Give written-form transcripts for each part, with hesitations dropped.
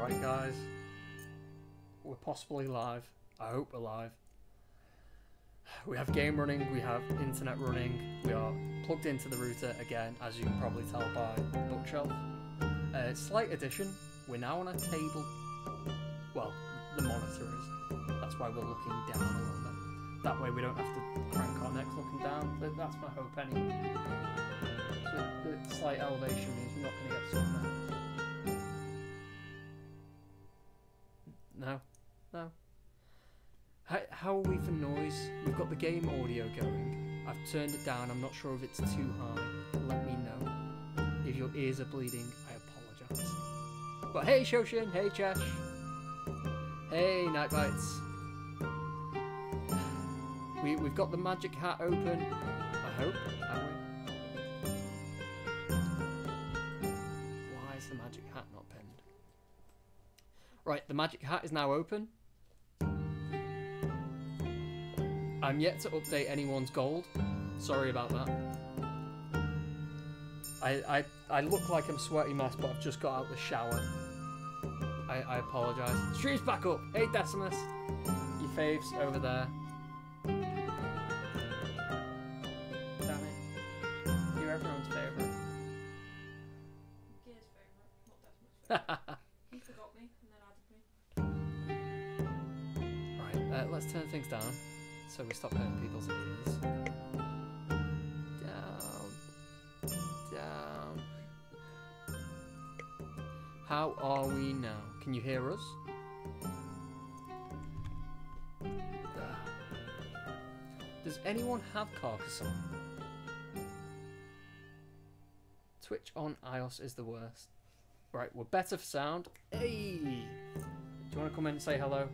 Right, guys. We're possibly live. I hope we're live. We have game running, we have internet running, we are plugged into the router again, as you can probably tell by the bookshelf. Slight addition, we're now on a table. Well, the monitor is. That's why we're looking down a little bit. That way we don't have to crank our necks looking down. That's my hope anyway. So the slight elevation means we're not going to get sun now. No. No. How are we for noise? We've got the game audio going. I've turned it down. I'm not sure if it's too high. Let me know. If your ears are bleeding, I apologise. But hey Shoshin, hey Chesh. Hey Night Bites. We've got the magic hat open. I hope, have we? Why is the magic hat not pinned? Right, the magic hat is now open. I'm yet to update anyone's gold. Sorry about that. I look like I'm a sweaty mess, but I've just got out the shower. I apologise. Stream's back up. Hey Decimus. Your faves over there. Damn it. You're everyone's favourite. Gear's favourite, not Decimus' favourite. He forgot me and then added me. Right, let's turn things down. So we stop hurting people's ears. Down. Down. How are we now? Can you hear us? Does anyone have Carcassonne? Twitch on iOS is the worst. Right, we're better for sound. Hey! Do you want to come in and say hello?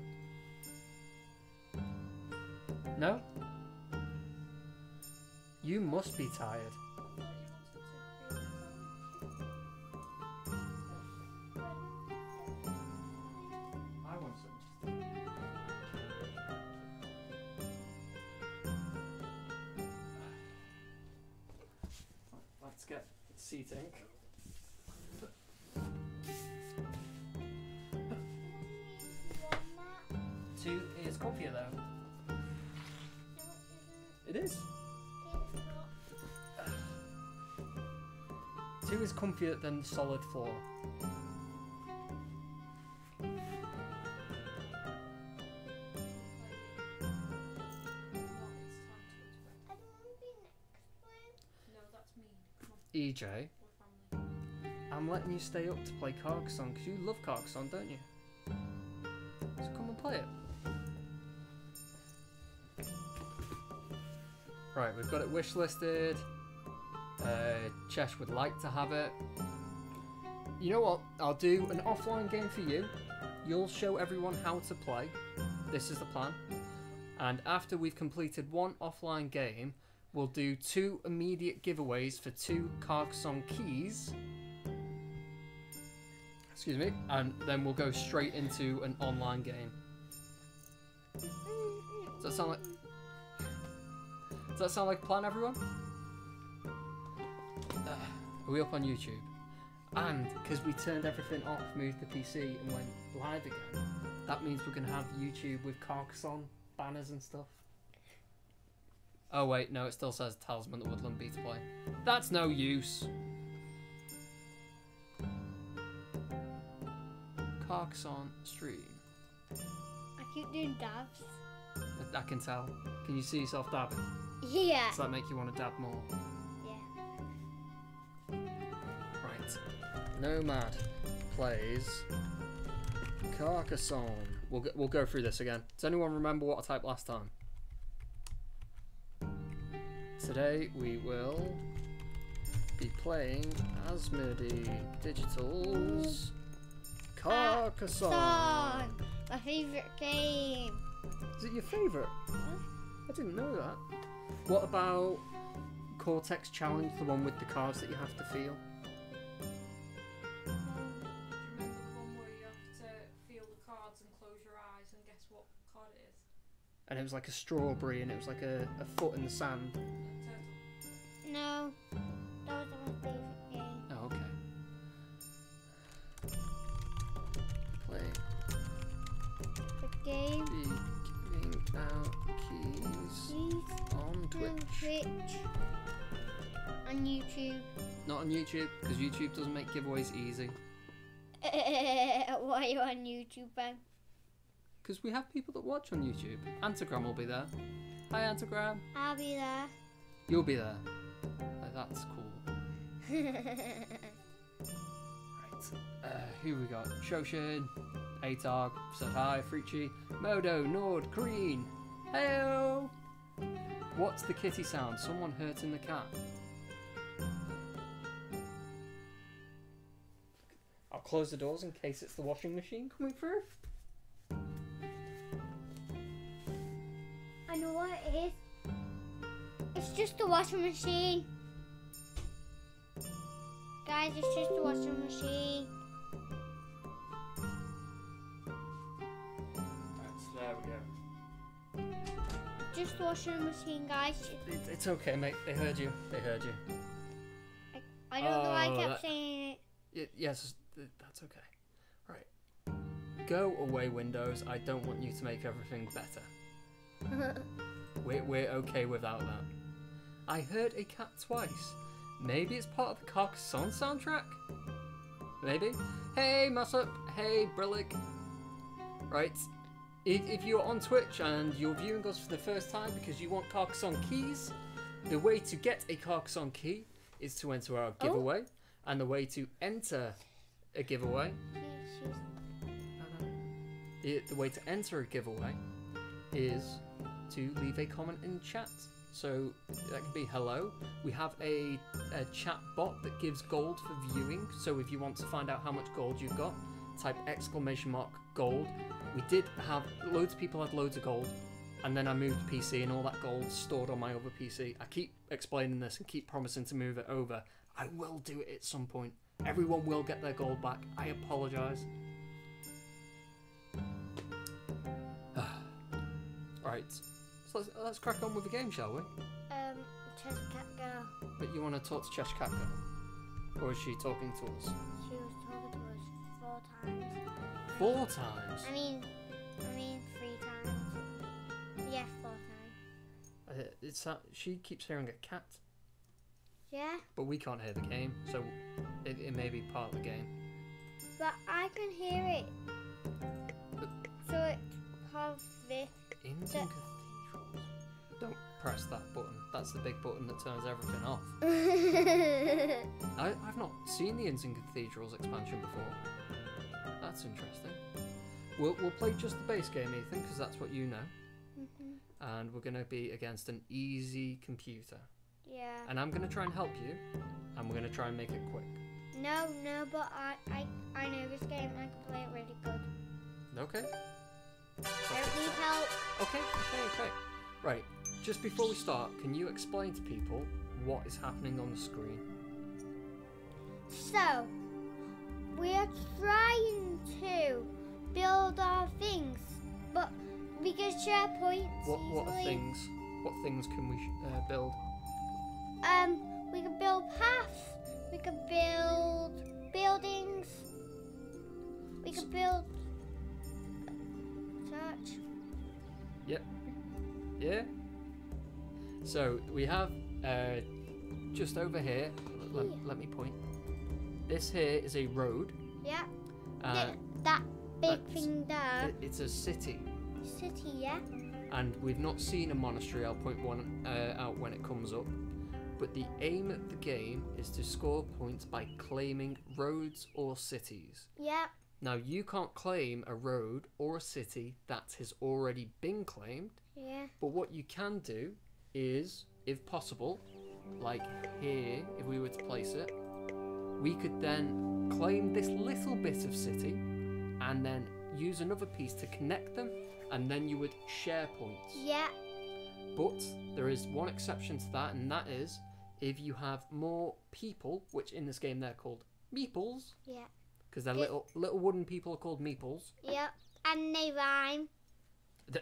No? You must be tired. I want some. Let's get seating. 2 is comfier though. It is. 2 is comfier than the solid floor. EJ, I'm letting you stay up to play Carcassonne because you love Carcassonne, don't you? So come and play it. Right, we've got it wish listed. Chesh would like to have it. You know what? I'll do an offline game for you. You'll show everyone how to play. This is the plan. And after we've completed 1 offline game, we'll do 2 immediate giveaways for 2 Carcassonne keys. Excuse me. And then we'll go straight into an online game. Does that sound like... Does that sound like a plan, everyone? Are we up on YouTube? And because we turned everything off, moved the PC and went live again, that means we're going to have YouTube with Carcassonne banners and stuff. Oh wait, no, it still says Talisman the Woodland Beta Play. That's no use. Carcassonne stream. I keep doing dabs. I can tell. Can you see yourself dabbing? Yeah. Does that make you want to dab more? Yeah. Right. Nomad plays Carcassonne. We'll go through this again. Does anyone remember what I typed last time? Today we will be playing Asmodee Digital's Carcassonne. My favourite game. Is it your favourite? Huh? I didn't know that. What about Cortex Challenge, the one with the cards that you have to feel? Do you remember the one where you have to feel the cards and close your eyes and guess what card it is? And it was like a strawberry and it was like a foot in the sand. Turtle. No. That was my favourite game. Oh, okay. game. be giving out keys Please. on Twitch. On YouTube. Not on YouTube, because YouTube doesn't make giveaways easy. Why are you on YouTube, Ben? Because we have people that watch on YouTube. Antagram will be there. Hi, Antagram. I'll be there. You'll be there. That's cool. Right. Who we got? Shoshin, Atog, said hi, Frichi, Modo, Nord, Green. Heyo! What's the kitty sound? Someone hurting the cat. I'll close the doors in case it's the washing machine coming through. I know what it is. It's just the washing machine. Guys, it's just the washing machine. There we go. Just the washing machine, guys. It's okay, mate. They heard you. They heard you. I don't know why I Oh, kept that- saying it. Yes, that's okay. Right. Go away, Windows. I don't want you to make everything better. We're okay without that. I heard a cat twice. Maybe it's part of the Carcassonne soundtrack? Maybe? Hey, Mussup. Hey, Brillig. Right. If you're on Twitch and you're viewing us for the first time because you want Carcassonne keys, the way to get a Carcassonne key is to enter our giveaway. And the way to enter a giveaway... The way to enter a giveaway is to leave a comment in chat. So that could be hello. We have a chat bot that gives gold for viewing. So if you want to find out how much gold you've got, type !gold. We did have loads of people had loads of gold, and then I moved PC and all that gold stored on my other PC. I keep explaining this and keep promising to move it over. I will do it at some point. Everyone will get their gold back. I apologise. Right, so let's crack on with the game, shall we? Chess Cat Girl. But you want to talk to Cheshire Cat Girl? Or is she talking to us? She was talking to us 4 times. 4 times? I mean 3 times. Yeah, 4 times. It's that she keeps hearing a cat, Yeah, but we can't hear the game, so it may be part of the game. but I can hear it. So it's part of this. Inns and cathedrals. Don't press that button. That's the big button that turns everything off. I've not seen the Inns and Cathedrals expansion before. That's interesting. We'll play just the base game, Ethan, because that's what you know. And we're going to be against an easy computer. Yeah. And I'm going to try and help you, and we're going to try and make it quick. No, but I know this game and I can play it really good. Okay? I don't need help. Okay. Right, just before we start, can you explain to people what is happening on the screen? So, we are trying to build our things, but we can share points What are easily. things? What things can we build? We can build paths. We can build buildings. We can build church. Yep. Yeah. So we have just over here. Let me point. This here is a road. Yeah. Uh, That big that's- thing there. It's a city, City, yeah. and we've not seen a monastery. I'll point one out when it comes up. But the aim of the game is to score points by claiming roads or cities. Yeah. Now, you can't claim a road or a city that has already been claimed, Yeah. but what you can do is, if possible, like here, if we were to place it, we could then claim this little bit of city and then use another piece to connect them, and then you would share points. Yeah. But there is one exception to that, and that is if you have more people, which in this game they're called meeples, Yeah. because they're little wooden people are called meeples, Yeah. And they rhyme.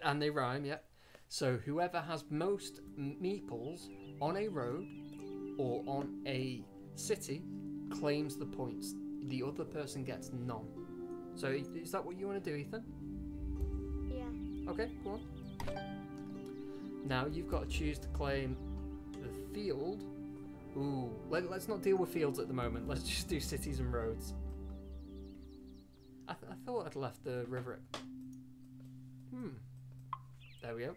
and they rhyme, yeah. So whoever has most meeples on a road or on a city claims the points. The other person gets none. So is that what you want to do, Ethan? Yeah. Okay, go on. Now you've got to choose to claim the field. Ooh, let's not deal with fields at the moment. Let's just do cities and roads. I thought I'd left the river. There we go.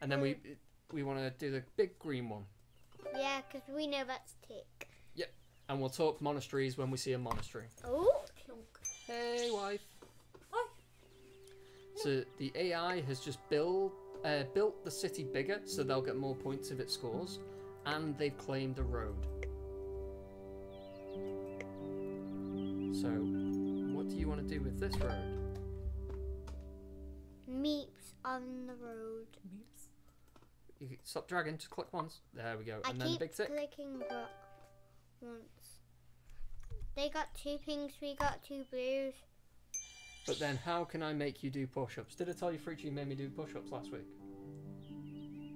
And then we want to do the big green one. Yeah, because we know that's tick. Yep. And we'll talk monasteries when we see a monastery. Oh. Hey, wife. Hi. So the AI has just built the city bigger, so they'll get more points if it scores, and they've claimed a road. So, what do you want to do with this road? Meeps on the road. Meeps. You can stop dragging, just click once. There we go. I And then keep big tick. clicking but once. They got 2 pinks, we got 2 blues. But then how can I make you do push-ups? Did I tell you Fruity made me do push-ups last week?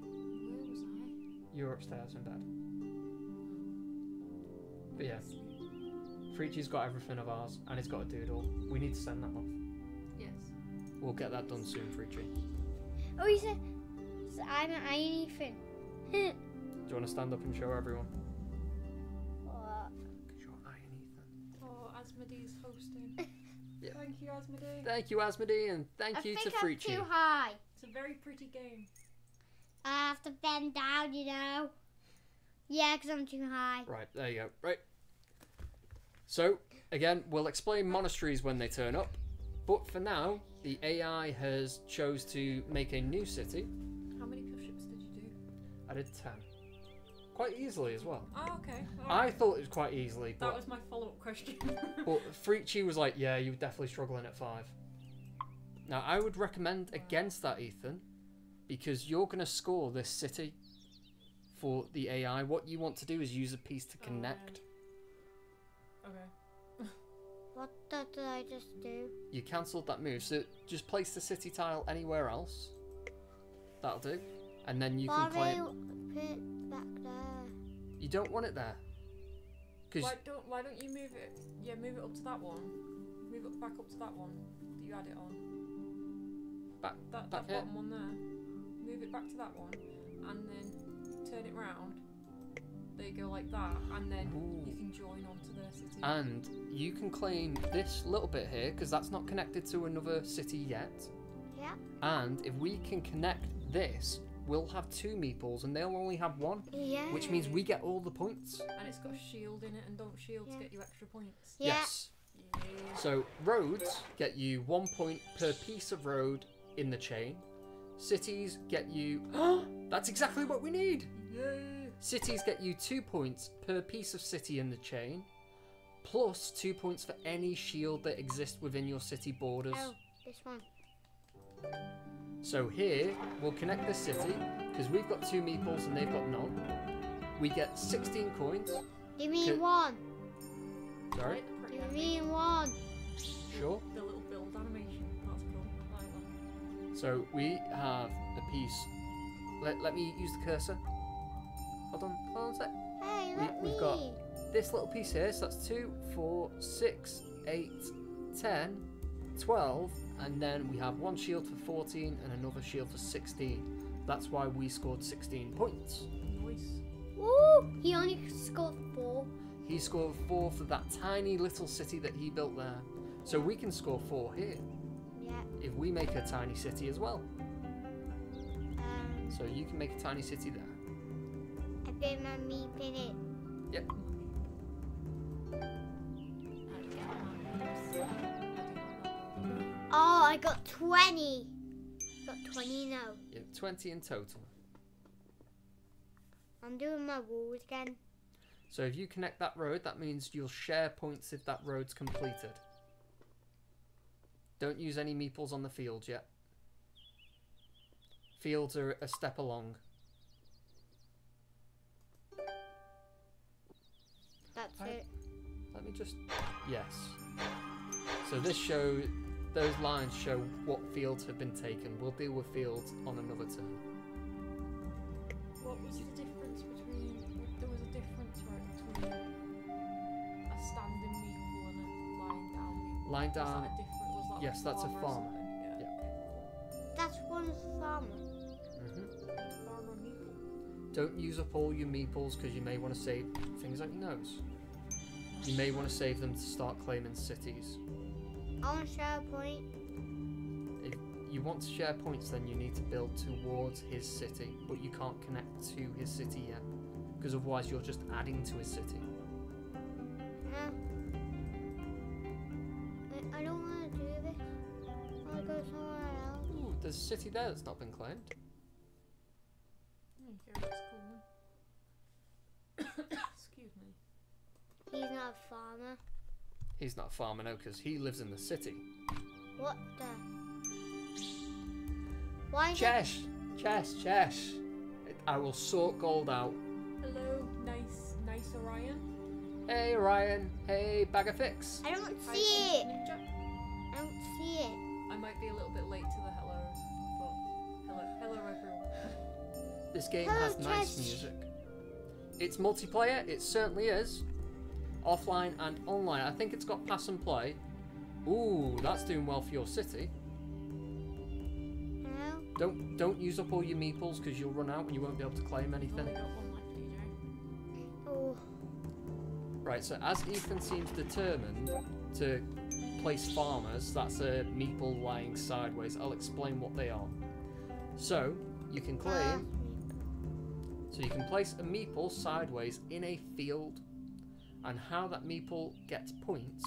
Where was I? You were upstairs in bed. But yeah, Fruity's got everything of ours, and he's got a doodle. We need to send that off. Yes. We'll get that done soon, Fruity. Oh, he said, so I'm an anything. Do you want to stand up and show everyone? What? Because you're Iron Ethan. Oh, Asmodee's hosting. Yeah. Thank you, Asmodee. Thank you, Asmodee, and thank you to I think Fruity. I'm too high. It's a very pretty game. I have to bend down, you know. Yeah, because I'm too high. Right, there you go. Right. So, again, we'll explain monasteries when they turn up. But for now, the AI has chose to make a new city. How many push-ups did you do? I did 10. Quite easily as well. Oh, okay. I thought it was quite easily, That but, was my follow-up question. but Fruity was like, yeah, you were definitely struggling at 5. Now, I would recommend against that, Ethan, because you're going to score this city for the AI. What you want to do is use a piece to connect. Okay. What did I just do? You cancelled that move, so just place the city tile anywhere else. That'll do. And then you can Why claim... put it back there? You don't want it there. Because Why don't you move it? Yeah, move it up to that one. Move it back up to that one that you had it on. That back here? bottom one there. Move it back to that one, and then turn it round. There you go, like that, and then Ooh. you can join onto their city. And you can claim this little bit here, because that's not connected to another city yet. Yeah. And if we can connect this, we'll have 2 meeples, and they'll only have 1. Yeah. Which means we get all the points. And it's got a shield in it, and don't shields Yeah. get you extra points? Yeah. Yes. Yeah. So roads get you 1 point per piece of road in the chain. Cities get you... That's exactly what we need! Yay! Cities get you 2 points per piece of city in the chain, plus 2 points for any shield that exists within your city borders. Oh, this one. So here, we'll connect this city, because we've got 2 meeples and they've got none. We get 16 coins. You mean Okay. 1? Sorry? Like the pretty You animation. mean 1? Sure. The little build animation. That's cool. I like that. So we have a piece. Let me use the cursor. Hold on a sec. Hey, let We've me. got this little piece here, so that's 2, 4, 6, 8, 10, 12, and then we have 1 shield for 14 and another shield for 16. That's why we scored 16 points. Nice. Woo! He only scored 4. He scored 4 for that tiny little city that he built there. So we can score 4 here Yeah. if we make a tiny city as well. Um, So you can make a tiny city there. I bet my meep in it. Yep. Oh, I got 20. Got 20 now. You have 20 in total. I'm doing my walls again. So if you connect that road, that means you'll share points if that road's completed. Don't use any meeples on the fields yet. Fields are a step along. That's I- it. Let me just... Yes. So this shows... Those lines show what fields have been taken. We'll deal with fields on another turn. What was the difference between? There was a difference, right, between a standing meeple and a lying down meeple. Lying Was that down... a different? Was that Yes, like that's a farmer or farmer. something? Yeah. Yeah. That's one everyone's a farmer. Farmer meeple. Don't use up all your meeples because you may want to save things like your nose. You may want to save them to start claiming cities. I want to share a point. If you want to share points, then you need to build towards his city, but you can't connect to his city yet, because otherwise you're just adding to his city. No. I don't want to do this. I want to go somewhere else. Ooh, there's a city there that's not been claimed. Okay, that's cool. Excuse me. He's not a farmer. He's not a farmer, no, because he lives in the city. What the? Why is it? Chess. I will sort gold out. Hello, nice Orion. Hey, Ryan. Hey, bag of fix. I don't Hi, see it. Ninja. I don't see it. I might be a little bit late to the hellos, but hello everyone. This game Hello, has nice Chess. music. It's multiplayer, it certainly is. Offline and online. I think it's got pass and play. Ooh, that's doing well for your city. Hello? Don't use up all your meeples because you'll run out and you won't be able to claim I've anything. only got one left, DJ. Oh. Right, so as Ethan seems determined to place farmers, that's a meeple lying sideways. I'll explain what they are. So you can claim. So you can place a meeple sideways in a field, and how that meeple gets points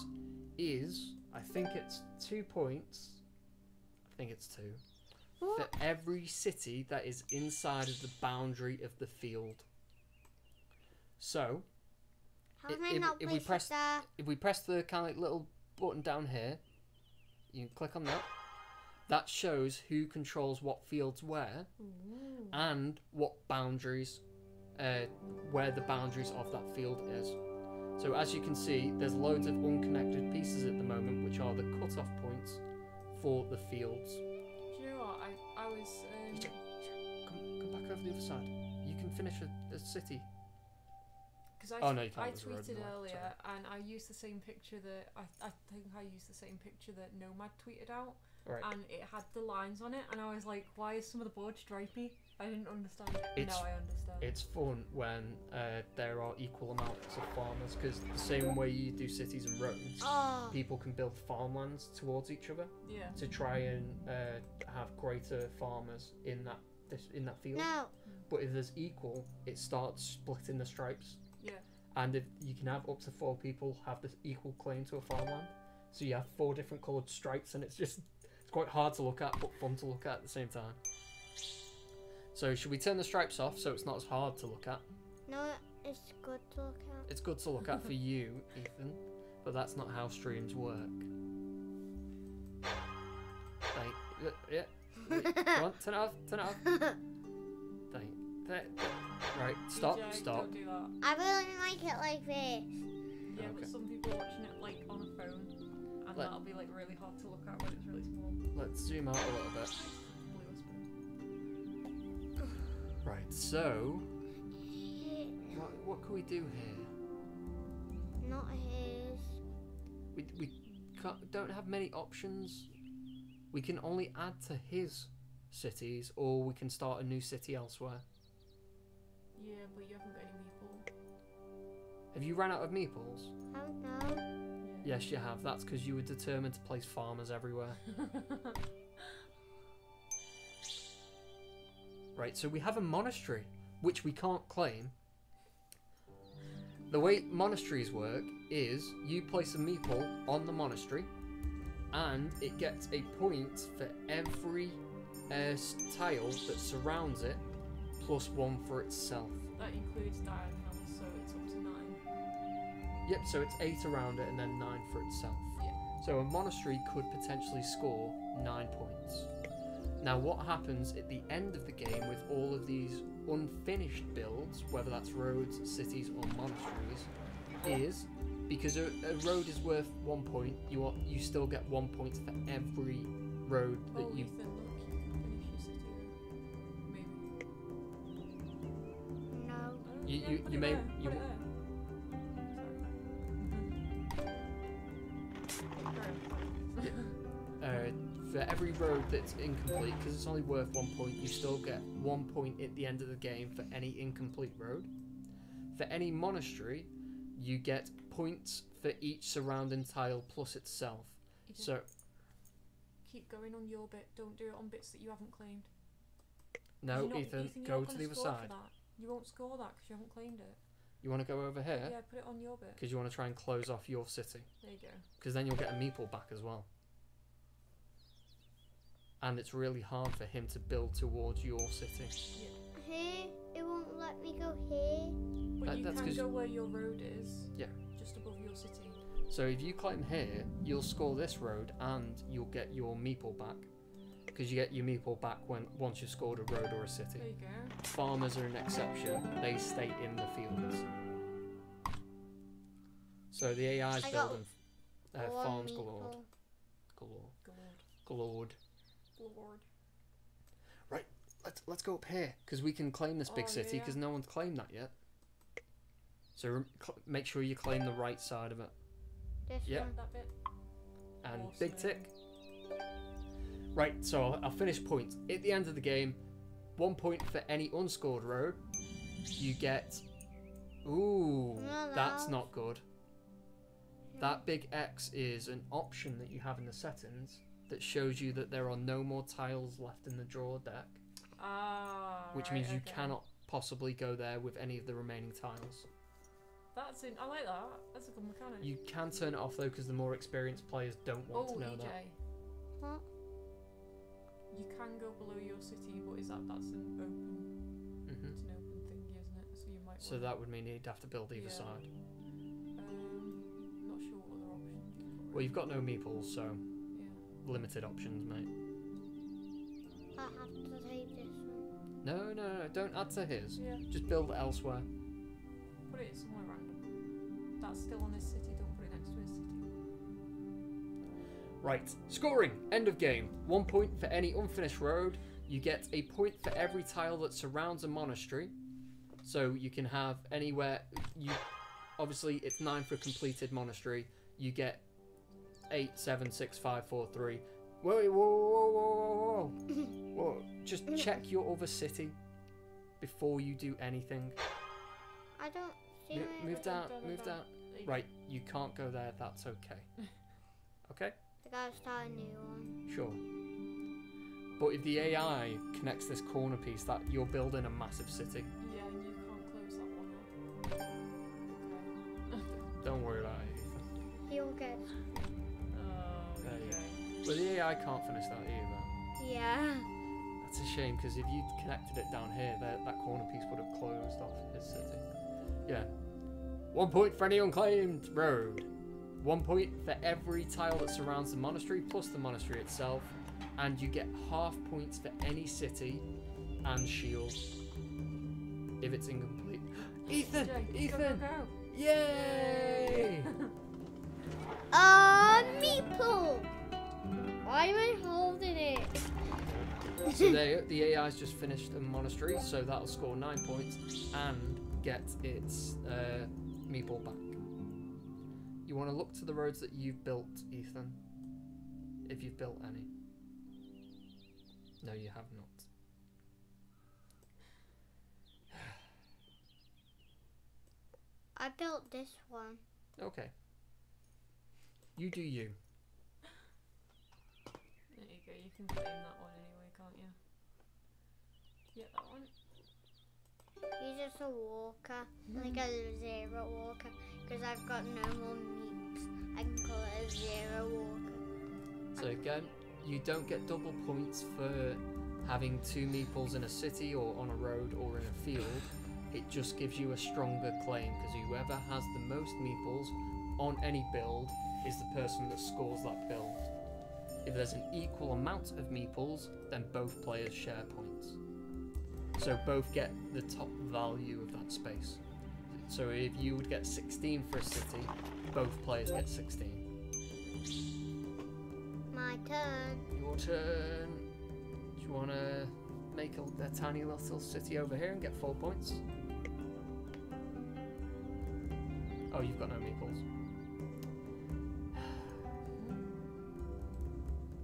is, I think it's 2 points. I think it's 2. For every city that is inside of the boundary of the field. So, How can I not if we place press it there? if we press the kind of like little button down here, you can click on that. That shows who controls what fields where, and what boundaries, where the boundaries of that field is. So as you can see, there's loads of unconnected pieces at the moment, which are the cut-off points for the fields. Do you know what? I was. Come back over the other side. You can finish a city. Because Oh, no, you can't. I There's a road in tweeted the way. earlier, and I used the same picture that I think I used the same picture that Nomad tweeted out, Right. and it had the lines on it, and I was like, why is some of the board stripy? I didn't understand. It's- Now I understand. It's fun when there are equal amounts of farmers, because the same way you do cities and roads, Oh. people can build farmlands towards each other Yeah. to try and have greater farmers in that field. No. But if there's equal, it starts splitting the stripes. Yeah. And if you can have up to 4 people have this equal claim to a farmland, so you have 4 different coloured stripes, and it's quite hard to look at, but fun to look at the same time. So should we turn the stripes off so it's not as hard to look at? No, it's good to look at. It's good to look at for you, Ethan, but that's not how streams work. Yeah. Go on, turn it off. Right, stop. DJ, Don't do that. I really like it like this. Yeah, Okay. but some people are watching it like on a phone, and that'll be like really hard to look at when it's really small. Let's zoom out a little bit. Blue whisper. Right, so what can we do here? Not his. We don't have many options. We can only add to his cities, or we can start a new city elsewhere. Yeah, but you haven't got any people. Have you run out of meeples? I don't know. Yes, you have. That's because you were determined to place farmers everywhere. Right, so we have a monastery, which we can't claim. The way monasteries work is you place a meeple on the monastery, and it gets a point for every tile that surrounds it, plus 1 for itself. That includes diagonals, so it's up to 9. Yep, so it's 8 around it and then 9 for itself. Yeah. So a monastery could potentially score 9 points. Now what happens at the end of the game with all of these unfinished builds, whether that's roads, cities or monasteries, is because a road is worth 1 point, you still get 1 point for every road that Oh, you... Ethan, look, you can finish your city. Maybe. No. You may... Put it there. Sorry. for every road that's incomplete, because it's only worth 1 point, you still get 1 point at the end of the game for any incomplete road. For any monastery, you get points for each surrounding tile plus itself. So keep going on your bit. Don't do it on bits that you haven't claimed. no, Ethan, go to the other side. You won't score that because you haven't claimed it. You want to go over here? Yeah, put it on your bit. Because you want to try and close off your city. There you go. Because then you'll get a meeple back as well. And it's really hard for him to build towards your city. Yeah. Here, it won't let me go here. But you that's can go where your road is. Yeah. Just above your city. So if you climb here, you'll score this road and you'll get your meeple back. Because you get your meeple back once you've scored a road or a city. There you go. Farmers are an exception. They stay in the fields. So the AI is building farms galore. Lord. Right, let's go up here because we can claim this big city because no one's claimed that yet. So make sure you claim the right side of it. This one. That bit. And Awesome. big tick. Right, so I'll finish points. At the end of the game, 1 point for any unscored road. You get... Ooh, that's not good. That big X is an option that you have in the settings that shows you that there are no more tiles left in the draw deck. Which means you cannot possibly go there with any of the remaining tiles. I like that. That's a good mechanic. You can turn it off though because the more experienced players don't want to know EJ. that. What? You can go below your city, but that's an open. It's an open thingy, isn't it? So you might. So that would mean you'd have to build either Yeah. side. Not sure what other options. Well, you've got no meeples, so Yeah. limited options, mate. I have to take this one. No, don't add to his. Yeah. Just build elsewhere. Put it somewhere random. That's still on his city. Don't put it next to his city. Right, scoring, end of game. 1 point for any unfinished road. You get a point for every tile that surrounds a monastery. So you can have anywhere, obviously it's 9 for a completed monastery. You get 8, 7, 6, 5, 4, 3. Whoa. Whoa. Just check your other city before you do anything. I don't see Move down. Right, you can't go there, that's okay. Okay? I gotta start a new one. Sure. But if the AI connects this corner piece, that you're building a massive city. Yeah, and you can't close that one up. Okay. Don't worry about it, Ethan. He'll get. There you Okay. Well, the AI can't finish that either. Yeah. That's a shame, because if you connected it down here, that corner piece would have closed off his city. Yeah. 1 point for any unclaimed road. 1 point for every tile that surrounds the monastery, plus the monastery itself. And you get half points for any city and shield if it's incomplete. Ethan! Ethan! Go. Yay! Meeple! Why am I holding it? So there, the AI's just finished a monastery, so that'll score 9 points and get its meeple back. You want to look to the roads that you've built, Ethan, if you've built any. No, you have not. I built this one. Okay. You do you. There you go. You can claim that one anyway, can't you? Yeah, that one. He's just a walker, like a zero walker, because I've got no more meeps. I can call it a zero walker. So again, you don't get double points for having 2 meeples in a city or on a road or in a field. It just gives you a stronger claim, because whoever has the most meeples on any build is the person that scores that build. If there's an equal amount of meeples, then both players share points. So both get the top value of that space. So if you would get 16 for a city, both players get 16. My turn. Your turn. Do you want to make a tiny little city over here and get 4 points? Oh, you've got no meeples.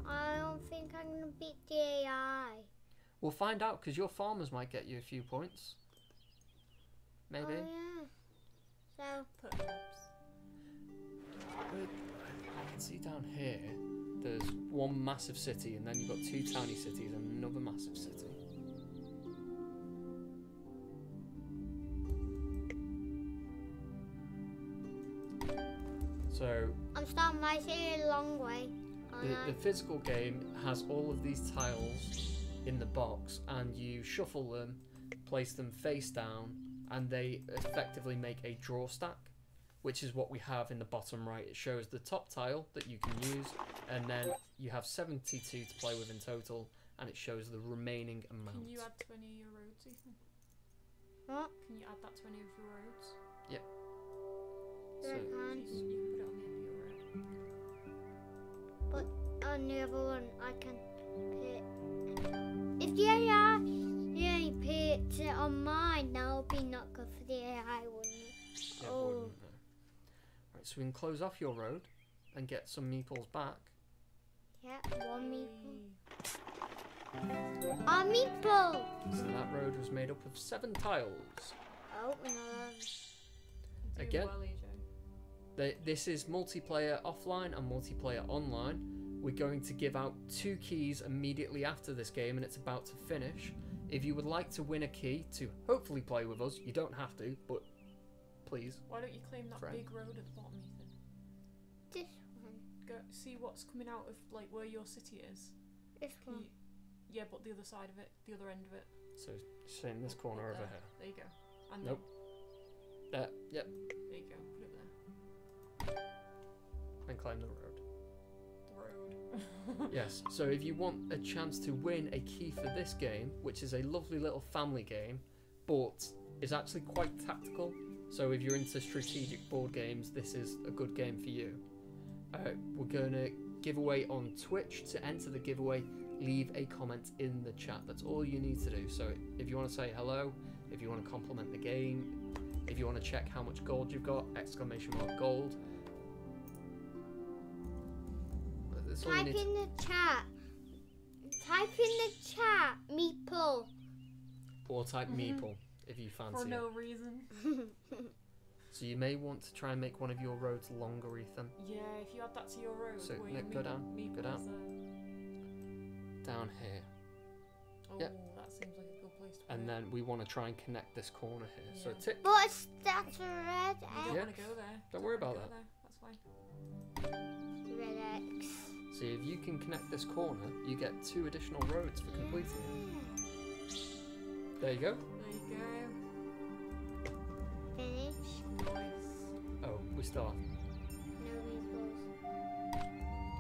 I don't think I'm gonna beat the AI? We'll find out because your farmers might get you a few points. Maybe. Oh yeah. So Put hopes. I can see down here. There's one massive city, and then you've got two tiny cities and another massive city. So I'm starting my city a long way. the physical game has all of these tiles in the box, and you shuffle them, place them face down, and they effectively make a draw stack, which is what we have in the bottom right. It shows the top tile that you can use, and then you have 72 to play with in total, and it shows the remaining amount. Can you add 20 of your roads, Ethan? What? Can you add that 20 of your roads? So, I You can. can put it on the end of your road. But on the other one, I can pick. If the AI picked it on mine, that would be not good for the AI, wouldn't it? yeah, Oh. wouldn't it? Right, so we can close off your road and get some meeples back. Yeah, one meeple. Our meeple! So that road was made up of 7 tiles. Oh, no. Do Again? well, AJ. This is multiplayer offline and multiplayer online. We're going to give out 2 keys immediately after this game, and it's about to finish. If you would like to win a key to hopefully play with us, you don't have to, but please. Why don't you claim that Friend. big road at the bottom, Ethan? This one. Go see what's coming out of like where your city is. This Can one. you, yeah, but the other side of it, the other end of it. So, say in this corner Up over there. here. There you go. And Nope. There, yep, there you go. Put it there. and climb the road. The road. Yes, so if you want a chance to win a key for this game, which is a lovely little family game, but is actually quite tactical, so if you're into strategic board games, this is a good game for you. We're going to give away on Twitch. To enter the giveaway, leave a comment in the chat. That's all you need to do. So if you want to say hello, if you want to compliment the game, if you want to check how much gold you've got, !gold. That's all you Type need to- in the chat. Type in the chat, meeple. or type meeple if you fancy For it. no reason. So you may want to try and make one of your roads longer, Ethan. Yeah, if you add that to your road, So, where Nick, your go down, meeple go down. is there. Down here. Oh, Yep. that seems like a good place to put And it. then we want to try and connect this corner here. So Yeah. tick. But that's a red You X. don't Yeah. want to go there. Don't worry wanna about go that. there. That's fine. Red X. So if you can connect this corner, you get 2 additional roads for completing it. There you go. There you go. Finish. Nice. Oh, we still have. No meeples.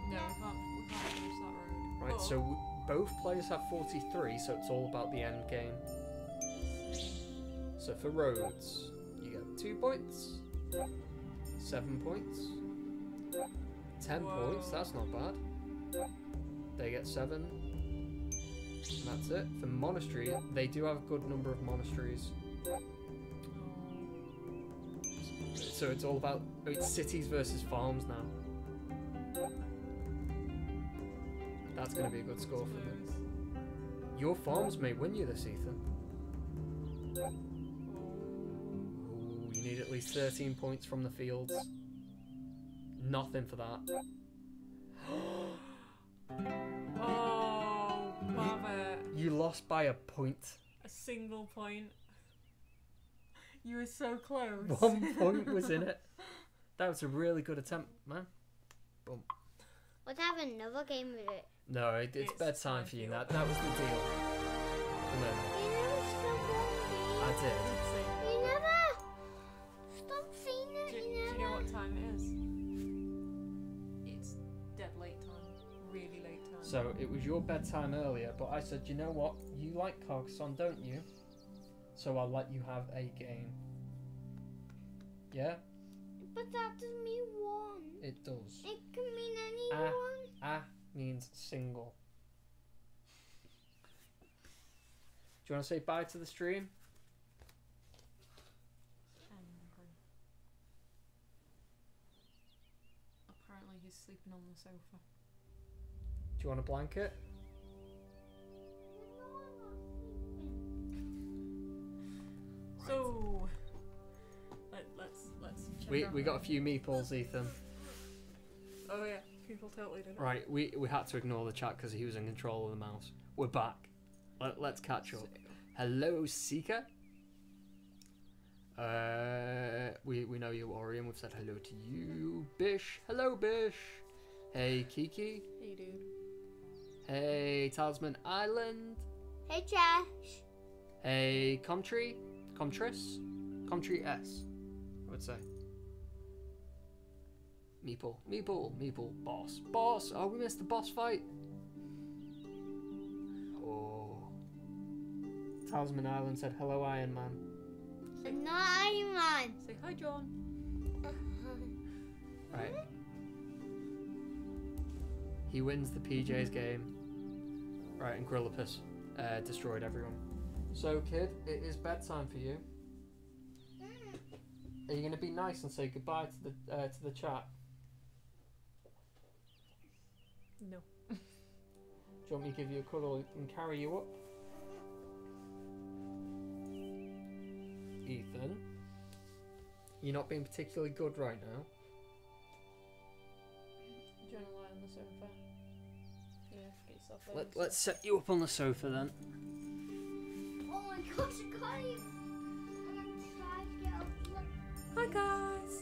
No, we can't finish that road. Right, But- so both players have 43, so it's all about the end game. So for roads, you get 2 points, 7 points, 10 points, that's not bad. They get 7, and that's it. For monastery, they do have a good number of monasteries. So it's all about, it's cities versus farms now. That's going to be a good score for them. Your farms may win you this, Ethan. Ooh, you need at least 13 points from the fields. Nothing for that. Oh, Baba. You lost by a point. A single point. You were so close. 1 point was in it. That was a really good attempt, man. Let's have another game with it. No, it's It's bedtime time for you. for That was the deal. Come on. You never stop I watching. did. You never stop seeing it. Do You you never. know what time it is? It's dead late time. Really late time. So it was your bedtime earlier, but I said, you know what? You like Carcassonne, don't you? So I'll let you have a game. Yeah? But that doesn't mean one. It does. It can mean Ah. anyone. A means single. Do you want to say bye to the stream? Angry. Apparently he's sleeping on the sofa. Do you want a blanket? So let's check We got a few meeples, Ethan. Oh yeah, people totally didn't. Right, we had to ignore the chat because he was in control of the mouse. We're back. Let's catch up. Hello, Seeker. We know you're Orion. We've said hello to you, Bish. Hello, Bish. Hey, Kiki. Hey, dude. Hey, Talisman Island. Hey, Josh. Hey, Comtree. Comtris. Comtree S. I would say. Meeple. Boss. Oh, we missed the boss fight. Oh. Talisman Island said hello, Iron Man. I'm not Iron Man. Say hi, John. Right. He wins the PJ's game. Right, and Grillipus destroyed everyone. So, kid, it is bedtime for you. Are you going to be nice and say goodbye to the chat? No. Do you want me to give you a cuddle and carry you up? Ethan, you're not being particularly good right now. Do you want to lie on the sofa? Yeah, get yourself laid. Let's set you up on the sofa then. Oh my gosh, I got him. I'm going to try to get up. Look. Hi guys.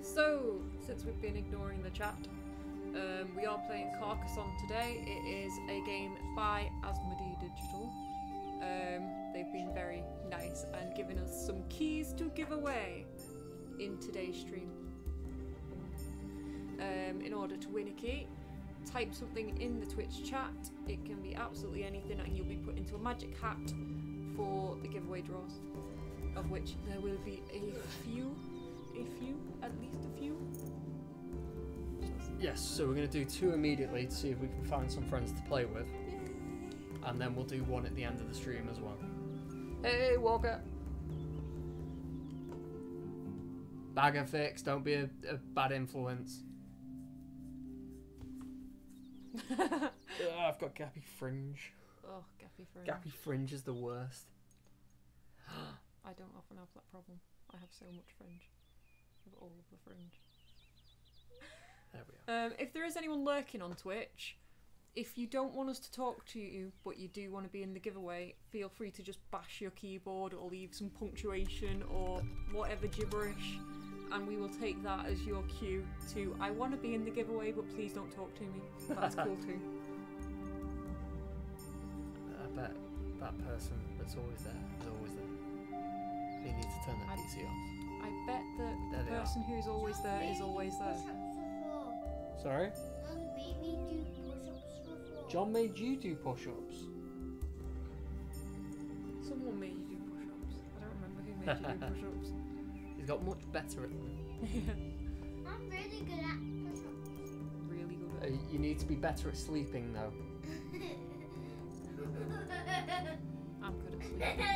So, since we've been ignoring the chat, we are playing Carcassonne today. It is a game by Asmodee Digital. They've been very nice and given us some keys to give away in today's stream. In order to win a key, type something in the Twitch chat. It can be absolutely anything and you'll be put into a magic hat for the giveaway draws, of which there will be a few, at least a few. Yes, so we're going to do 2 immediately to see if we can find some friends to play with. And then we'll do 1 at the end of the stream as well. Hey, Walker! Bag of fix, don't be a bad influence. I've got gappy fringe. Oh, gappy fringe. Gappy fringe is the worst. I don't often have that problem. I have so much fringe. I have all of the fringe. There we are. If there is anyone lurking on Twitch, if you don't want us to talk to you, but you do want to be in the giveaway, feel free to just bash your keyboard or leave some punctuation or whatever gibberish, and we will take that as your cue to, I want to be in the giveaway, but please don't talk to me. That's cool too. I bet that person that's always there is always there. They need to turn that PC off. I bet that There the they are. person who's always there is always there. Sorry? Mum made me do push-ups before. John made you do push-ups. Someone made you do push-ups. I don't remember who made you do push-ups. He's got much better at them. I'm really good at push-ups. Really good at You need to be better at sleeping though. I'm good at sleeping.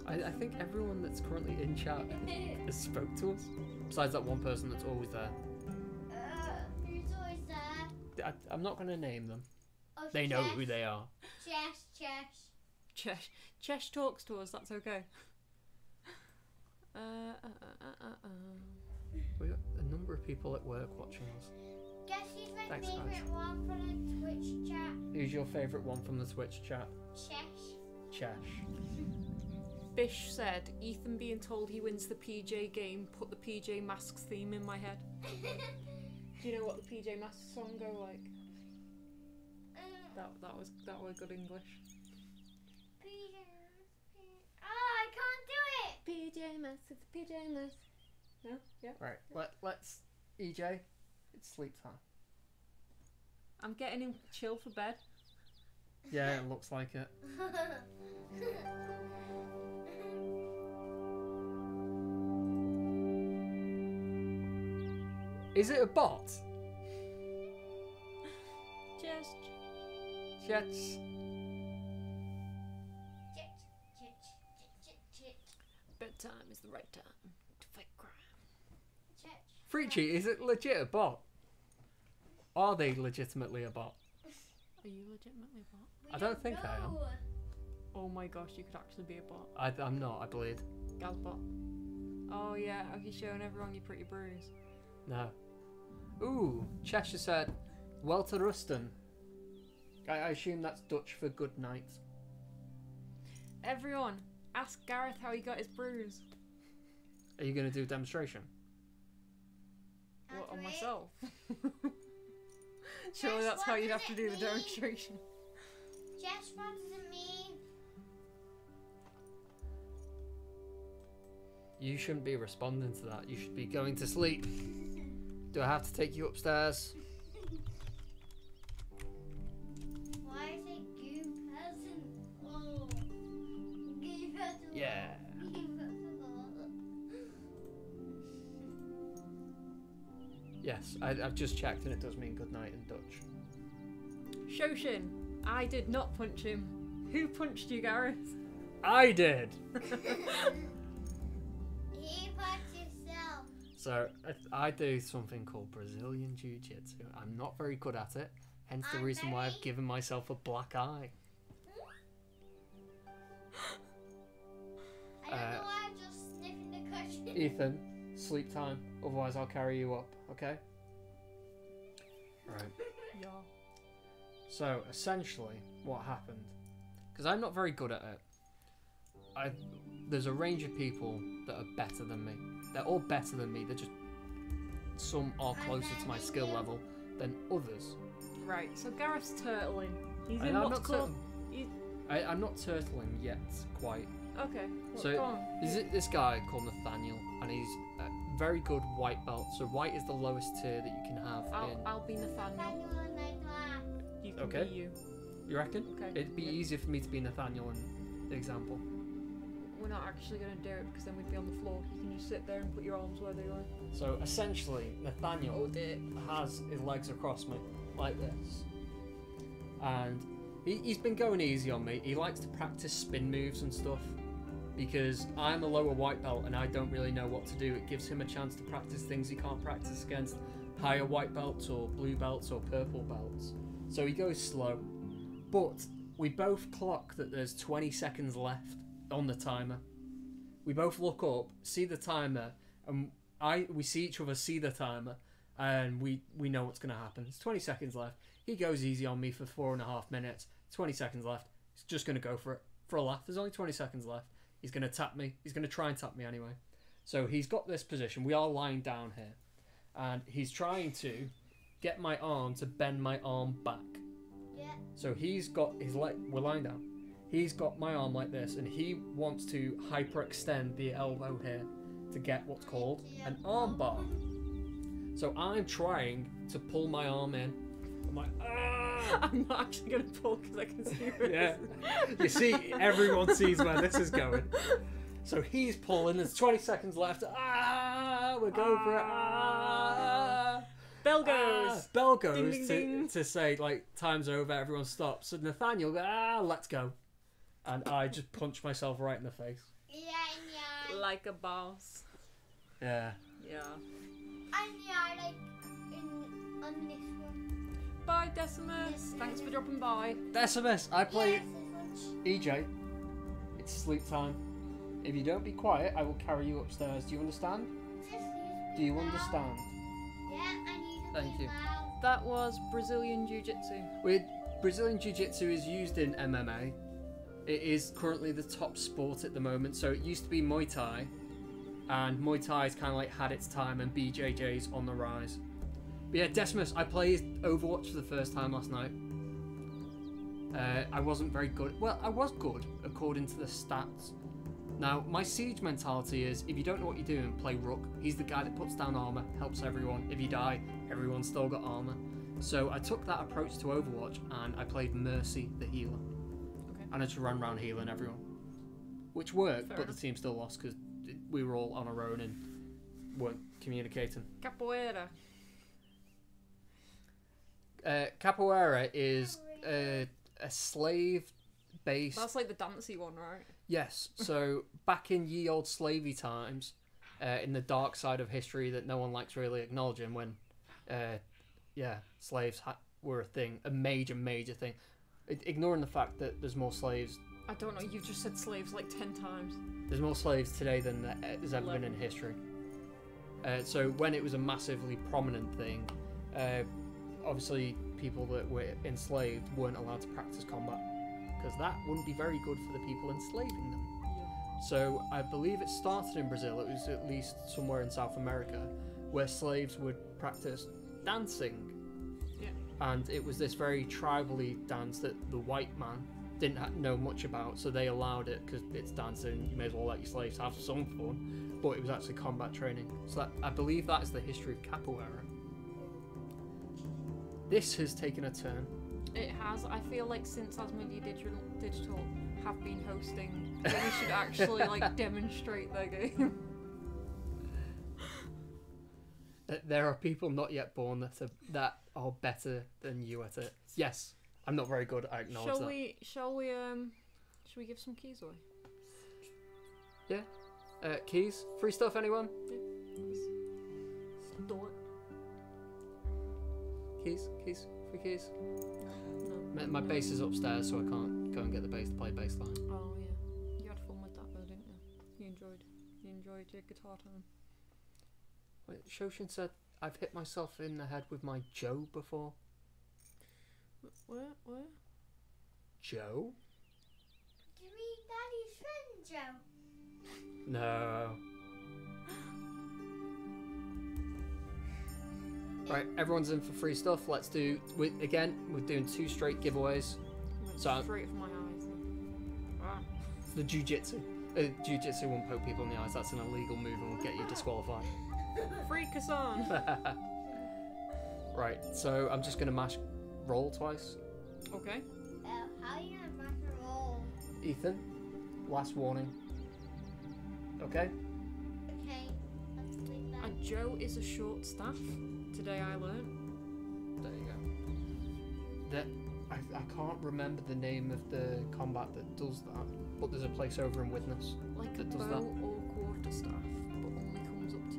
I think everyone that's currently in chat has spoke to us. Besides that one person that's always there. Who's always there? I'm not going to name them. Oh, They know who they are. Chesh. Chesh talks to us, that's okay. We've got a number of people at work watching us. Guess who's my Thanks, guys. favourite one from the Twitch chat? Who's your favourite one from the Twitch chat? Chesh. Chesh. Bish said, Ethan being told he wins the PJ game put the PJ Masks theme in my head. Do you know what the PJ Masks song go like? That was good English. Oh, I can't do it! PJ Masks, it's a PJ Masks. No? Yeah? Right, let's... EJ, it's sleep time. I'm getting him chill for bed. Yeah, it looks like it. Is it a bot? Just. Yes. Bedtime is the right time to fight crime. Freachy, is it legit a bot? Are they legitimately a bot? Are you legitimately a bot? We I don't think I am. know. Oh my gosh, you could actually be a bot. I'm not, I bleed. Gazbot. Oh yeah, have you shown everyone your pretty bruise? No. Ooh, Cheshire said, well to rusten. I assume that's Dutch for good night. Everyone, ask Gareth how he got his bruise. Are you going to do a demonstration? What, I'll on do it. myself? Surely Jess, that's how what you'd does have to it do the mean? demonstration. Jess, what does it mean? You shouldn't be responding to that. You should be going to sleep. Do I have to take you upstairs? Why is it you peasant? Oh. You peasant. Yeah. Yes, I've just checked and it does mean good night in Dutch. Shoshin, I did not punch him. Who punched you, Gareth? I did! He punched yourself. So, I do something called Brazilian Jiu-Jitsu. I'm not very good at it, hence the I'm reason why I've very- given myself a black eye. I don't know why I'm just sniffing the cushion. Ethan, sleep time, otherwise I'll carry you up, okay? Right. Yeah. So, essentially, what happened, because I'm not very good at it, there's a range of people that are better than me. They're all better than me, they're just, some are closer to my skill level than others. Right, so Gareth's turtling. He's And in I'm what's not called... I'm not turtling yet, quite. Okay, well, So, go on. Is it this guy called Nathaniel, and he's a very good white belt. So white is the lowest tier that you can have in. I'll be Nathaniel. Daniel and my class. You can Okay. be you. You reckon? Okay. It'd be yeah. easier for me to be Nathaniel in the example. We're not actually going to do it because then we'd be on the floor. You can just sit there and put your arms where they lie. So essentially, Nathaniel Oh dear. has his legs across me like this, and he's been going easy on me. He likes to practice spin moves and stuff. Because I'm a lower white belt and I don't really know what to do, it gives him a chance to practice things he can't practice against higher white belts or blue belts or purple belts. So he goes slow. But we both clock that there's 20 seconds left on the timer. We both look up, see the timer, and we see each other see the timer, and we know what's going to happen. It's 20 seconds left. He goes easy on me for 4.5 minutes. 20 seconds left. He's just going to go for it. For a laugh. There's only 20 seconds left. He's going to tap me. He's going to try and tap me anyway. So he's got this position. We are lying down here. And he's trying to get my arm to bend my arm back. Yeah. So he's got his leg. We're lying down. He's got my arm like this. And he wants to hyperextend the elbow here to get what's called an arm bar. So I'm trying to pull my arm in. I'm like, ah! I'm not actually going to pull because I can see where Yeah. this is. You see, everyone sees where this is going. So he's pulling. There's 20 seconds left. Ah! We're going for it. Ah! Bell goes. Bell goes Ding, ding, ding. to say, like, time's over, everyone stops. So Nathaniel goes, let's go. And I just punched myself right in the face. Yeah. Like a boss. Yeah. Yeah. And yeah, like on this one. Bye, Decimus. Thanks for dropping by. Decimus, I play Yes, this one. EJ. It's sleep time. If you don't be quiet, I will carry you upstairs. Do you understand? Do you understand? Yeah, I need to Thank be you. loud. That was Brazilian Jiu-Jitsu. Brazilian Jiu-Jitsu is used in MMA. It is currently the top sport at the moment. So it used to be Muay Thai, and Muay Thai's kind of like had its time, and BJJ's on the rise. But yeah, Decimus, I played Overwatch for the first time last night. I wasn't very good. Well, I was good according to the stats. Now, my siege mentality is, if you don't know what you're doing, play Rook. He's the guy that puts down armor, helps everyone. If you die, everyone's still got armor. So I took that approach to Overwatch, and I played Mercy, the healer. Okay. And I just ran around healing everyone. Which worked, Fair but enough. the team still lost because we were all on our own and weren't communicating. Capoeira. Capoeira is a slave-based... That's like the dancey one, right? Yes, so back in ye old slavey times, in the dark side of history that no one likes really acknowledging, when yeah, slaves were a thing, a major thing. Ignoring the fact that there's more slaves. I don't know. You've just said slaves like 10 times. There's more slaves today than there's ever been in history. So when it was a massively prominent thing, obviously people that were enslaved weren't allowed to practice combat because that wouldn't be very good for the people enslaving them. Yeah. So I believe it started in Brazil. It was at least somewhere in South America where slaves would practice dancing. Yeah. And it was this very tribally dance that the white man didn't know much about, so they allowed it because it's dancing. You may as well let your slaves have some fun. But it was actually combat training. So I believe that is the history of capoeira. This has taken a turn. It has. I feel like since Asmodee Digital have been hosting, that we should actually like demonstrate their game. There are people not yet born that are better than you at it. Yes, I'm not very good. I acknowledge that. Shall we give some keys away? Yeah. Keys? Free stuff, anyone? Store it. Keys? Free keys? No. My bass is upstairs, so I can't go and get the bass to play bass line. Oh yeah, you had fun with that though, didn't you? You enjoyed your guitar time. Wait, Shoshin said I've hit myself in the head with my Joe before. Where? Joe? Do you mean Daddy's friend, Joe? No. Right, everyone's in for free stuff. Let's do. We're doing 2 straight giveaways. Went So straight for my eyes. Ah. It's the jiu-jitsu. Jiu-jitsu won't poke people in the eyes. That's an illegal move and will get you disqualified. Free Carcassonne. Right, so I'm just gonna mash roll twice. Okay. How are you gonna rock and roll? Ethan, last warning. Okay. Okay, let's leave that. And Joe is a short staff. Today I learned. There you go. I can't remember the name of the combat that does that, but there's a place over in Witness Like a that bow does that. or quarterstaff, but only comes up to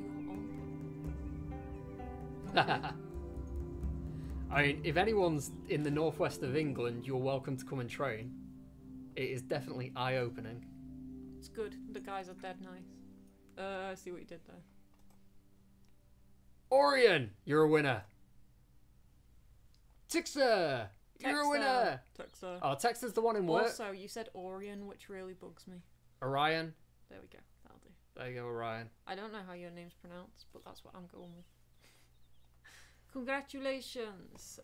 your armpit. I mean, if anyone's in the northwest of England, you're welcome to come and train. It is definitely eye-opening. It's good. The guys are dead nice. I see what you did there. Orion, you're a winner. Tixa, you're a winner. Texter. Oh, Texter's the one in work. Also, you said Orion, which really bugs me. Orion. There we go. That'll do. There you go, Orion. I don't know how your name's pronounced, but that's what I'm going with. Congratulations.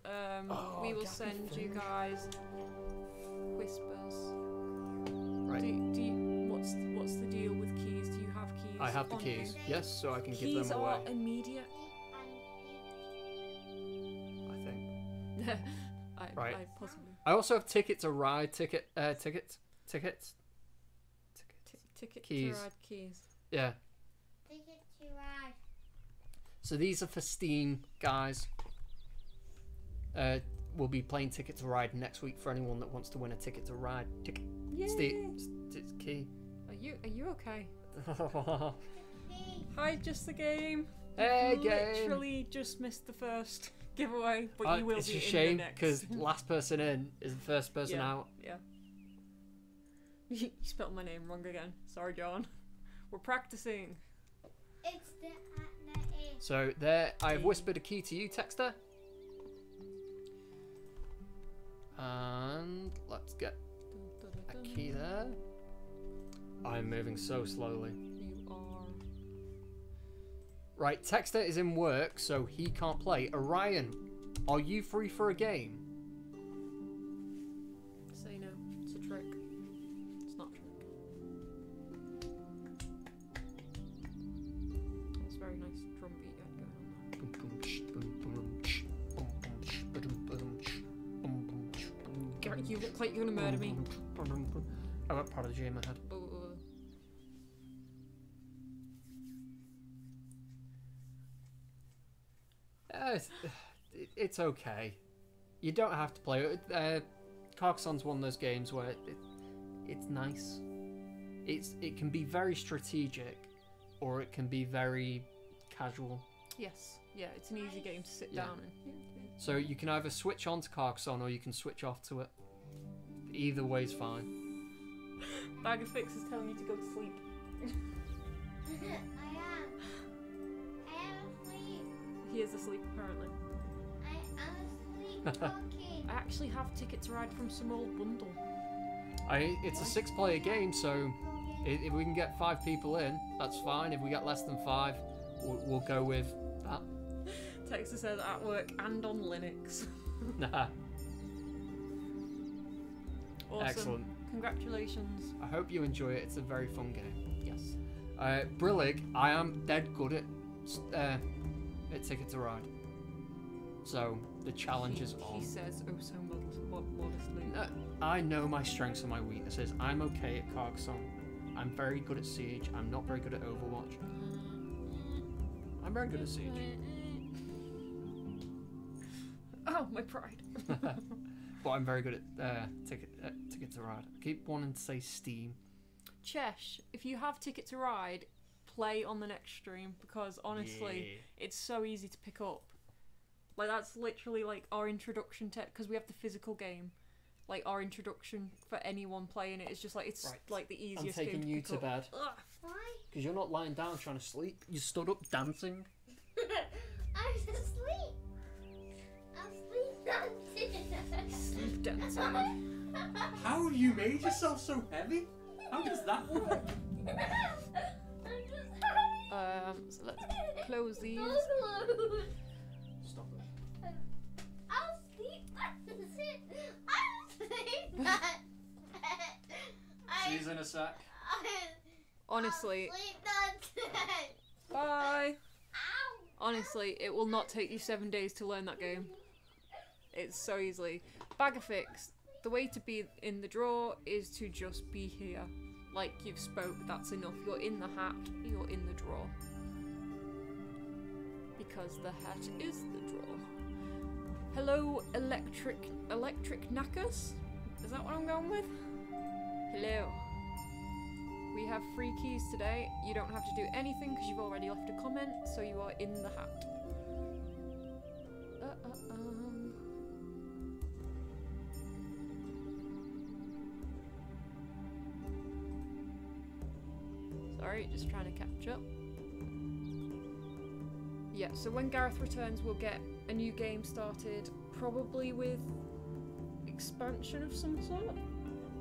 We will send you guys whispers. Right. Do you, what's the deal with keys? Do you have keys? I have the on keys. you? Yes, so I can give Keys them away. are immediate. I think. Right. I possibly. I also have ticket to ride. Tickets. Ticket Keys. to ride keys. Yeah. Ticket to ride. So these are for Steam, guys. We'll be playing Ticket to Ride next week for anyone that wants to win a Ticket to Ride. Ticket. Yay! Steam. It's key. Are you okay? Hi, just the game. Hey, You game. literally just missed the first giveaway, but you will it's be a in shame the next. because last person in is the first person Yeah. out. Yeah. You spelled my name wrong again. Sorry, John. We're practicing. It's the E. So there, I've whispered a key to you, Texter. And let's get a key there. I'm moving so slowly. You are. Right, Texter is in work, so he can't play. Orion, are you free for a game? Say no. It's a trick. It's not a trick. That's a very nice drum beat you had going on there. Gary, you look like you're gonna murder me. I've got Prodigy in my head. It's okay. You don't have to play it. Carcassonne's one of those games where it's nice. It can be very strategic, or it can be very casual. Yes. Yeah, it's an easy game to sit Yeah. down and. So you can either switch on to Carcassonne or you can switch off to it. Either way's fine. Bag of Fix is telling you to go to sleep. I am asleep. He is asleep apparently. I'm asleep talking. I actually have Ticket to Ride from some old bundle. It's a 6-player game, so if we can get 5 people in, that's fine. If we get less than 5, we'll go with that. Texter says at work and on Linux. Nah. Awesome. Excellent. Congratulations. I hope you enjoy it. It's a very fun game. Yes. Brillig, I am dead good at Ticket to Ride. So the challenge is on. He says, oh so modestly. I know my strengths and my weaknesses. I'm okay at Carcassonne. I'm very good at Siege. I'm not very good at Overwatch. I'm very good at Siege. Oh, my pride. But I'm very good at Ticket to Ride. I keep wanting to say Steam. Chesh, if you have Ticket to Ride, play on the next stream because honestly, it's so easy to pick up. Like that's literally like our introduction to because we have the physical game. Like our introduction for anyone playing it is just like it's Right. like the easiest I'm game taking to you pick to up. bed. Ugh. Why? Because you're not lying down trying to sleep. You stood up dancing. I'm asleep. I'm sleep dancing. Sleep dancing. How have you made yourself so heavy? How does that work? So let's close these. Stop it. I'll sleep dancing. I'll sleep dancing. See you in a sec. Honestly, I'll sleep dancing. bye. Ow. Honestly, it will not take you 7 days to learn that game. It's so easily. Bag of Fix. The way to be in the draw is to just be here. Like you've spoke, that's enough. You're in the hat, you're in the draw. Because the hat is the draw. Hello, electric knackers? Is that what I'm going with? Hello. We have free keys today. You don't have to do anything because you've already left a comment, so you are in the hat. Sorry, just trying to catch up. Yeah, so when Gareth returns, we'll get a new game started, probably with expansion of some sort.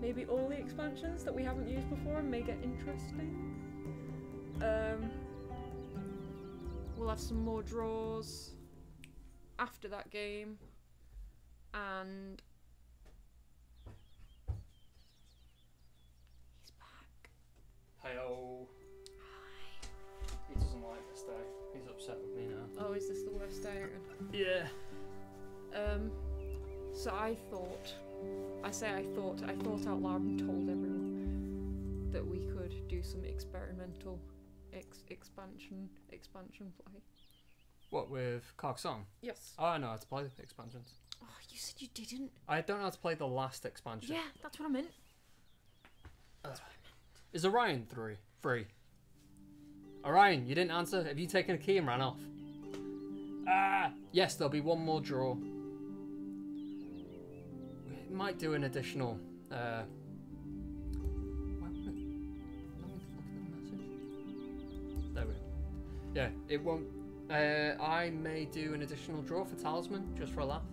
Maybe all the expansions that we haven't used before and may get interesting. We'll have some more draws after that game, and he's back. Hey-o. Hi. He doesn't like this day. He's upset with me now. Oh, is this the worst day? Yeah. So I thought out loud and told everyone that we could do some experimental expansion play. What, with Carcassonne? Yes. Oh, I know how to play the expansions. Oh, you said you didn't. I don't know how to play the last expansion. Yeah, that's what I meant. Is Orion free? Orion, you didn't answer. Have you taken a key and ran off? Ah! Yes, there'll be one more draw. We might do an additional... Let me look at the message. There we go. Yeah, it won't... I may do an additional draw for Talisman, just for a laugh.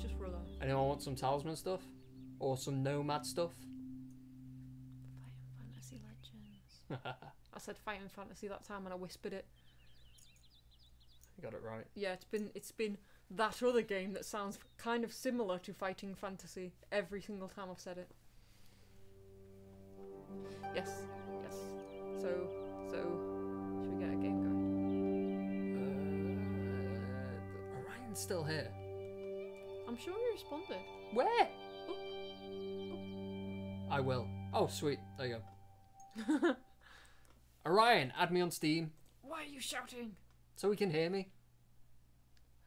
Just relax. Anyone want some Talisman stuff? Or some Nomad stuff? Fire and Fantasy Legends. I said Fire and Fantasy that time and I whispered it. You got it right. Yeah, it's been that other game that sounds kind of similar to Fighting Fantasy every single time I've said it. Yes. So should we get a game going? Orion's still here. I'm sure he responded. Where? Oh. I will. Oh, sweet. There you go. Orion, add me on Steam Why are you shouting? so he can hear me.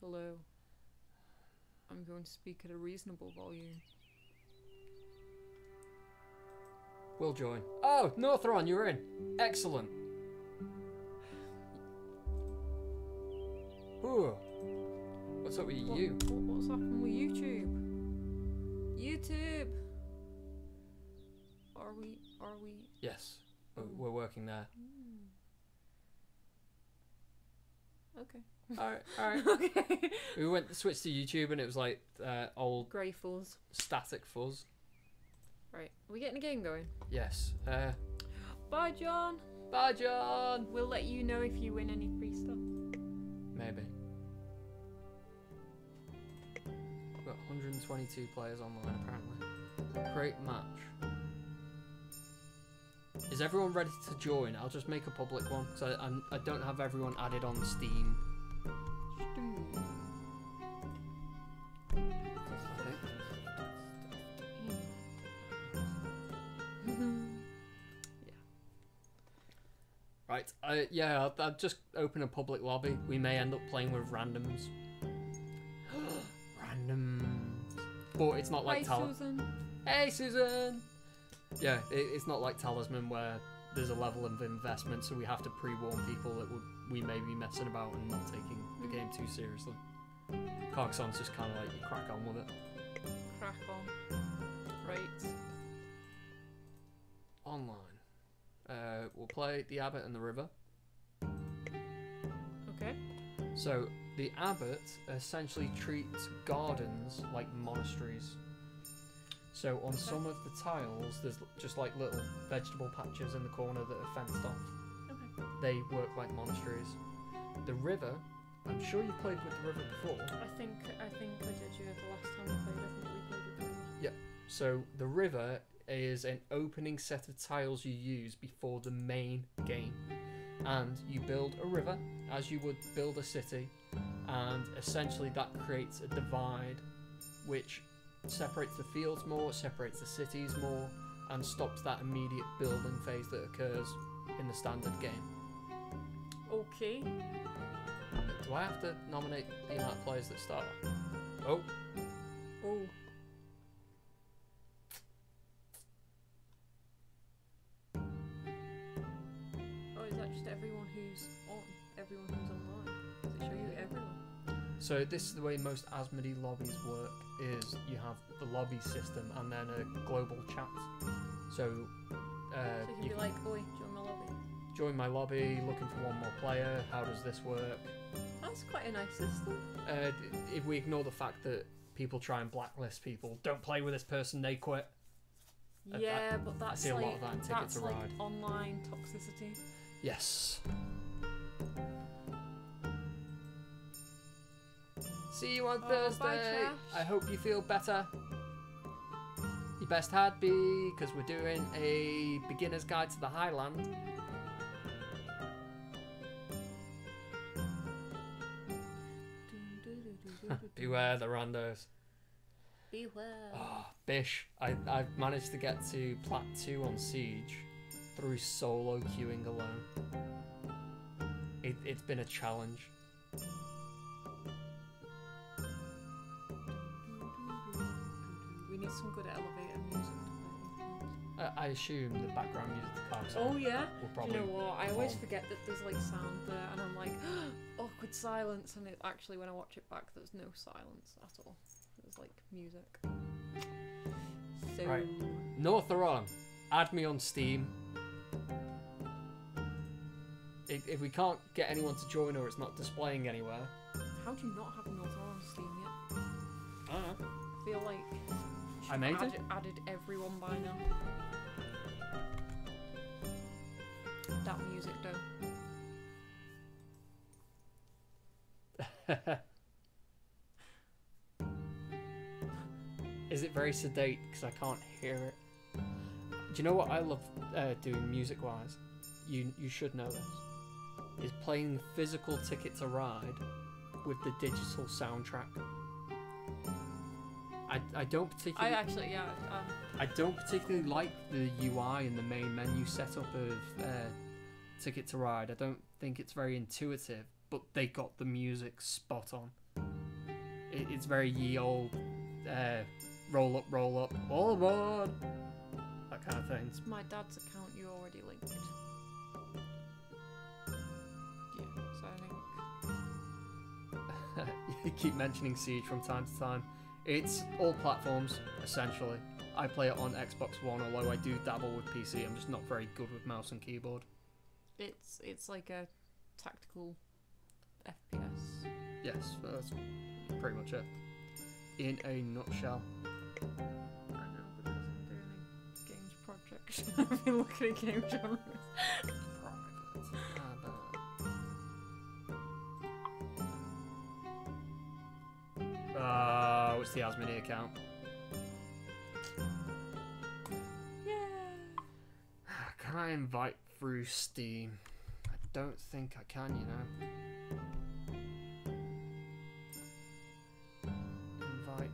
Hello. I'm going to speak at a reasonable volume. We'll join. Oh, Northron, you're in. Excellent. Ooh. What's up with you? What's happened with YouTube? YouTube. Are we? Yes, we're working there. Okay. Alright. Okay. We switched to YouTube and it was like old Grey fuzz. static fuzz. Right. Are we getting a game going? Yes. Bye, John. Bye, John. We'll let you know if you win any free stuff. Maybe. We've got 122 players online apparently. Create match. Is everyone ready to join? I'll just make a public one because I don't have everyone added on Steam. Right, I'll just open a public lobby. We may end up playing with randoms. Randoms. But it's not like Susan. Hey, Susan! Yeah, it's not like Talisman where there's a level of investment, so we have to pre-warn people that we may be messing about and not taking the game too seriously. Carcassonne's just kind of like, you crack on with it. Crack on. Right. Online. We'll play the Abbot and the River. Okay. So, the Abbot essentially treats gardens like monasteries. So, on some of the tiles, there's just like little vegetable patches in the corner that are fenced off. Okay. They work like monasteries. The river, I'm sure you played with the river before. I think I did. Yeah, the last time we played, I think we played with them. Yeah. So, the river is an opening set of tiles you use before the main game. And you build a river as you would build a city, and essentially that creates a divide which separates the fields more, separates the cities more, and stops that immediate building phase that occurs in the standard game. Okay. Do I have to nominate the amount of players that start? Oh. Oh. Is that just everyone who's on? Everyone who's online? Does it show you everyone? So this is the way most Asmodee lobbies work, is you have the lobby system and then a global chat. So you can be like, oi, join my lobby. Join my lobby, looking for one more player, how does this work? That's quite a nice system. If we ignore the fact that people try and blacklist people, don't play with this person, they quit. Yeah, but that's I see a lot of that in Ticket that's to like Ride. online toxicity. Yes. See you on Thursday. Bye, Trash. I hope you feel better. Your best had be, because we're doing a beginner's guide to the Highland. Beware the randos. Beware. Oh, Bish. I've managed to get to Plat 2 on Siege through solo queuing alone. It's been a challenge. We need some good elevator music to play. I assume the background music to Carcassonne Oh yeah. will Do probably. you know what? I always perform. forget that there's like sound there, and I'm like, awkward silence, and actually when I watch it back, there's no silence at all. There's like music. So. Right. Northaron, add me on Steam. If we can't get anyone to join or it's not displaying anywhere. How do you not have Northern on Steam yet? I don't know. I feel like you I made it. added everyone by now. That music though. Is it very sedate? Because I can't hear it. Do you know what I love doing music-wise? You should know this. Is playing physical Ticket to Ride with the digital soundtrack. I don't particularly. I don't particularly like the UI and the main menu setup of Ticket to Ride. I don't think it's very intuitive, but they got the music spot on. It's very ye old roll up, all aboard, that kind of thing. It's my dad's account you already linked. Yeah, so I think keep mentioning Siege from time to time. It's all platforms, essentially. I play it on Xbox One, although I do dabble with PC. I'm just not very good with mouse and keyboard. It's like a tactical FPS. Yes, that's pretty much it. In a nutshell. I know, because I'm doing a games project. I've been looking at game genres. It's the Asmodee account. Yeah. Can I invite through Steam? I don't think I can, you know. Invite.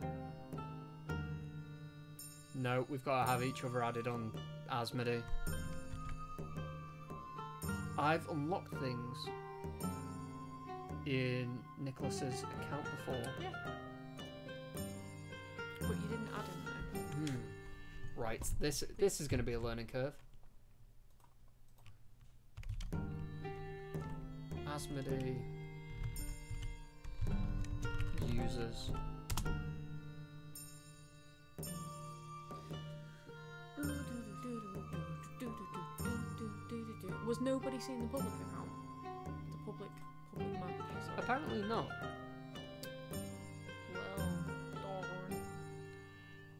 No, we've got to have each other added on Asmodee. I've unlocked things in Nicholas's account before. Yeah. But you didn't add him though. Right, this is going to be a learning curve. Asmodee users. Was nobody seeing the public account? The public map? Sorry. Apparently not. Well, darn.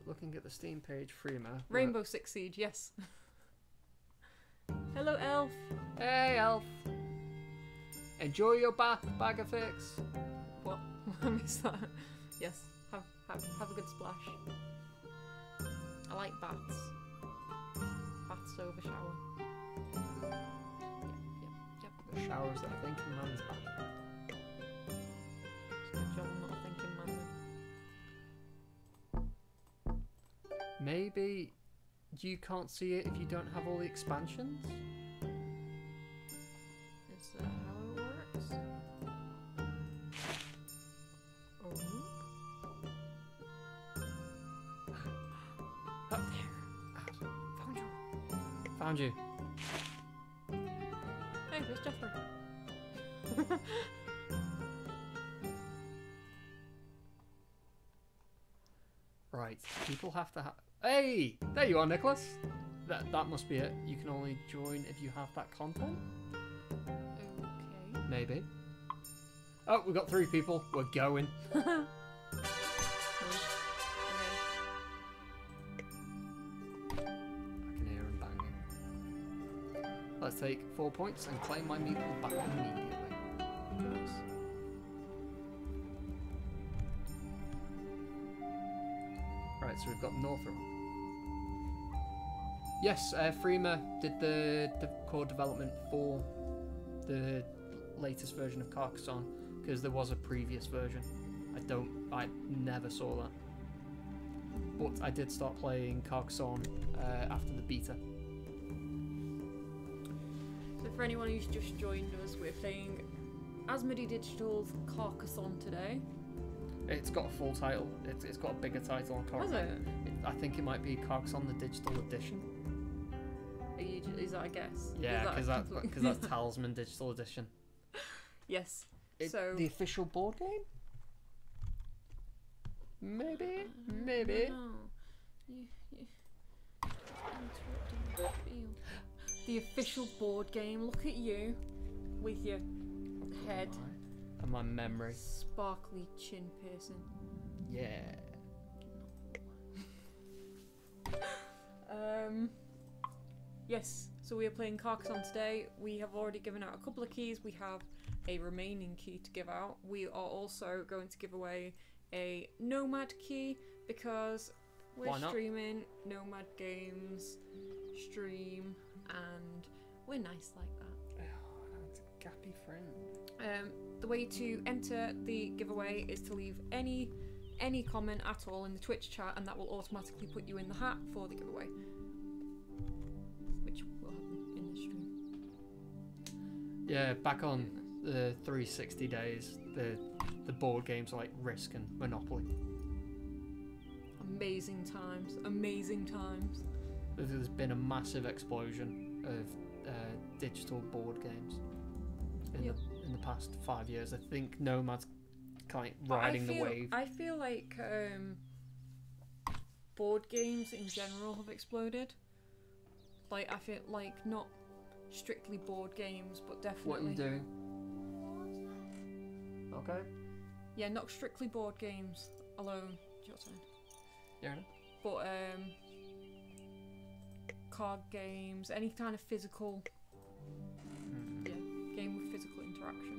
Looking at the Steam page, Freema. Rainbow Six Siege, yes. Hello, Elf. Hey, Elf. Enjoy your bath, bag of fix. What? I missed that. Yes. Have a good splash. I like baths. Baths over shower. Yep. The showers that I think in man's bath. It's a good job I'm not a thinking man then. Maybe you can't see it if you don't have all the expansions? Is that how it works? Oh. Up there. Found you. Hey, there's Jeffrey. Right, people have to have... Hey! There you are, Nicholas! That must be it. You can only join if you have that content? Okay. Maybe. Oh, we've got 3 people. We're going. I can hear him banging. Let's take 4 points and claim my meeple back immediately. Right, so we've got Northrop. Yes, Freema did the core development for the latest version of Carcassonne, because there was a previous version. I never saw that. But I did start playing Carcassonne after the beta. So for anyone who's just joined us, we're playing Asmodee Digital's Carcassonne today. It's got a full title. It's got a bigger title. I can't Has remember. I think it might be Carcassonne the Digital Edition. Is that a guess? Yeah, because that's Talisman Digital Edition. Yes. So the official board game? Maybe. The official board game. Look at you with your head and my memory. Sparkly chin piercing. Yeah. Yes, so we are playing Carcassonne today. We have already given out a couple of keys. We have a remaining key to give out. We are also going to give away a Nomad key because we're streaming Nomad Games stream and we're nice like that. Oh, that's a gappy friend. The way to enter the giveaway is to leave any comment at all in the Twitch chat, and that will automatically put you in the hat for the giveaway, which will happen in the stream. Yeah, back on the 360 days, the board games like Risk and Monopoly. Amazing times, amazing times. There's been a massive explosion of digital board games in the past 5 years. I think Nomad's kind of riding the wave. I feel like board games in general have exploded. Like, I feel like not strictly board games, but definitely. What are you doing? Okay. Yeah, not strictly board games alone. Your turn. Yeah. But card games, any kind of physical. Yeah, game with physical interaction.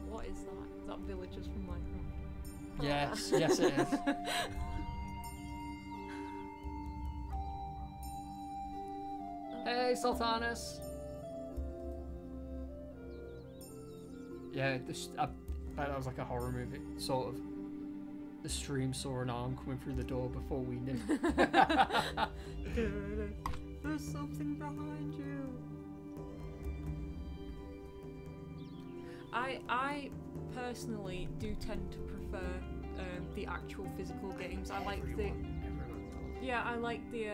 What is that? Is that villagers from Minecraft? Yes, yes it is. Hey, Sultanas! Yeah, I bet that was like a horror movie, sort of. The stream saw an arm coming through the door before we knew. There's something behind you. I personally do tend to prefer the actual physical games. I like the I like the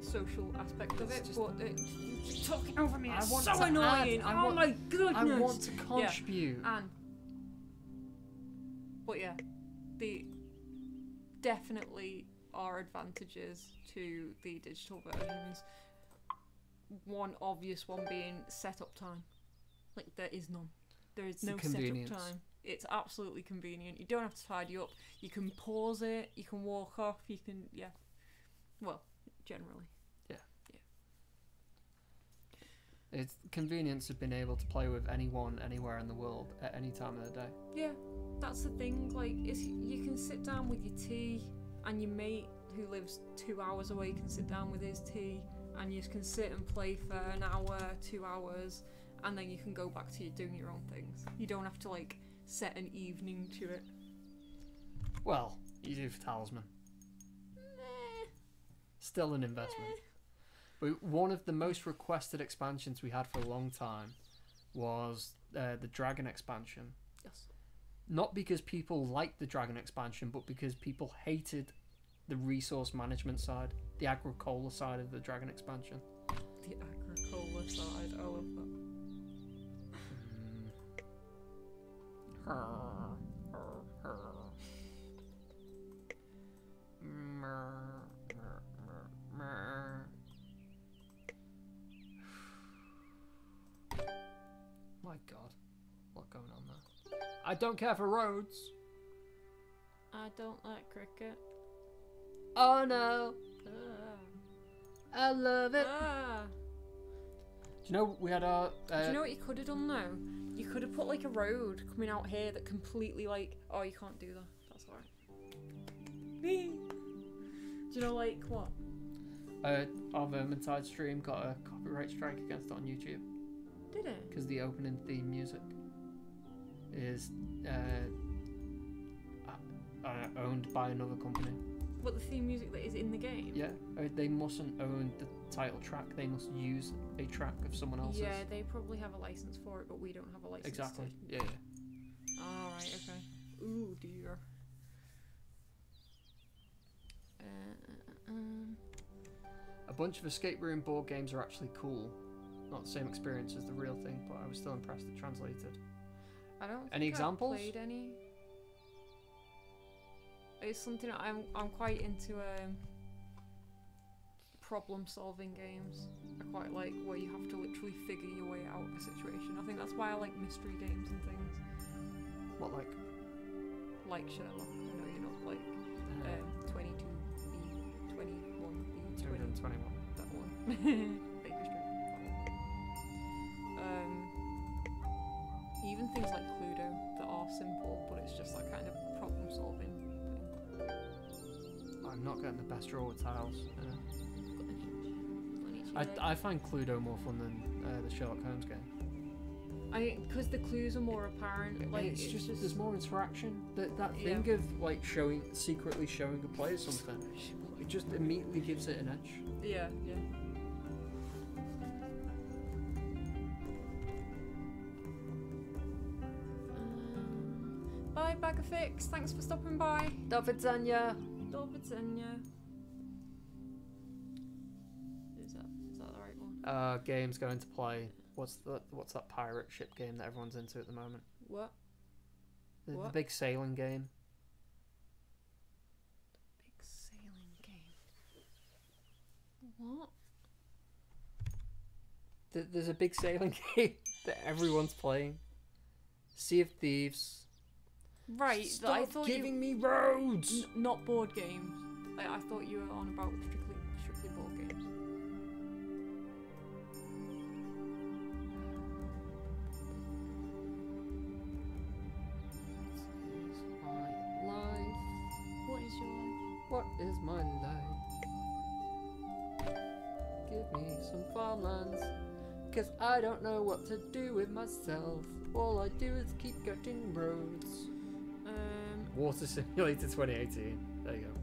social aspect of it. But you're talking over me. It's so annoying. Oh my goodness! I want to contribute. Yeah. But yeah, the definitely are advantages to the digital versions. One obvious one being setup time. Like, there is none. There is no setup time. It's absolutely convenient. You don't have to tidy up. You can pause it. You can walk off. You can, well, generally. Yeah. It's convenience of being able to play with anyone, anywhere in the world, at any time of the day. Yeah, that's the thing. Like, you can sit down with your tea, and your mate who lives 2 hours away can sit down with his tea, and you can sit and play for an hour, 2 hours, and then you can go back to doing your own things. You don't have to, like, set an evening to it. Well, you do for Talisman. Still an investment. But one of the most requested expansions we had for a long time was the Dragon expansion. Yes. Not because people liked the Dragon expansion, but because people hated the resource management side, the Agricola side of the Dragon expansion. The Agricola side, I love that. My God, what going on there? I don't care for roads. I don't like cricket. Oh no! I love it. Do you know we had our? Do you know what you could have done now? You could have put like a road coming out here that completely like. Oh, you can't do that. That's alright. Do you know like what? Our Vermintide stream got a copyright strike against it on YouTube. Did it? Because the opening theme music is owned by another company. What, the theme music that is in the game? Yeah, they mustn't own the title track. They must use a track of someone else's. Yeah, they probably have a license for it, but we don't have a license. Exactly. To. Yeah. Alright, okay. Ooh, dear. A bunch of escape room board games are actually cool. Not the same experience as the real thing, but I was still impressed it translated. I don't think Any examples? I've played any. It's something I'm quite into problem solving games. I quite like where you have to literally figure your way out of a situation. I think that's why I like mystery games and things. What, like? Like Sherlock. I know you're not like 22B, 21B, 221. That one. Baker Street. That one. Even things like Cluedo that are simple, but it's just that kind of problem solving. I'm not getting the best draw with tiles. I find Cluedo more fun than the Sherlock Holmes game. Because the clues are more apparent. Like it's just there's more interaction. That thing of like secretly showing the player something, it just immediately gives it an edge. Yeah. Bye, Bag of Fix. Thanks for stopping by. Do widzenia. Do widzenia. that the right one? Game's going to play. What's that pirate ship game that everyone's into at the moment? What? The What? big sailing game. Big sailing game. What? There's a big sailing game that everyone's playing. Sea of Thieves. Right. Stop I thought giving me roads. not board games. I thought you were on about strictly board games. This is my life. What is your life? What is my life? Give me some farmlands, 'cause I don't know what to do with myself. All I do is keep getting roads. Water Simulator 2018. There you go.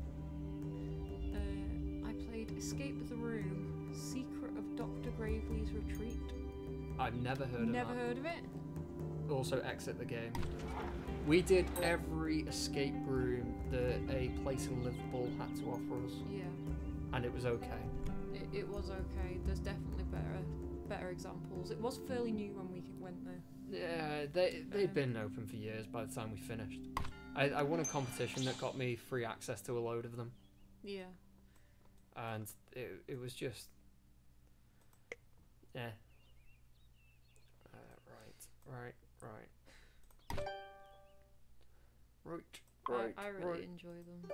I played Escape the Room, Secret of Dr. Gravely's Retreat. I've never heard of Never that. heard of it? Also exit the game. We did every escape room that a place in Liverpool had to offer us, Yeah. and it was okay. It was okay. There's definitely better examples. It was fairly new when we went there. Yeah, they'd been open for years by the time we finished. I won a competition that got me free access to a load of them, Yeah. and it was just, yeah. Right. I really enjoy them.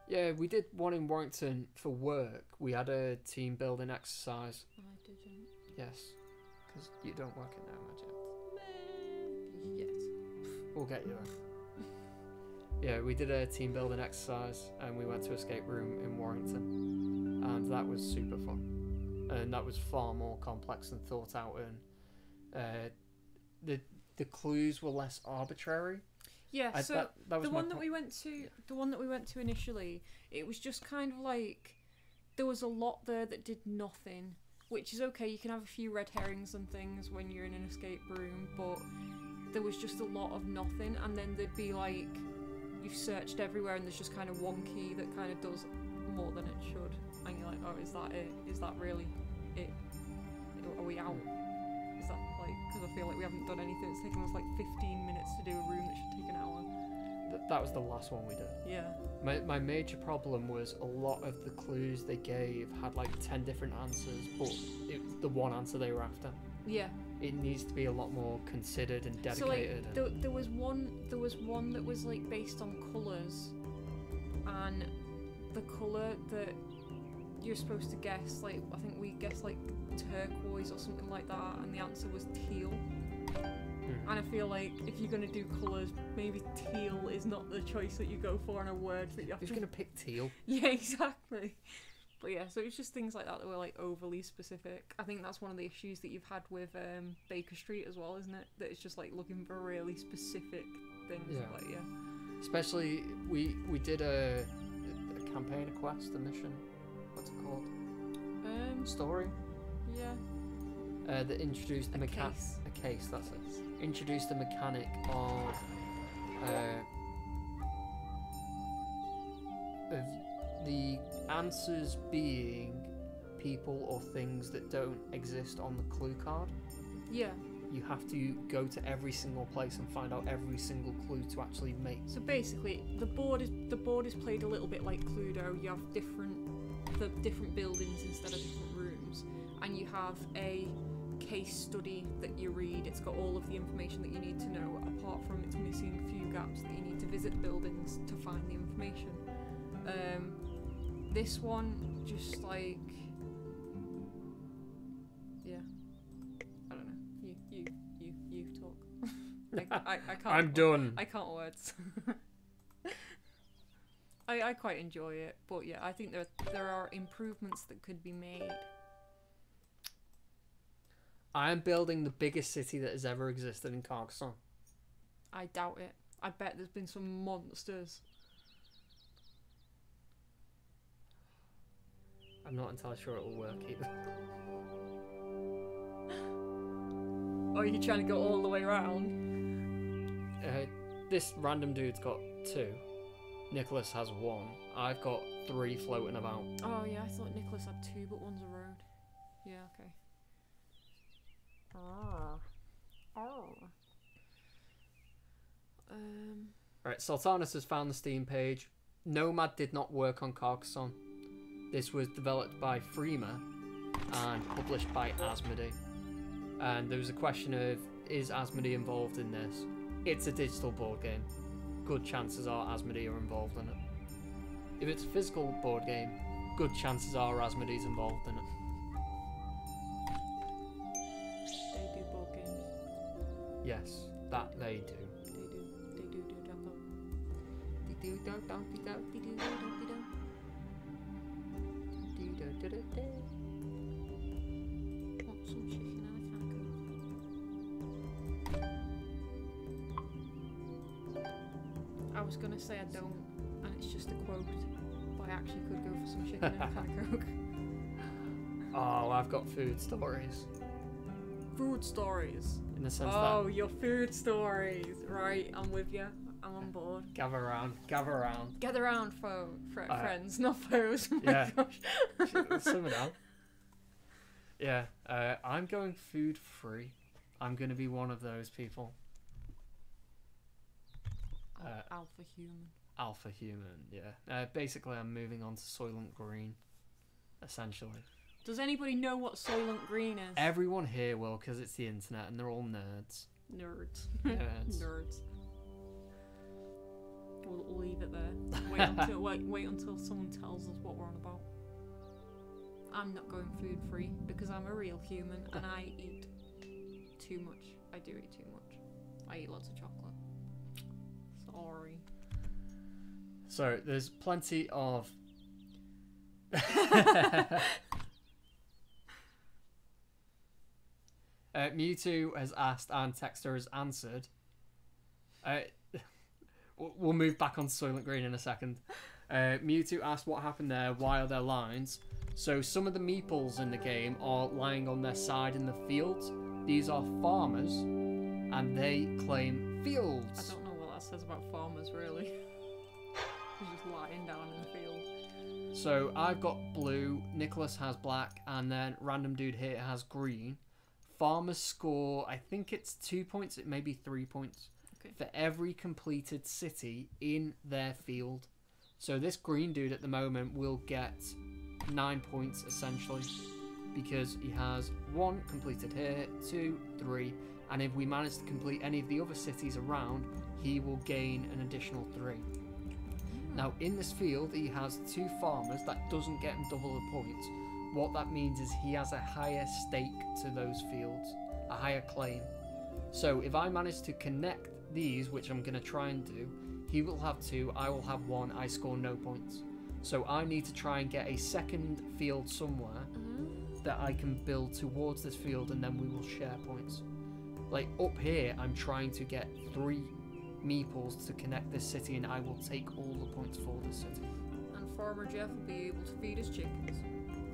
Yeah, we did one in Warrington for work. We had a team building exercise. I didn't. Yes, because you don't work in Nomad yet. Yes. We'll get you there. Yeah, we did a team building exercise and we went to escape room in Warrington, and that was super fun. And that was far more complex and thought out, and the clues were less arbitrary. Yeah, so that was the one that we went to initially, it was just kind of like there was a lot there that did nothing, which is okay. You can have a few red herrings and things when you're in an escape room, but there was just a lot of nothing. And then there'd be like you've searched everywhere and there's just kind of one key that kind of does more than it should, and you're like, oh, is that it? Is that really it? Are we out? Is that like, because I feel like we haven't done anything. It's taken us like 15 minutes to do a room that should take an hour. That was the last one we did. Yeah. My major problem was a lot of the clues they gave had like 10 different answers, but it was the one answer they were after. Yeah. It needs to be a lot more considered and So like, dedicated. there was one that was like based on colours, and the colour that you're supposed to guess, like I think we guessed like turquoise or something like that, and the answer was teal. And I feel like if you're gonna do colours, maybe teal is not the choice that you go for in a word that you have Who's to. gonna pick teal? Yeah, exactly. But yeah, so it's just things like that were like overly specific. I think that's one of the issues that you've had with Baker Street as well, isn't it? That it's just like looking for really specific things. Yeah. Like, yeah. Especially we did a campaign, a quest, a mission. What's it called? Story. Yeah. That introduced the mechanic. Case. A case. That's it. Introduced the mechanic of the answers being people or things that don't exist on the clue card. Yeah. You have to go to every single place and find out every single clue to actually make. So basically, the board is played a little bit like Cluedo. You have different buildings instead of different rooms, and you have a case study that you read. It's got all of the information that you need to know, apart from it's missing a few gaps that you need to visit the buildings to find the information. This one just like, yeah, I don't know. You talk. I can't. I'm done. I can't words. I quite enjoy it, but yeah, I think there are improvements that could be made. I am building the biggest city that has ever existed in Carcassonne. I doubt it. I bet there's been some monsters. I'm not entirely sure it will work either. Oh, you're trying to go all the way around? This random dude's got 2. Nicholas has 1. I've got 3 floating about. Oh yeah, I thought Nicholas had 2, but one's a road. Yeah, okay. Oh. Right, Sultanas has found the Steam page. Nomad did not work on Carcassonne. This was developed by Freema and published by Asmodee. And there was a question of, is Asmodee involved in this? It's a digital board game. Good chances are Asmodee are involved in it. If it's a physical board game, good chances are Asmodee's involved in it. They do board games. Yes, that they do. Want some chicken and a can of Coke? I was gonna say I don't, and it's just a quote, but I actually could go for some chicken and a can of Coke. Oh, I've got food stories. Food stories. In the sense Oh, that... your food stories. Right, I'm with you. I'm on board. Gather around, gather around. Gather around, friends, not foes. Oh my Yeah. gosh. Simmer down. Yeah, I'm going food free. I'm going to be one of those people. Alpha human. Alpha human, yeah. Basically, I'm moving on to Soylent Green, essentially. Does anybody know what Soylent Green is? Everyone here will, because it's the internet and they're all nerds. Nerds. Nerds. Nerds. We'll leave it there. Wait until someone tells us what we're on about. I'm not going food free because I'm a real human and I eat too much. I do eat too much. I eat lots of chocolate. Sorry. So, there's plenty of... Mewtwo has asked and Texter has answered. We'll move back on Soylent Green in a second. Mewtwo asked what happened there, why are there lines? So some of the meeples in the game are lying on their side in the fields. These are farmers, and they claim fields. I don't know what that says about farmers, really. They're just lying down in the field. So I've got blue, Nicholas has black, and then random dude here has green. Farmers score, I think it's 2 points, it may be 3 points. Okay. For every completed city in their field. So this green dude at the moment will get 9 points essentially, because he has 1 completed here, 2, 3, and if we manage to complete any of the other cities around, he will gain an additional 3. Now in this field he has 2 farmers. That doesn't get him double the points. What that means is he has a higher stake to those fields, a higher claim. So if I manage to connect these, which I'm going to try and do, he will have 2, I will have 1, I score no points. So I need to try and get a second field somewhere that I can build towards this field, and then we will share points. Like up here, I'm trying to get 3 meeples to connect this city, and I will take all the points for this city. And Farmer Jeff will be able to feed his chickens.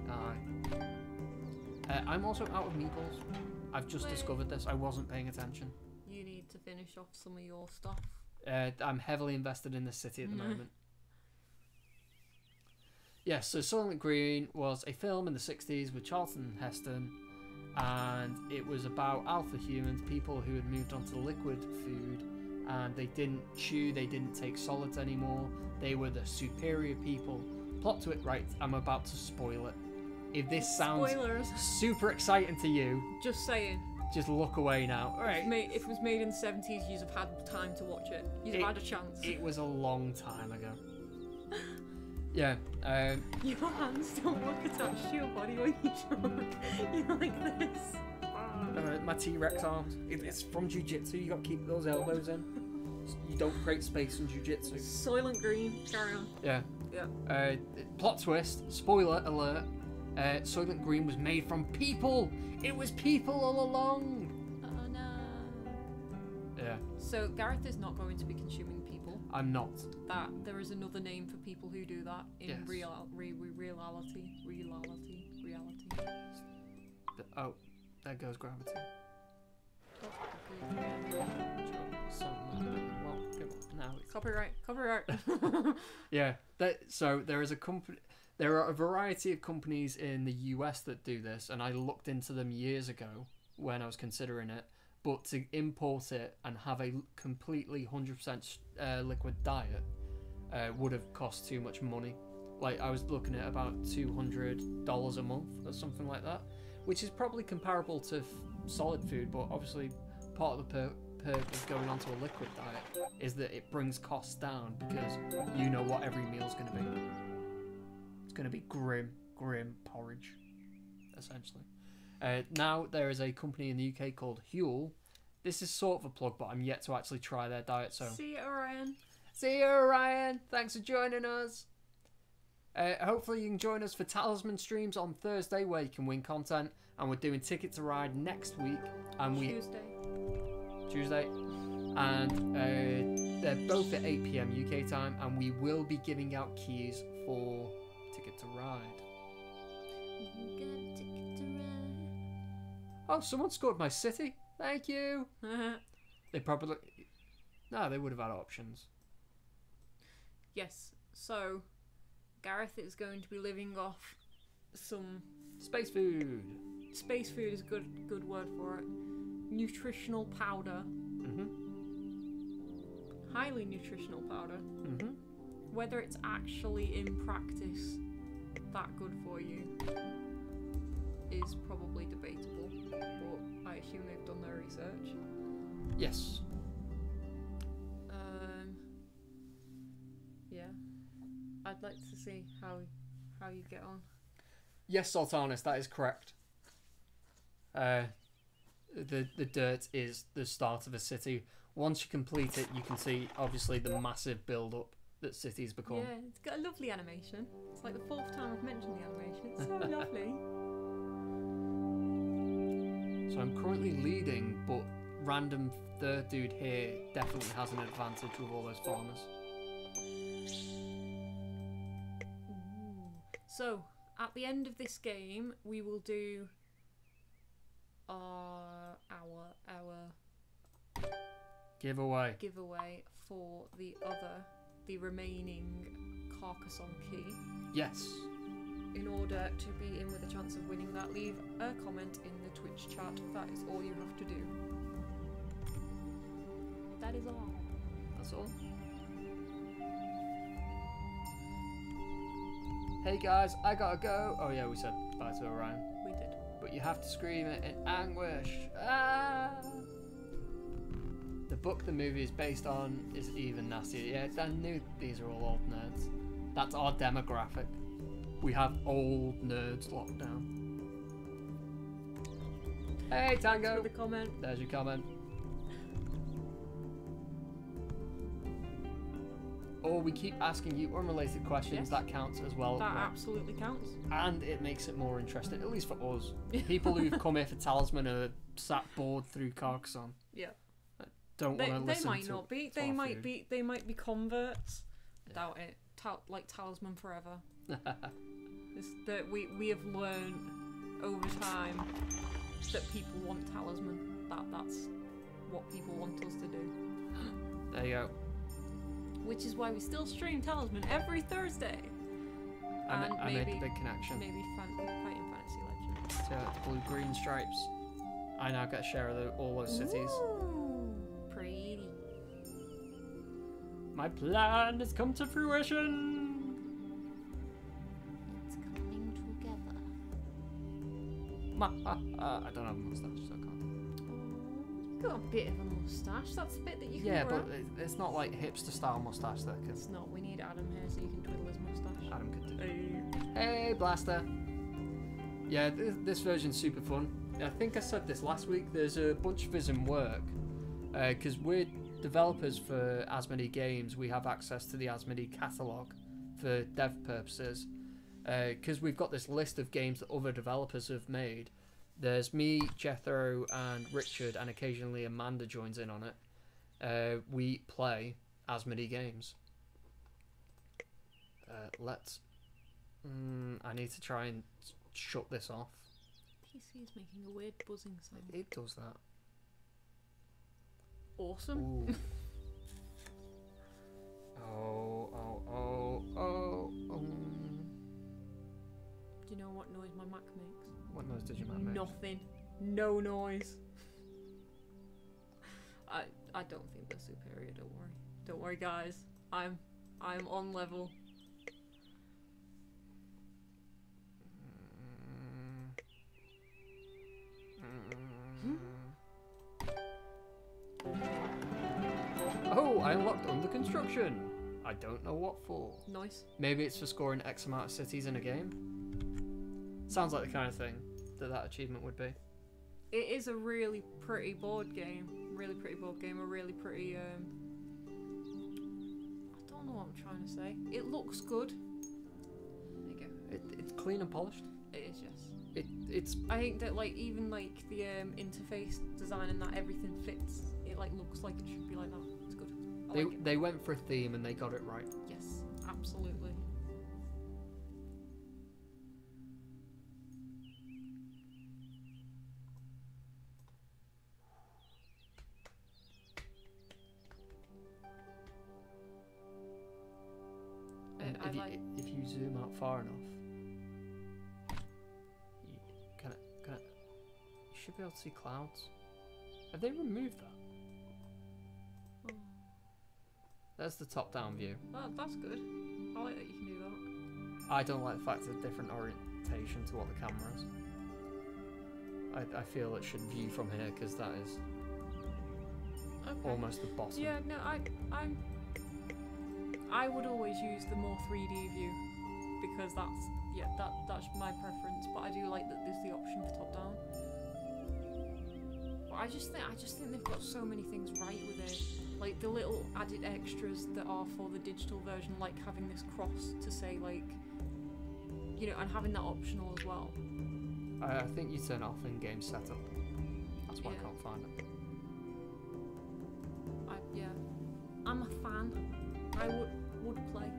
Aye. I'm also out of meeples. I've just discovered this. I wasn't paying attention. You need to finish off some of your stuff. I'm heavily invested in this city at the moment. Yes, so Soylent Green was a film in the 60s with Charlton Heston, and it was about alpha humans, people who had moved on to liquid food, and they didn't chew, they didn't take solids anymore, they were the superior people. Plot to it, right, I'm about to spoil it. If this sounds Spoilers. super exciting to you, Just saying. just look away now. Alright. If it was made in the 70s, you'd have had time to watch it. You'd have had a chance. It was a long time ago. Yeah. Your hands don't look attached to your body when you talk. You're like this. My T-Rex arms. It's from Jiu-Jitsu. You got to keep those elbows in. You don't create space in Jiu-Jitsu. Soylent Green. Carry on. Yeah. Yeah. Plot twist. Spoiler alert. Soylent Green was made from people. It was people all along. Oh no. Yeah. So Gareth is not going to be consuming people. I'm not. That there is another name for people who do that in Yes. reality. Oh, there goes gravity. Well, now it's Copyright. yeah. So there is a company. There are a variety of companies in the US that do this, and I looked into them years ago when I was considering it. But to import it and have a completely 100% liquid diet would have cost too much money. Like, I was looking at about $200 a month or something like that, which is probably comparable to solid food, but obviously part of the perk of going onto a liquid diet is that it brings costs down because you know what every meal's going to be. It's going to be grim porridge, essentially. Now there is a company in the UK called Huel. This is sort of a plug, but I'm yet to actually try their diet. So See you, Orion. see you, Orion. Thanks for joining us. Hopefully you can join us for Talisman streams on Thursday, where you can win content, and we're doing Ticket to Ride next week. And Tuesday, and they're both at 8 PM UK time, and we will be giving out keys for Ticket to Ride. Oh, someone scored my city. Thank you. They probably... No, they would have had options. Yes, so Gareth is going to be living off some... Space food. Space food is a good word for it. Nutritional powder. Mm-hmm. Highly nutritional powder. Mm-hmm. Whether it's actually in practice that good for you is probably debatable, but I assume they've done their research. Yes. Yeah. I'd like to see how you get on. Yes, Sultanis, that is correct. The dirt is the start of a city. Once you complete it, you can see obviously the massive build-up that cities become. Yeah, it's got a lovely animation. It's like the 4th time I've mentioned the animation. It's so lovely. So I'm currently leading, but random third dude here definitely has an advantage with all those farmers. So, at the end of this game, we will do our Giveaway for the remaining Carcassonne key. Yes. In order to be in with a chance of winning that, leave a comment in the Twitch chat. That is all you have to do. That is all. That's all. Hey guys, I gotta go. Oh yeah, we said bye to Orion. We did. But you have to scream it in anguish. Ah! The book the movie is based on is even nastier. Yeah, I knew these are all old nerds. That's our demographic. We have old nerds locked down. Hey Tango! Thanks for the comment. There's your comment. Or we keep asking you unrelated questions. Yes. That counts as well. That absolutely counts. And it makes it more interesting, at least for us. People who've come here for Talisman are sat bored through Carcassonne. Yeah. Don't want to listen. They might not be. They might be. They might be converts. Yeah. Doubt it. Like Talisman forever. It's that we have learned over time that people want Talisman. That's what people want us to do. There you go. Which is why we still stream Talisman every Thursday. I made the big connection. Maybe Fighting Fantasy Legends. To blue-green stripes. I now get a share of all those cities. Ooh, pretty. My plan has come to fruition. It's coming together. I don't have a mustache, so I can't. You got a bit of a mustache. That's the bit that you can Yeah, grow. but it's not like hipster style mustache that can. It's not. We need Adam here so you can twiddle his mustache. Adam could do. Hey, Blaster. Yeah, this version's super fun. I think I said this last week. There's a bunch of us in work because we're developers for Asmodee games. We have access to the Asmodee catalogue for dev purposes because we've got this list of games that other developers have made. There's me, Jethro, and Richard, and occasionally Amanda joins in on it. We play Asmodee games. I need to try and shut this off. PC is making a weird buzzing sound. It does that. Awesome. Ooh. Oh. Do you know what noise my Mac makes? What noise did your Mac make? Nothing. No noise. I don't think they're superior. Don't worry. Don't worry, guys. I'm on level. Oh, I unlocked under construction. I don't know what for. Nice. Maybe it's for scoring X amount of cities in a game. Sounds like the kind of thing that achievement would be. It is a really pretty board game. Really pretty board game. A really pretty. I don't know what I'm trying to say. It looks good. There you go. It's clean and polished. It is, yes. It's. I think that like even like the interface design and that everything fits. It like looks like it should be like that. It's good. I like it. They went for a theme and they got it right. Yes, absolutely. If you zoom out far enough, you should be able to see clouds. Have they removed that? Oh. There's the top-down view. That's good. I like that you can do that. I don't like the fact it's a different orientation to what the camera is. I feel it should view from here because that is Okay. almost the bottom. Yeah, no, I would always use the more 3D view because that's my preference. But I do like that there's the option for top down. But I just think they've got so many things right with it, like the little added extras that are for the digital version, like having this cross to say like, you know, and having that optional as well. I think you turn off in-game setup. That's why I Yeah. can't find it. I'm a fan. I would play.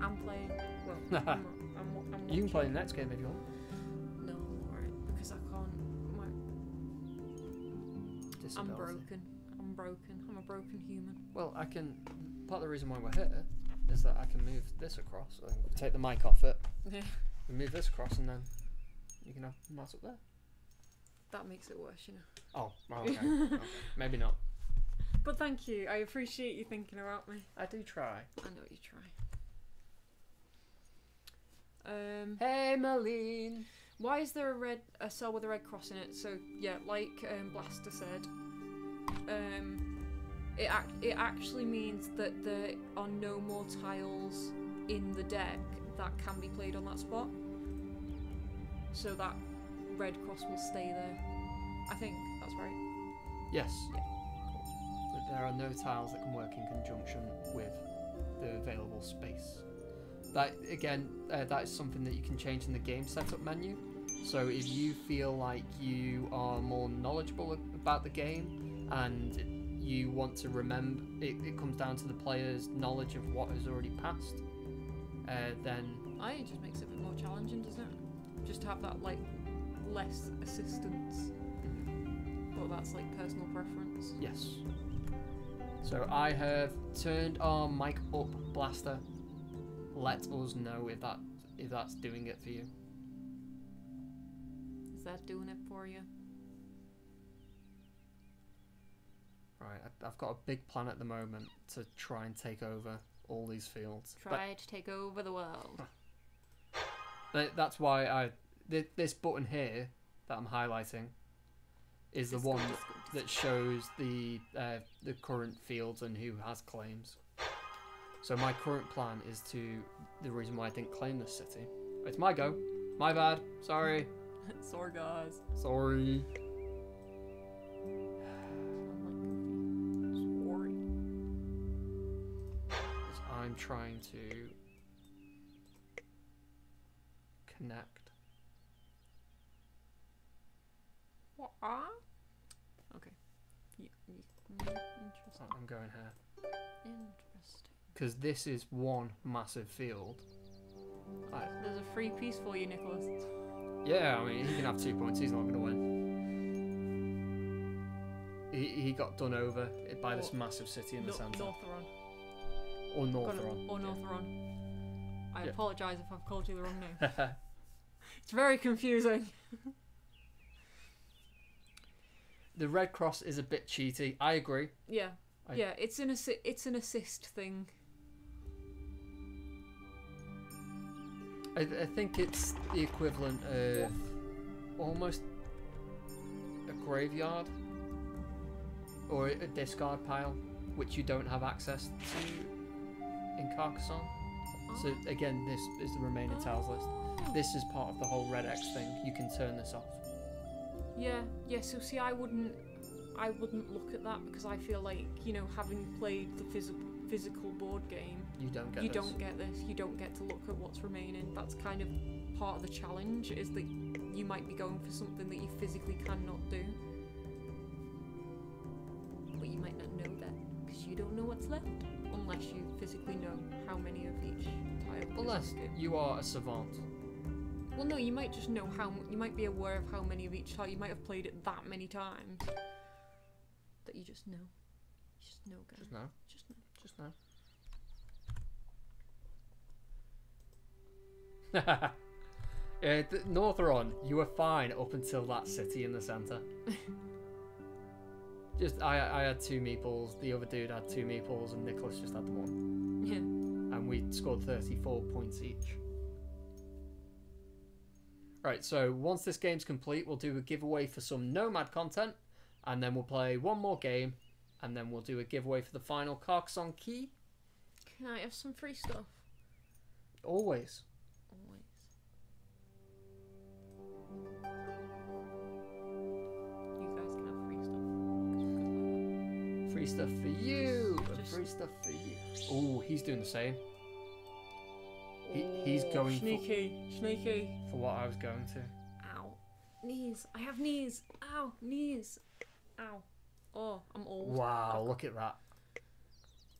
I'm playing. Well, I'm not. I'm You can play the watching. next game if you want. No, I'm alright because I can't. I'm Disability. broken. I'm a broken human. Well, I can. Part of the reason why we're here is that I can move this across. So take the mic off it. Yeah. We move this across, and then you can have mouse up there. That makes it worse, you know. Oh, well, okay. Okay. Maybe not. But thank you. I appreciate you thinking about me. I do try. I know you try. Hey, Marlene. Why is there a cell with a red cross in it? So yeah, like Blaster said, it actually means that there are no more tiles in the deck that can be played on that spot. So that red cross will stay there. I think that's right. Yes. Yeah. But there are no tiles that can work in conjunction with the available space. That again, that is something that you can change in the game setup menu. So if you feel like you are more knowledgeable about the game and you want to remember, it comes down to the player's knowledge of what has already passed. Then I think it just makes it a bit more challenging, doesn't it? Just to have that like less assistance. But that's like personal preference. yes. So I have turned our mic up, Blaster. Let us know if that's doing it for you. Is that doing it for you? Right, I've got a big plan at the moment to try and take over all these fields. Try to take over the world. That's why this button here that I'm highlighting is the one that shows the current fields and who has claims. So my current plan is the reason why I didn't claim this city. It's my go. My bad. Sorry. Sorry, guys. Sorry. Sorry. I'm trying to connect. What? Okay. Interesting. I'm going here. Interesting. Because this is one massive field. There's a free piece for you, Nicholas. Yeah, I mean, he can have 2 points. He's not going to win. He got done over by this massive city in the centre. Northeron. Or Northeron. Or yeah. Northeron. I Yeah. apologise if I've called you the wrong name. It's very confusing. The Red Cross is a bit cheaty. I agree. Yeah. I- Yeah, it's an assist thing. I think it's the equivalent of almost a graveyard or a discard pile, which you don't have access to in Carcassonne. So again, this is the remaining tiles list. This is part of the whole Red X thing. You can turn this off. Yeah. So see, I wouldn't look at that because I feel like, you know, having played the physical board game, You don't get you this. don't get this. You don't get to look at what's remaining. That's kind of part of the challenge, is that you might be going for something that you physically cannot do. But you might not know that because you don't know what's left unless you physically know how many of each tile. Unless you are a savant. Well, no, you might just know you might be aware of how many of each tile. You might have played it that many times that you just know. You just know, guys. Just now. Just know. Just now. Northeron, you were fine up until that city in the centre. I had 2 meeples, the other dude had 2 meeples, and Nicholas just had the 1. Yeah. And we scored 34 points each. Right, so once this game's complete, we'll do a giveaway for some Nomad content, and then we'll play one more game, and then we'll do a giveaway for the final Carcassonne key. Can I have some free stuff? Always. Always. You guys can have free stuff. Free stuff for you, and Just- free stuff for you. Oh, he's doing the same. He's going sneaky. for what I was going to. Ow. Knees. I have knees. Ow. Knees. Ow. Oh, I'm old. Wow, look at that.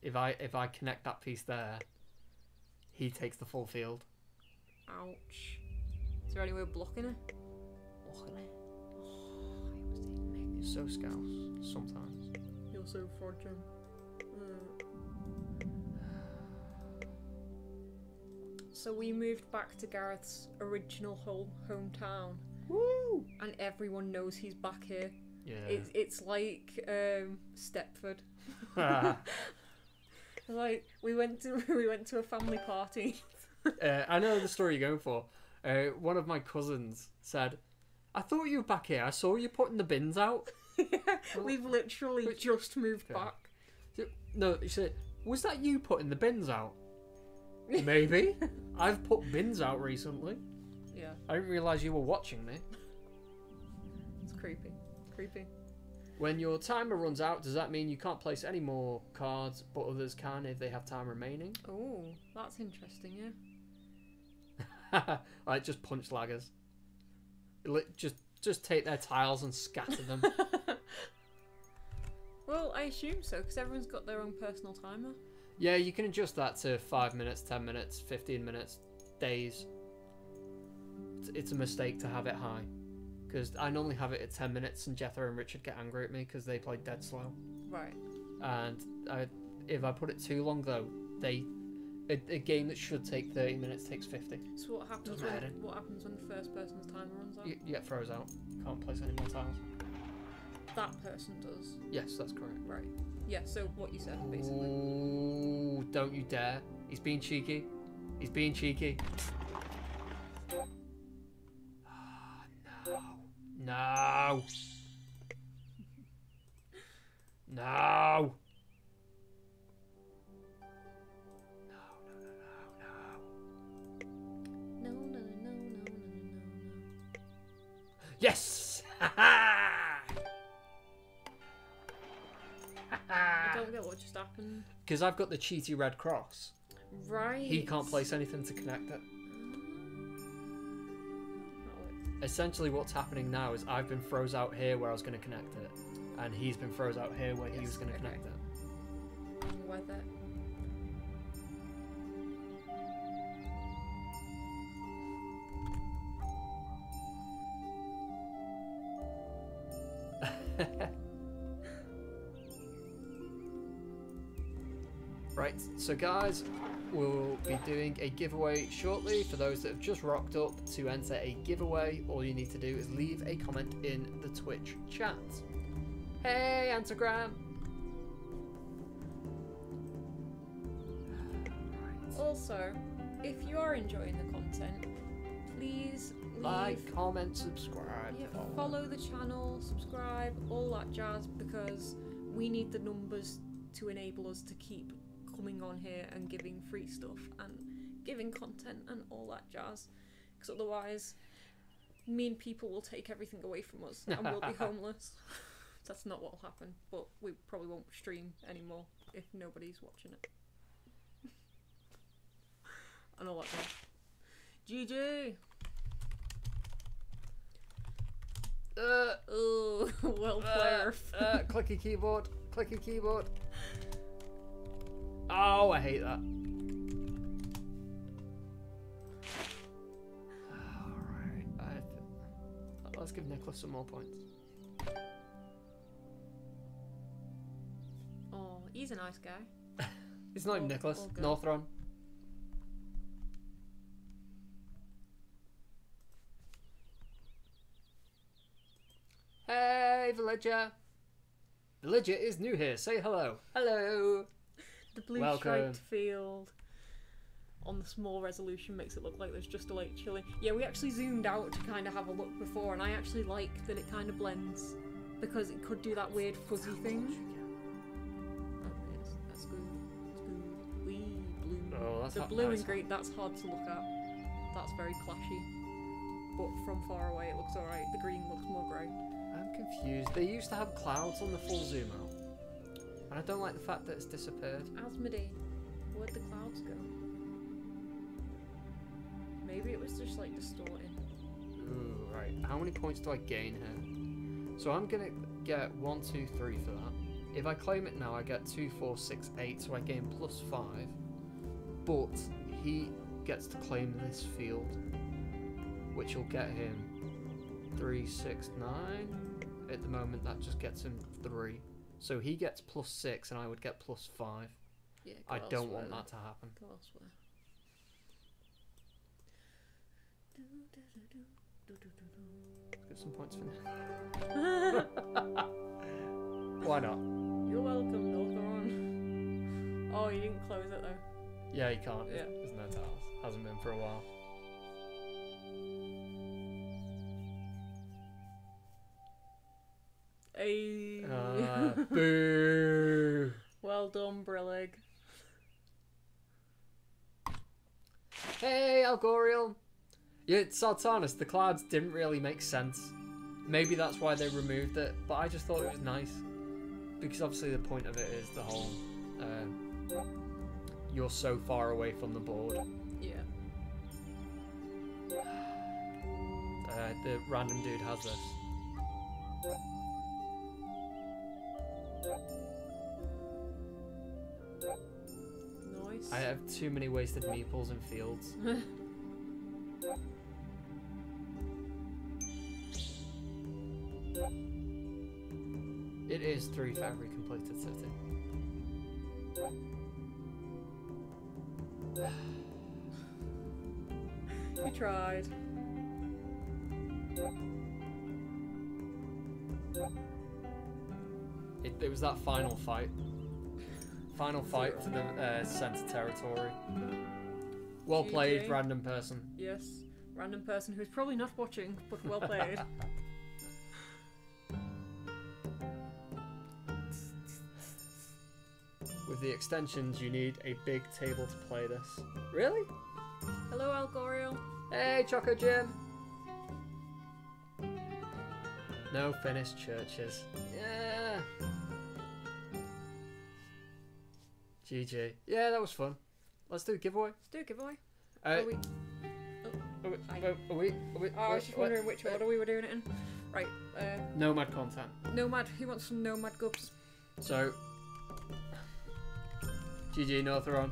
If I connect that piece there, he takes the full field. Ouch. Is there any way of blocking it? Blocking it. Oh, I was hitting me. So scouse sometimes. You're so fragile. So we moved back to Gareth's original hometown, Woo! and everyone knows he's back here. Yeah. It's like Stepford. Like we went to a family party. I know the story you're going for. One of my cousins said, "I thought you were back here. I saw you putting the bins out." We've literally just moved Okay. back. No, he said, "Was that you putting the bins out?" Maybe. I've put bins out recently. Yeah, I didn't realise you were watching me. it's creepy. Creepy. When your timer runs out, does that mean you can't place any more cards, but others can if they have time remaining? Oh, that's interesting, yeah. Like, just punch laggers. Just take their tiles and scatter them. Well, I assume so, because everyone's got their own personal timer. Yeah, you can adjust that to 5 minutes, 10 minutes, 15 minutes, days. It's a mistake to have it high. Because I normally have it at 10 minutes and Jethro and Richard get angry at me because they play dead slow. Right. And if I put it too long, though, a game that should take 30 minutes takes 50. So what happens Doesn't matter. when the first person's timer runs out? You get froze out. Can't place any more tiles. That person does. Yes, that's correct. Right. Yeah, so what you said, basically. Ooh, don't you dare. He's being cheeky. He's being cheeky. No. No. No. Yes! I don't get what just happened. Because I've got the cheaty red cross. Right. He can't place anything to connect it. Essentially what's happening now is I've been froze out here where I was going to connect it. And he's been froze out here where he Yes, was going to okay. connect it. Weather. Right, so guys, we'll be doing a giveaway shortly. For those that have just rocked up, to enter a giveaway, all you need to do is leave a comment in the Twitch chat. Hey, Antagram! Right. Also, if you are enjoying the content, please Like, comment, subscribe. yeah, follow the channel, subscribe, all that jazz, because we need the numbers to enable us to keep coming on here and giving free stuff and giving content and all that jazz, because otherwise mean people will take everything away from us and we'll be homeless. That's not what will happen, but we probably won't stream anymore if nobody's watching it. And all that jazz. GG! Oh, well played. Clicky keyboard, clicky keyboard. Oh, I hate that. Alright, let's give Nicholas some more points. Oh, he's a nice guy. It's not even Nicholas, Northron. Hey, villager. Villager is new here. Say hello. Hello. The blue Welcome. striped field on the small resolution makes it look like there's just a lake chilling. Yeah, we actually zoomed out to kind of have a look before, and I actually like that it kind of blends, because it could do that weird fuzzy thing. Oh, yes, that's good. That's good. Wee, blue. Oh, that's the hot, blue nice. and green, that's hard to look at. That's very clashy. But from far away it looks alright. The green looks more grey. I'm confused. They used to have clouds on the full zoom out. And I don't like the fact that it's disappeared. Asmodee, where'd the clouds go? Maybe it was just like distorting. Ooh, right. How many points do I gain here? So I'm gonna get 1, 2, 3 for that. If I claim it now, I get 2, 4, 6, 8, so I gain +5. But he gets to claim this field, which will get him 3, 6, 9. At the moment, that just gets him 3. So he gets +6, and I would get +5. Yeah, I don't want that to happen. Go elsewhere. Let's get some points for now. Why not? You're welcome, Northron. Oh, you didn't close it though. Yeah, you can't. Yeah. There's no tiles. Hasn't been for a while. Hey. Boo! Well done, Brillig. Hey, Algoriel! Yeah, Sultanas, the clouds didn't really make sense. Maybe that's why they removed it, but I just thought it was nice. Because obviously the point of it is the whole, you're so far away from the board. Yeah. The random dude has this. Nice. I have too many wasted meeples in fields. It is 3 for every completed city. You tried. It was that final fight. Final fight to the centre territory. Well played, GG. random person. Yes. Random person who's probably not watching, but well played. With the extensions, you need a big table to play this. Really? Hello, Algoriel. Hey, Choco Jim! No finished churches. Yeah. GG. Yeah, that was fun. Let's do a giveaway. Let's do a giveaway. Are we? we? Oh, I was just wondering which order we were doing it in. Right. Nomad content. Nomad. Who wants some Nomad gubs? So, GG Northron.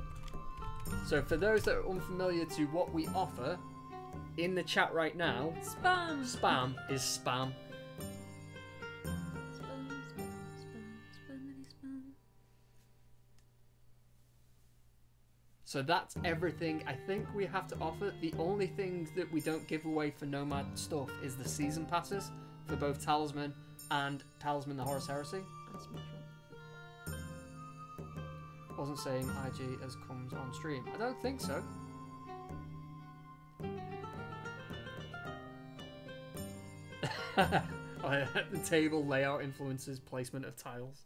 So for those that are unfamiliar to what we offer, in the chat right now, Spam. spam is spam. So that's everything I think we have to offer. The only thing that we don't give away for Nomad stuff is the season passes for both Talisman and Talisman the Horus Heresy. And Smash Up. Wasn't saying IG as comes on stream. I don't think so. The table layout influences placement of tiles.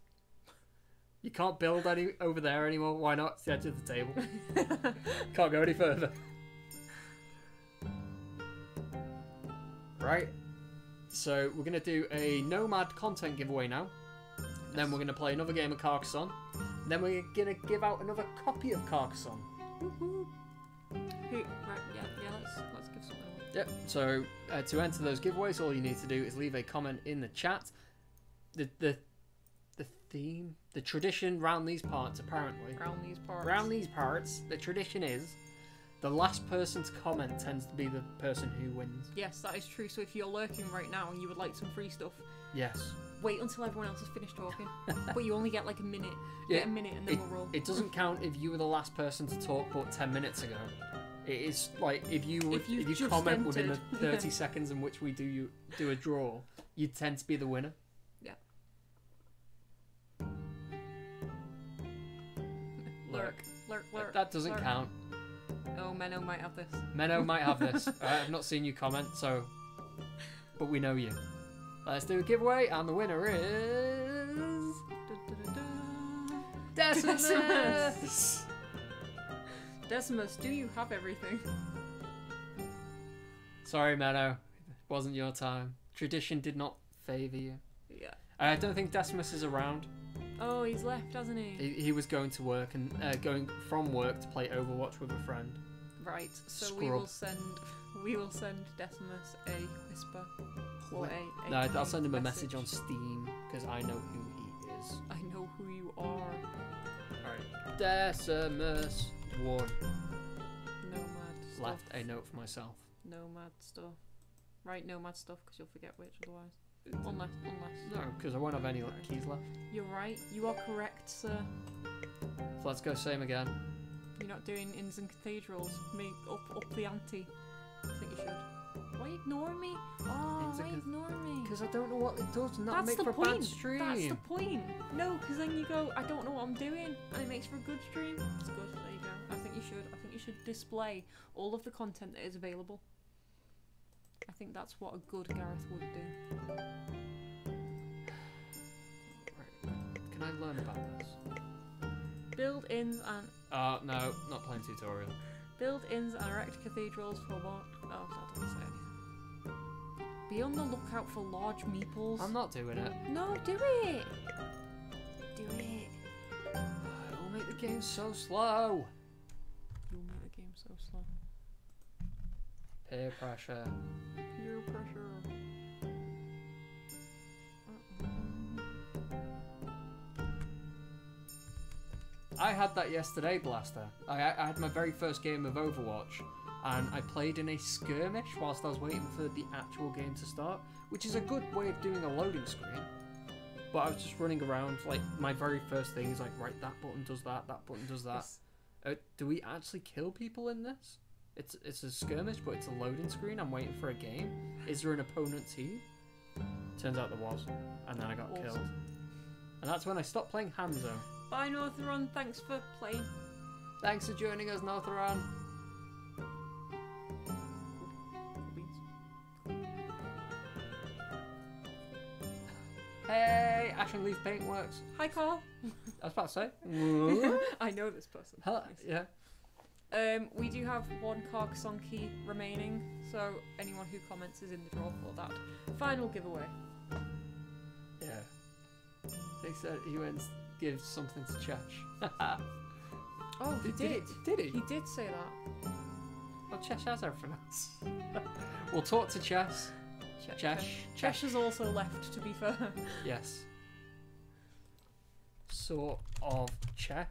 You can't build any over there anymore. Why not? It's the edge of the table. Can't go any further. Right. So we're going to do a Nomad content giveaway now. Then we're going to play another game of Carcassonne. Then we're going to give out another copy of Carcassonne. Woohoo. Right, yeah, let's give something away. Yep, so to enter those giveaways, all you need to do is leave a comment in the chat. The theme, the tradition round these parts, apparently. Round these parts, the tradition is the last person to comment tends to be the person who wins. Yes, that is true. So if you're lurking right now and you would like some free stuff, yes, wait until everyone else has finished talking. But you only get like a minute. Yeah, Get a minute and then we'll roll. It doesn't count if you were the last person to talk but 10 minutes ago. It is like if you just comment within the entered. 30 seconds in which we do a draw, you tend to be the winner. Yeah. Lurk. Lurk. That doesn't lurk. count. Oh, Menno might have this. Menno might have this. I've not seen you comment, so... But we know you. Let's do a giveaway, and the winner is... Decimus! Decimus, do you have everything? Sorry, Menno. It wasn't your time. Tradition did not favour you. Yeah. I don't think Decimus is around. Oh, he's left, hasn't he? He was going to work and going from work to play Overwatch with a friend. Right. So Scrub. we will send Decimus a whisper or a No, I'll send him a message on message. Steam because I know who he is. I know who you are. Alright. Decimus 1. Nomad stuff. Left a note for myself. Nomad stuff. Right, Nomad stuff, because you'll forget which otherwise. Unless. No, because I won't have any keys left. You're right. You are correct, sir. So let's go same again. You're not doing inns and cathedrals. Make up the ante. I think you should. Why ignore me? Oh, Inns and why ignore me? Because I don't know what it does and that'll That's make the for a point. bad stream. That's the point. No, because then you go, I don't know what I'm doing, and it makes for a good stream. It's good. There you go. I think you should display all of the content that is available. I think that's what a good Gareth would do. Right. Can I learn about this? Build inns and No, not playing tutorial. build inns and erect cathedrals for what? Oh, that doesn't say anything. Be on the lookout for large meeples. I'm not doing it. No, do it. Do it. It'll make the game so slow. You'll make the game so slow. Peer pressure. Peer pressure. I had that yesterday, Blaster. I had my very first game of Overwatch, and I played in a skirmish whilst I was waiting for the actual game to start, which is a good way of doing a loading screen. But I was just running around, like, my very first thing is like, right, that button does that button does that. Do we actually kill people in this? It's a skirmish, but it's a loading screen. I'm waiting for a game. Is there an opponent team? Turns out there was, and then I got killed. And that's when I stopped playing Hanzo. Bye, Northeron. Thanks for playing. Thanks for joining us, Northeron. Hey, Ash and Leaf Paintworks. Hi, Carl. I was about to say. I know this person. Huh, yeah. We do have one Carcassonne key remaining, so anyone who comments is in the draw for that final giveaway. Yeah. He said he gives something to Chesh. Oh, he did. Did he? He did say that. Well, Chesh has everything else. We'll talk to Chesh. Chesh has also left, to be fair. Yes. Sort of Chesh.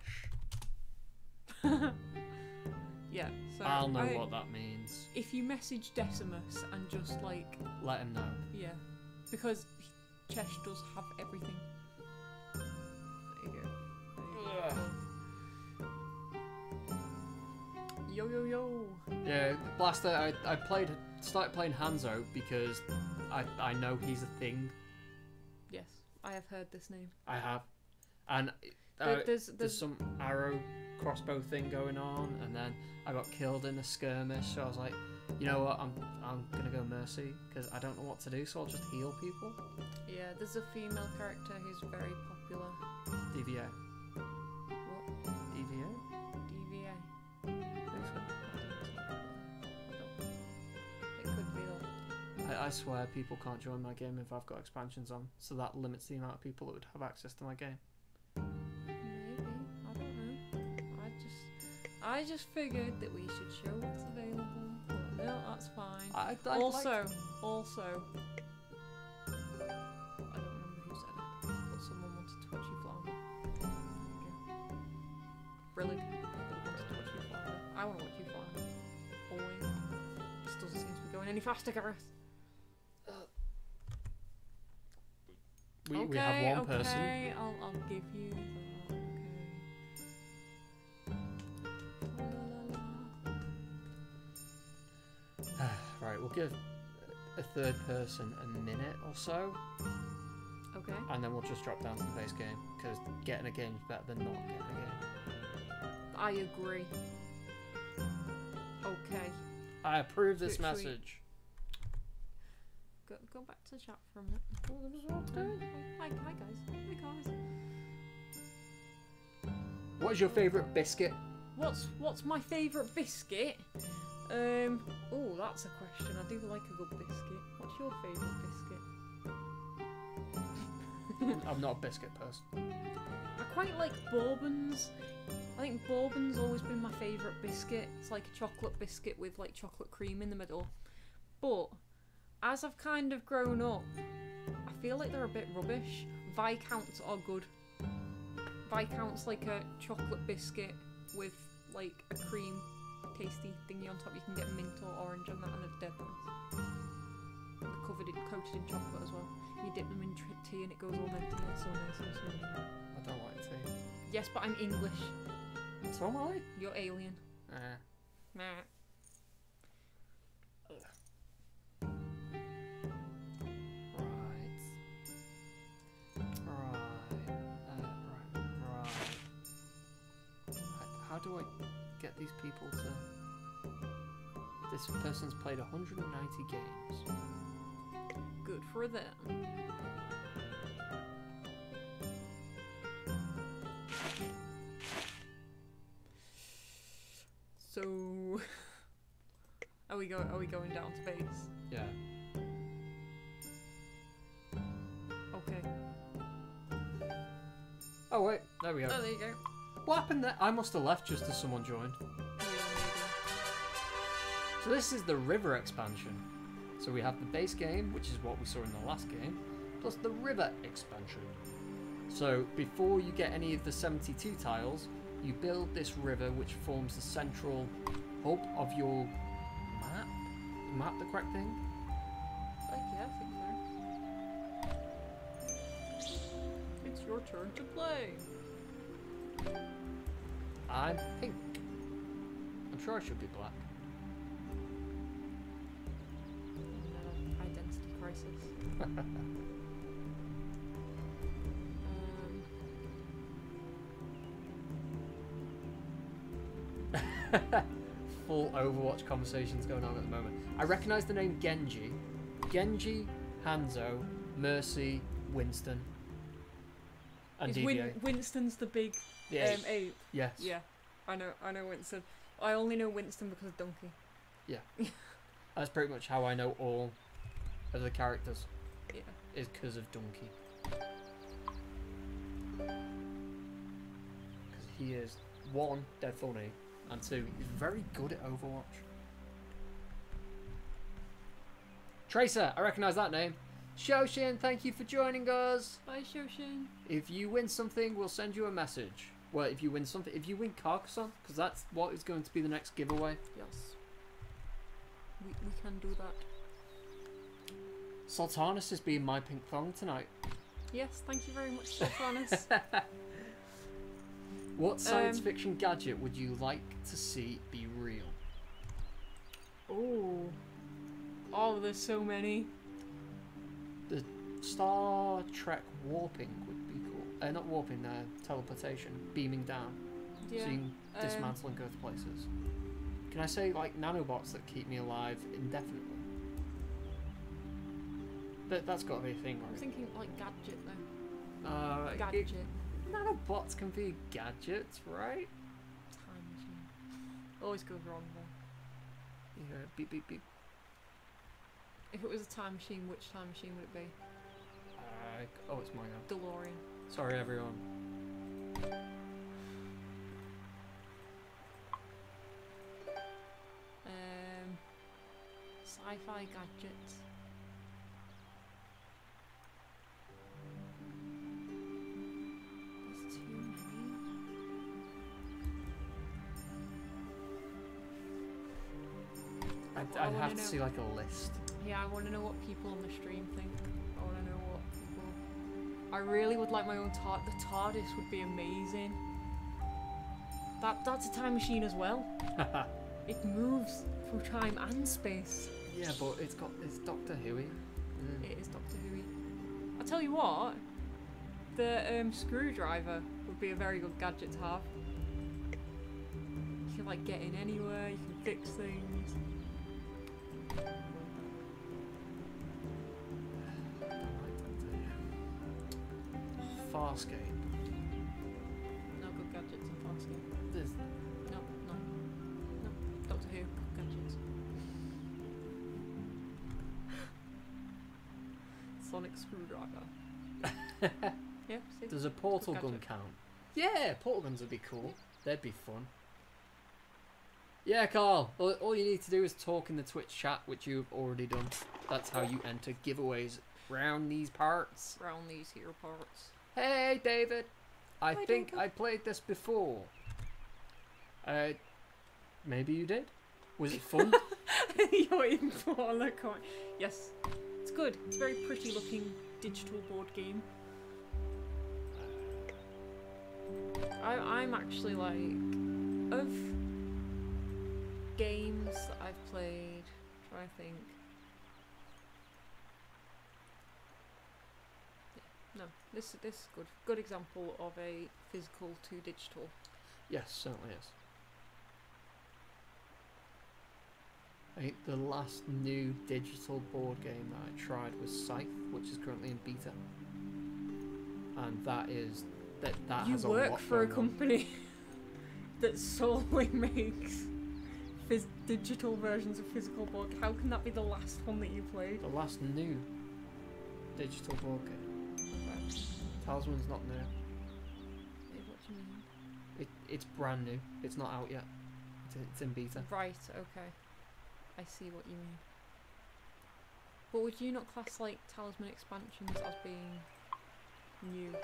Yeah, so I'll know what that means. If you message Decimus and just like... Let him know. Yeah, because Chesh does have everything. There you go. Yo yo yo. Yeah, Blaster. I started playing Hanzo because I know he's a thing. Yes, I have heard this name. I have, and there's some arrow crossbow thing going on, and then I got killed in a skirmish. So I was like, you know what? I'm gonna go Mercy because I don't know what to do. So I'll just heal people. Yeah, there's a female character who's very popular. DVA. What? DVA. DVA. I think so. It could be that. I swear people can't join my game if I've got expansions on, so that limits the amount of people that would have access to my game. Maybe. I don't know. I just figured that we should show what's available. But no, that's fine. I also, like... I don't remember who said it, but someone wanted to watch you flounder. There you go. Really? People wanted to watch you flounder. I want to watch you flounder. Always. This doesn't seem to be going any faster, Gareth. We have one person. Okay, I'll give you that. Okay. Right, we'll give a third person a minute or so, Okay. and then we'll just drop down to the base game, because getting a game is better than not getting a game. I agree. Okay. I approve this Should we- message. Go back to chat for a minute. Hi guys. Hi guys. What is your favourite biscuit? What's my favourite biscuit? Oh, that's a question. I do like a good biscuit. What's your favourite biscuit? I'm not a biscuit person. I quite like bourbons. I think bourbon's always been my favourite biscuit. It's like a chocolate biscuit with like chocolate cream in the middle. But as I've kind of grown up, I feel like they're a bit rubbish. Viscounts are good. Viscount's like a chocolate biscuit with like a cream tasty thingy on top. You can get mint or orange on that, and they're dead nice. They're coated in chocolate as well. You dip them in tea and it goes all minty. It's so nice and sweet. I don't like tea. Yes, but I'm English. So am I. You're alien. Meh. How do I get these people to... This person's played 190 games. Good for them. So, are we going down to base? Yeah. Okay. Oh wait, there we go. Oh, there you go. What happened there? I must have left just as someone joined. Yeah, So this is the river expansion. So we have the base game, which is what we saw in the last game, plus the river expansion. So before you get any of the 72 tiles, you build this river which forms the central hub of your map. Map the correct thing? yeah, I think so. It's your turn to play. I'm pink. I'm sure I should be black. Identity crisis. Full Overwatch conversations going on at the moment. I recognise the name Genji. Genji, Hanzo, Mercy, Winston, and DVA. Winston's the big The ape. Yes. Yeah, I know Winston. I only know Winston because of Donkey. Yeah. That's pretty much how I know all of the characters. Yeah. Is because of Donkey. Because he is, one, dead funny, and two, he's very good at Overwatch. Tracer, I recognise that name. Shoshin, thank you for joining us. Bye, Shoshin. If you win something, we'll send you a message. Well, if you win something, if you win Carcassonne, because that's what is going to be the next giveaway. Yes. We can do that. Sultanas is being my pink thong tonight. Yes, thank you very much, Sultanas. What science fiction gadget would you like to see be real? Oh, there's so many. The Star Trek warping would be cool. Not warping, teleportation, beaming down, Yeah. so you can dismantle and go to places. Can I say like nanobots that keep me alive indefinitely? That's got to be a thing, I'm right? thinking like gadget though. Gadget. Nanobots can be gadgets, right? Time machine. Always goes wrong though. Yeah, beep beep beep. If it was a time machine, which time machine would it be? Oh, it's mine now. DeLorean. Sorry, everyone. Sci-fi gadgets. There's too many. I'd wanna have to know- see like a list. Yeah, I want to know what people on the stream think. I want to know what people. I really would like my own TARDIS. The TARDIS would be amazing. That's a time machine as well. It moves through time and space. Yeah, but it's Doctor Who. It is Doctor Who. I'll tell you what. The screwdriver would be a very good gadget to have. You can like get in anywhere. You can fix things. Farscape. No good gadgets in Farscape. There's No. Doctor Who gadgets. Sonic screwdriver. Yeah, see? There's a portal Good gun gadget. count. Yeah, portal guns would be cool. They'd be fun. Yeah, Carl. All you need to do is talk in the Twitch chat, which you've already done. That's how you enter giveaways round these parts. Round these here parts. Hey, David. I Hi, think David. I played this before. Maybe you did. Was it fun? You're in for a look on. Yes, it's good. It's a very pretty looking digital board game. I'm actually like, of games that I've played, trying to think. Yeah, no, this is good. Good example of a physical to digital. Yes, certainly is. I think the last new digital board game that I tried was Scythe, which is currently in beta, and that You has a work lot for a going on. company that solely makes digital versions of physical board. How can that be the last one that you played? The last new digital board game. Talisman's not new. What do you mean? It's brand new. It's not out yet. It's in beta. Right, okay. I see what you mean. But would you not class like Talisman expansions as being new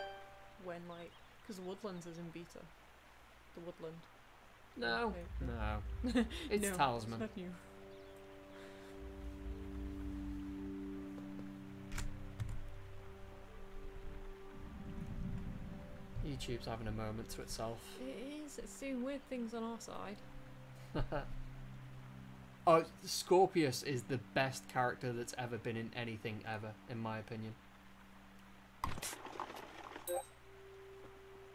when like, because the Woodlands is in beta. The Woodland. No, Okay. no. It's No, Talisman. It's not new. YouTube's having a moment to itself. It is. It's doing weird things on our side. Oh, Scorpius is the best character that's ever been in anything ever, in my opinion.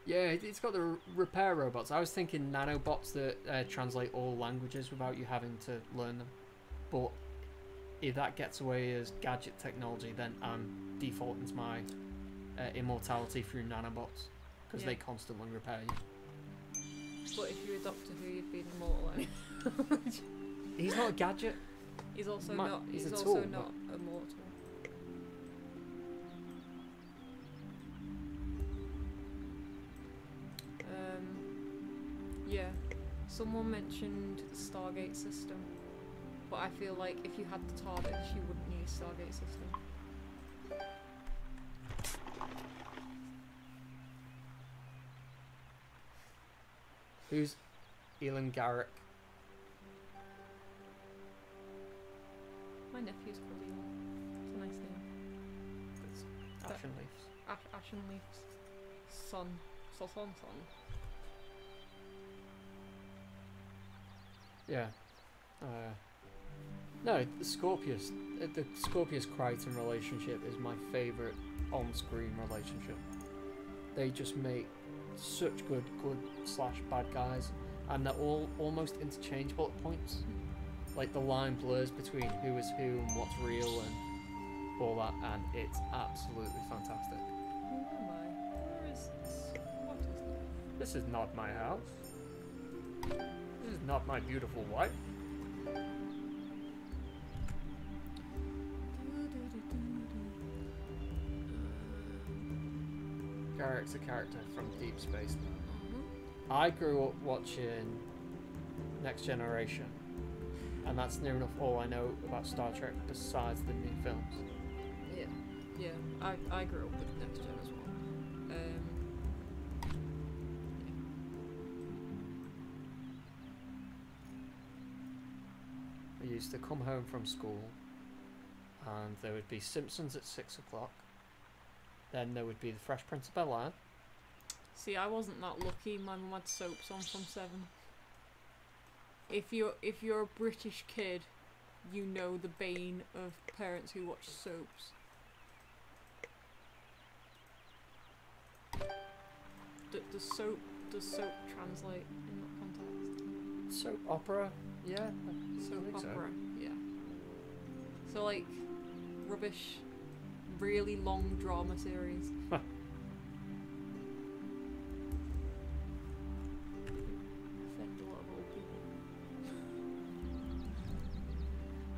Yeah, it's got the repair robots. I was thinking nanobots that translate all languages without you having to learn them. But if that gets away as gadget technology, then I'm defaulting to my immortality through nanobots. Because Yeah. they constantly repair you. But if you're a Doctor Who, you'd be immortal. He's not a gadget. He's also Ma- not. he's He's a also tool, not immortal. Yeah. Someone mentioned the Stargate system, but I feel like if you had the TARDIS, you wouldn't need a Stargate system. Who's Elon Garrick? My nephew's called Elon. It's a nice name. It's Ashen Leafs. Ashen Leaf's son. Son. Yeah. No, the Scorpius Crichton relationship is my favourite on-screen relationship. They just make such good / bad guys, and they're all almost interchangeable at points. Like the line blurs between who is who and what's real and all that, and it's absolutely fantastic. Who am I? Where is this? What is this? This is not my house. This is not my beautiful wife. Character from Deep Space Nine. I grew up watching Next Generation, and that's near enough all I know about Star Trek besides the new films. Yeah. I grew up with Next Gen as well. I used to come home from school, and there would be Simpsons at 6 o'clock. Then there would be The Fresh Prince of Bel-Air. See, I wasn't that lucky. My mum had soaps on from 7. If you're a British kid, you know the bane of parents who watch soaps. Does soap translate in that context? Soap opera, yeah. Soap I think so. opera, yeah. So like rubbish, really long drama series. Offend a lot of old people.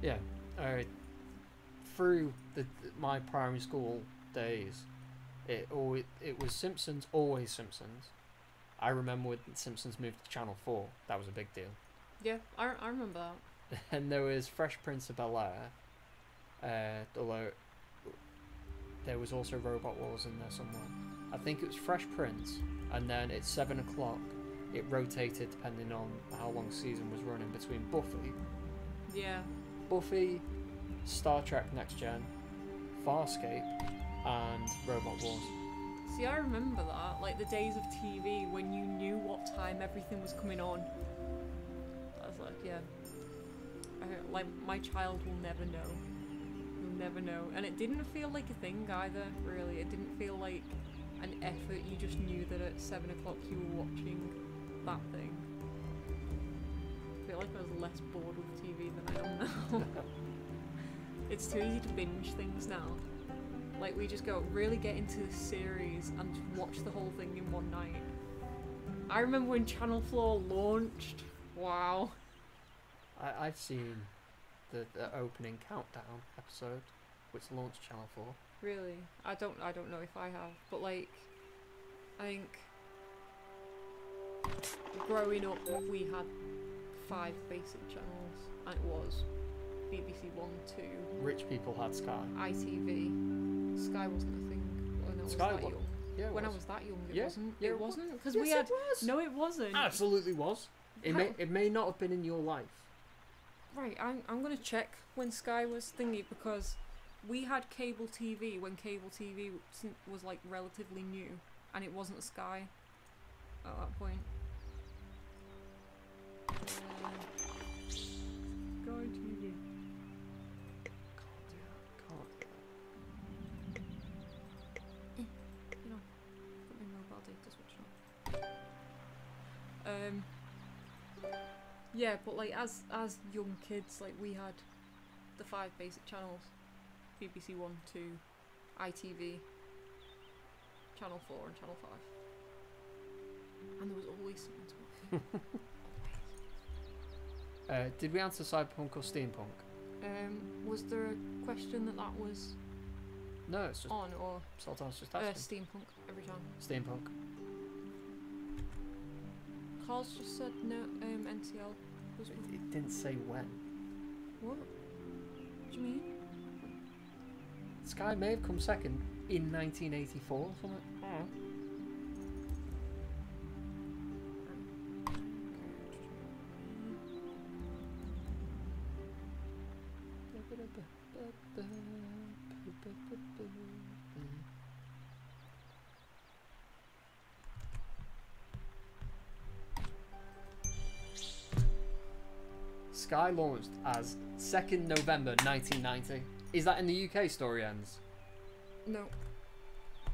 Yeah. Through my primary school days, it was Simpsons, always Simpsons. I remember when Simpsons moved to Channel 4. That was a big deal. Yeah, I remember that. And there was Fresh Prince of Bel-Air, although there was also Robot Wars in there somewhere. I think it was Fresh Prince, and then at 7 o'clock it rotated depending on how long the season was running between Buffy, Star Trek Next Gen, Farscape, and Robot Wars. See, I remember that, like the days of TV when you knew what time everything was coming on. I was like, yeah. Like, my child will never know. He'll never know. And it didn't feel like a thing either, really. It didn't feel like an effort. You just knew that at 7 o'clock you were watching that thing. I feel like I was less bored with TV than I am now. It's too easy to binge things now. Like, we just go, really get into the series and just watch the whole thing in one night. I remember when Channel 4 launched. Wow. I've seen the opening countdown episode, which launched Channel 4. Really? I don't know if I have, but like, I think growing up we had 5 basic channels, and it was BBC 1, 2, Rich people had Sky. ITV. Sky wasn't a thing when I was Sky that was. young. Yeah, it When I was. was that young, it Yeah, wasn't. yeah, It wasn't because Yes, we had. it was. No, it wasn't. Absolutely was. It may not have been in your life. Right, I'm gonna check when Sky was thingy, because we had cable TV when cable TV was like relatively new, and it wasn't Sky at that point. Sky TV. You know, got my mobile data switched on. Yeah, but like as young kids, like we had the 5 basic channels: BBC 1, 2, ITV, Channel 4, and Channel 5. And there was always something to watch. Did we answer cyberpunk or steampunk? Was there a question that was No, it's just on, or Sultan's just asking. steampunk every time? Steampunk. Carl's just said no. NCL was. It didn't say when. What? What do you mean? Sky may have come second in 1984 or something. Sky launched as 2nd November 1990. Is that in the UK, story ends? No.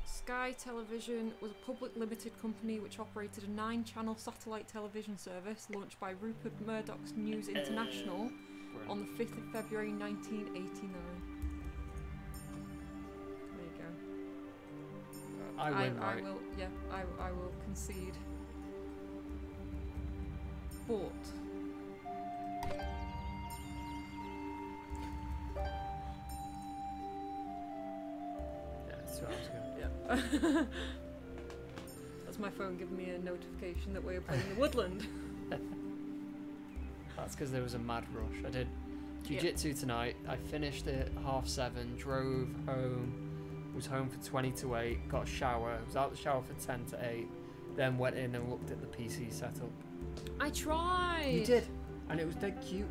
Sky Television was a public limited company which operated a 9-channel satellite television service launched by Rupert Murdoch's News International on the 5th of February 1989. There you go. I win, right? I will, yeah, I will concede. But Yeah, it's 2 hours ago. yeah. That's my phone giving me a notification that we're playing the Woodland. That's because there was a mad rush. I did jiu-jitsu tonight. I finished it at 7:30, drove home, was home for 20 to 8, got a shower, was out the shower for 10 to 8, then went in and looked at the PC setup. I tried. You did, and it was dead cute.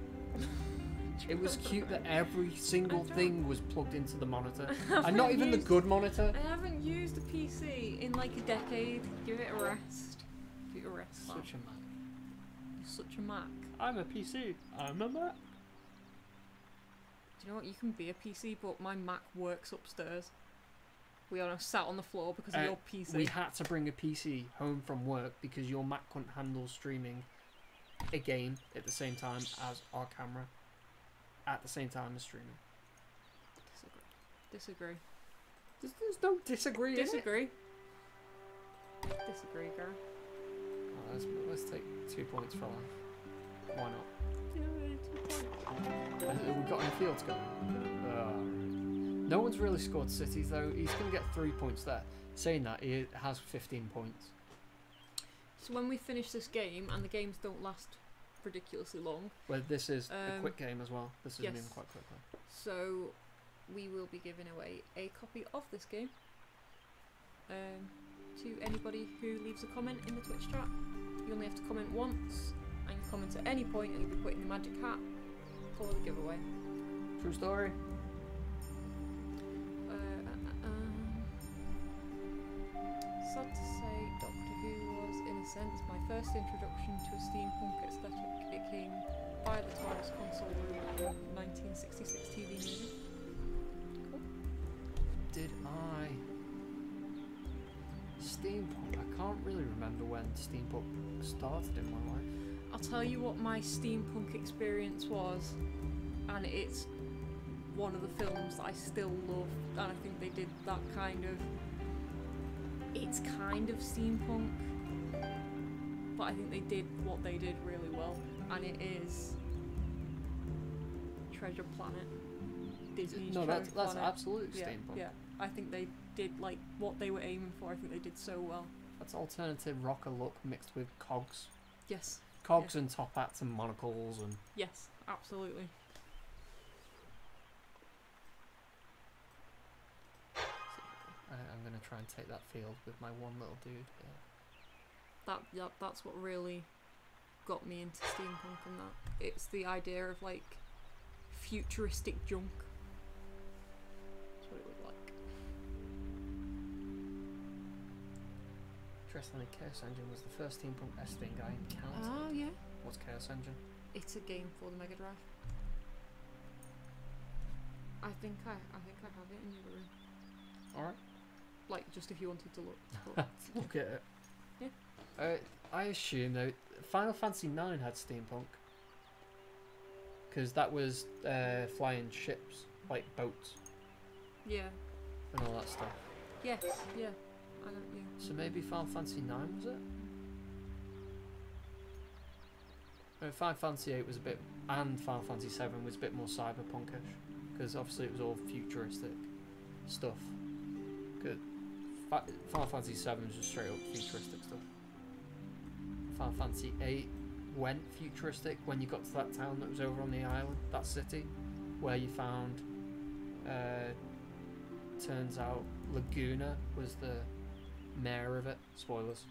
It was cute that every single thing was plugged into the monitor, and not even the good monitor. I haven't used a PC in like a decade. Give it a rest. Give it a rest. man. Such a man. You're such a Mac. I'm a PC. I'm a Mac. Do you know what? You can be a PC, but my Mac works upstairs. We are now sat on the floor because of your PC. We had to bring a PC home from work because your Mac couldn't handle streaming a game at the same time as our camera. At the same time as streaming. Disagree. There's no disagree. Disagree. Disagree, Gar. Oh, let's take 2 points for life. Why not? Yeah, 2 points. Have we got any fields going? No one's really scored cities though. He's going to get 3 points there. Saying that, he has 15 points. So when we finish this game, and the games don't last ridiculously long. Well, this is a quick game as well. This is yes. moving quite quickly. So we will be giving away a copy of this game to anybody who leaves a comment in the Twitch chat. You only have to comment once, and you comment at any point, and you'll be put in the magic hat for the giveaway. True story. Sad to say, Doctor Who was, in a sense, my first introduction to a steampunk aesthetic. It came by the TARDIS console room of the 1966 TV movie. Cool. Did I? Steampunk. I can't really remember when steampunk started in my life. I'll tell you what my steampunk experience was, and it's one of the films that I still love, and I think they did that kind of... It's kind of steampunk, but I think they did what they did really well, and it is Treasure Planet. Disney's No, Treasure that's Planet. absolute Yeah, steampunk. yeah. I think they did like what they were aiming for. I think they did so well. That's alternative rocker look mixed with cogs. Yes. Cogs and top hats and monocles and... Yes, absolutely. I'm going to try and take that field with my one little dude here. That's what really got me into steampunk, and that it's the idea of like futuristic junk. That's what it was like. Interestingly, Chaos Engine was the first steampunk thing I encountered. Oh yeah. What's Chaos Engine? It's a game for the Mega Drive. I think I have it in the other room. Alright. Like, just if you wanted to look. But Look at it. Yeah. I assume though Final Fantasy IX had steampunk because that was flying ships like boats yeah. and all that stuff. Yes. Yeah. I don't. Yeah. So maybe Final Fantasy IX was it? Final Fantasy VIII was a bit, and Final Fantasy VII was a bit more cyberpunkish because obviously it was all futuristic stuff. Good. Final Fantasy VII was just straight up futuristic stuff. Final Fantasy VIII went futuristic when you got to that town that was over on the island, that city, where you found, turns out Laguna was the mayor of it. Spoilers.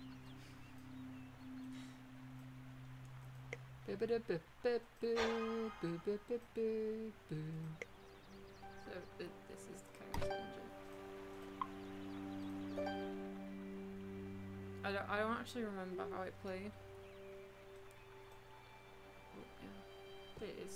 So this is the Chaos Engine. I don't actually remember how it played. But yeah, it is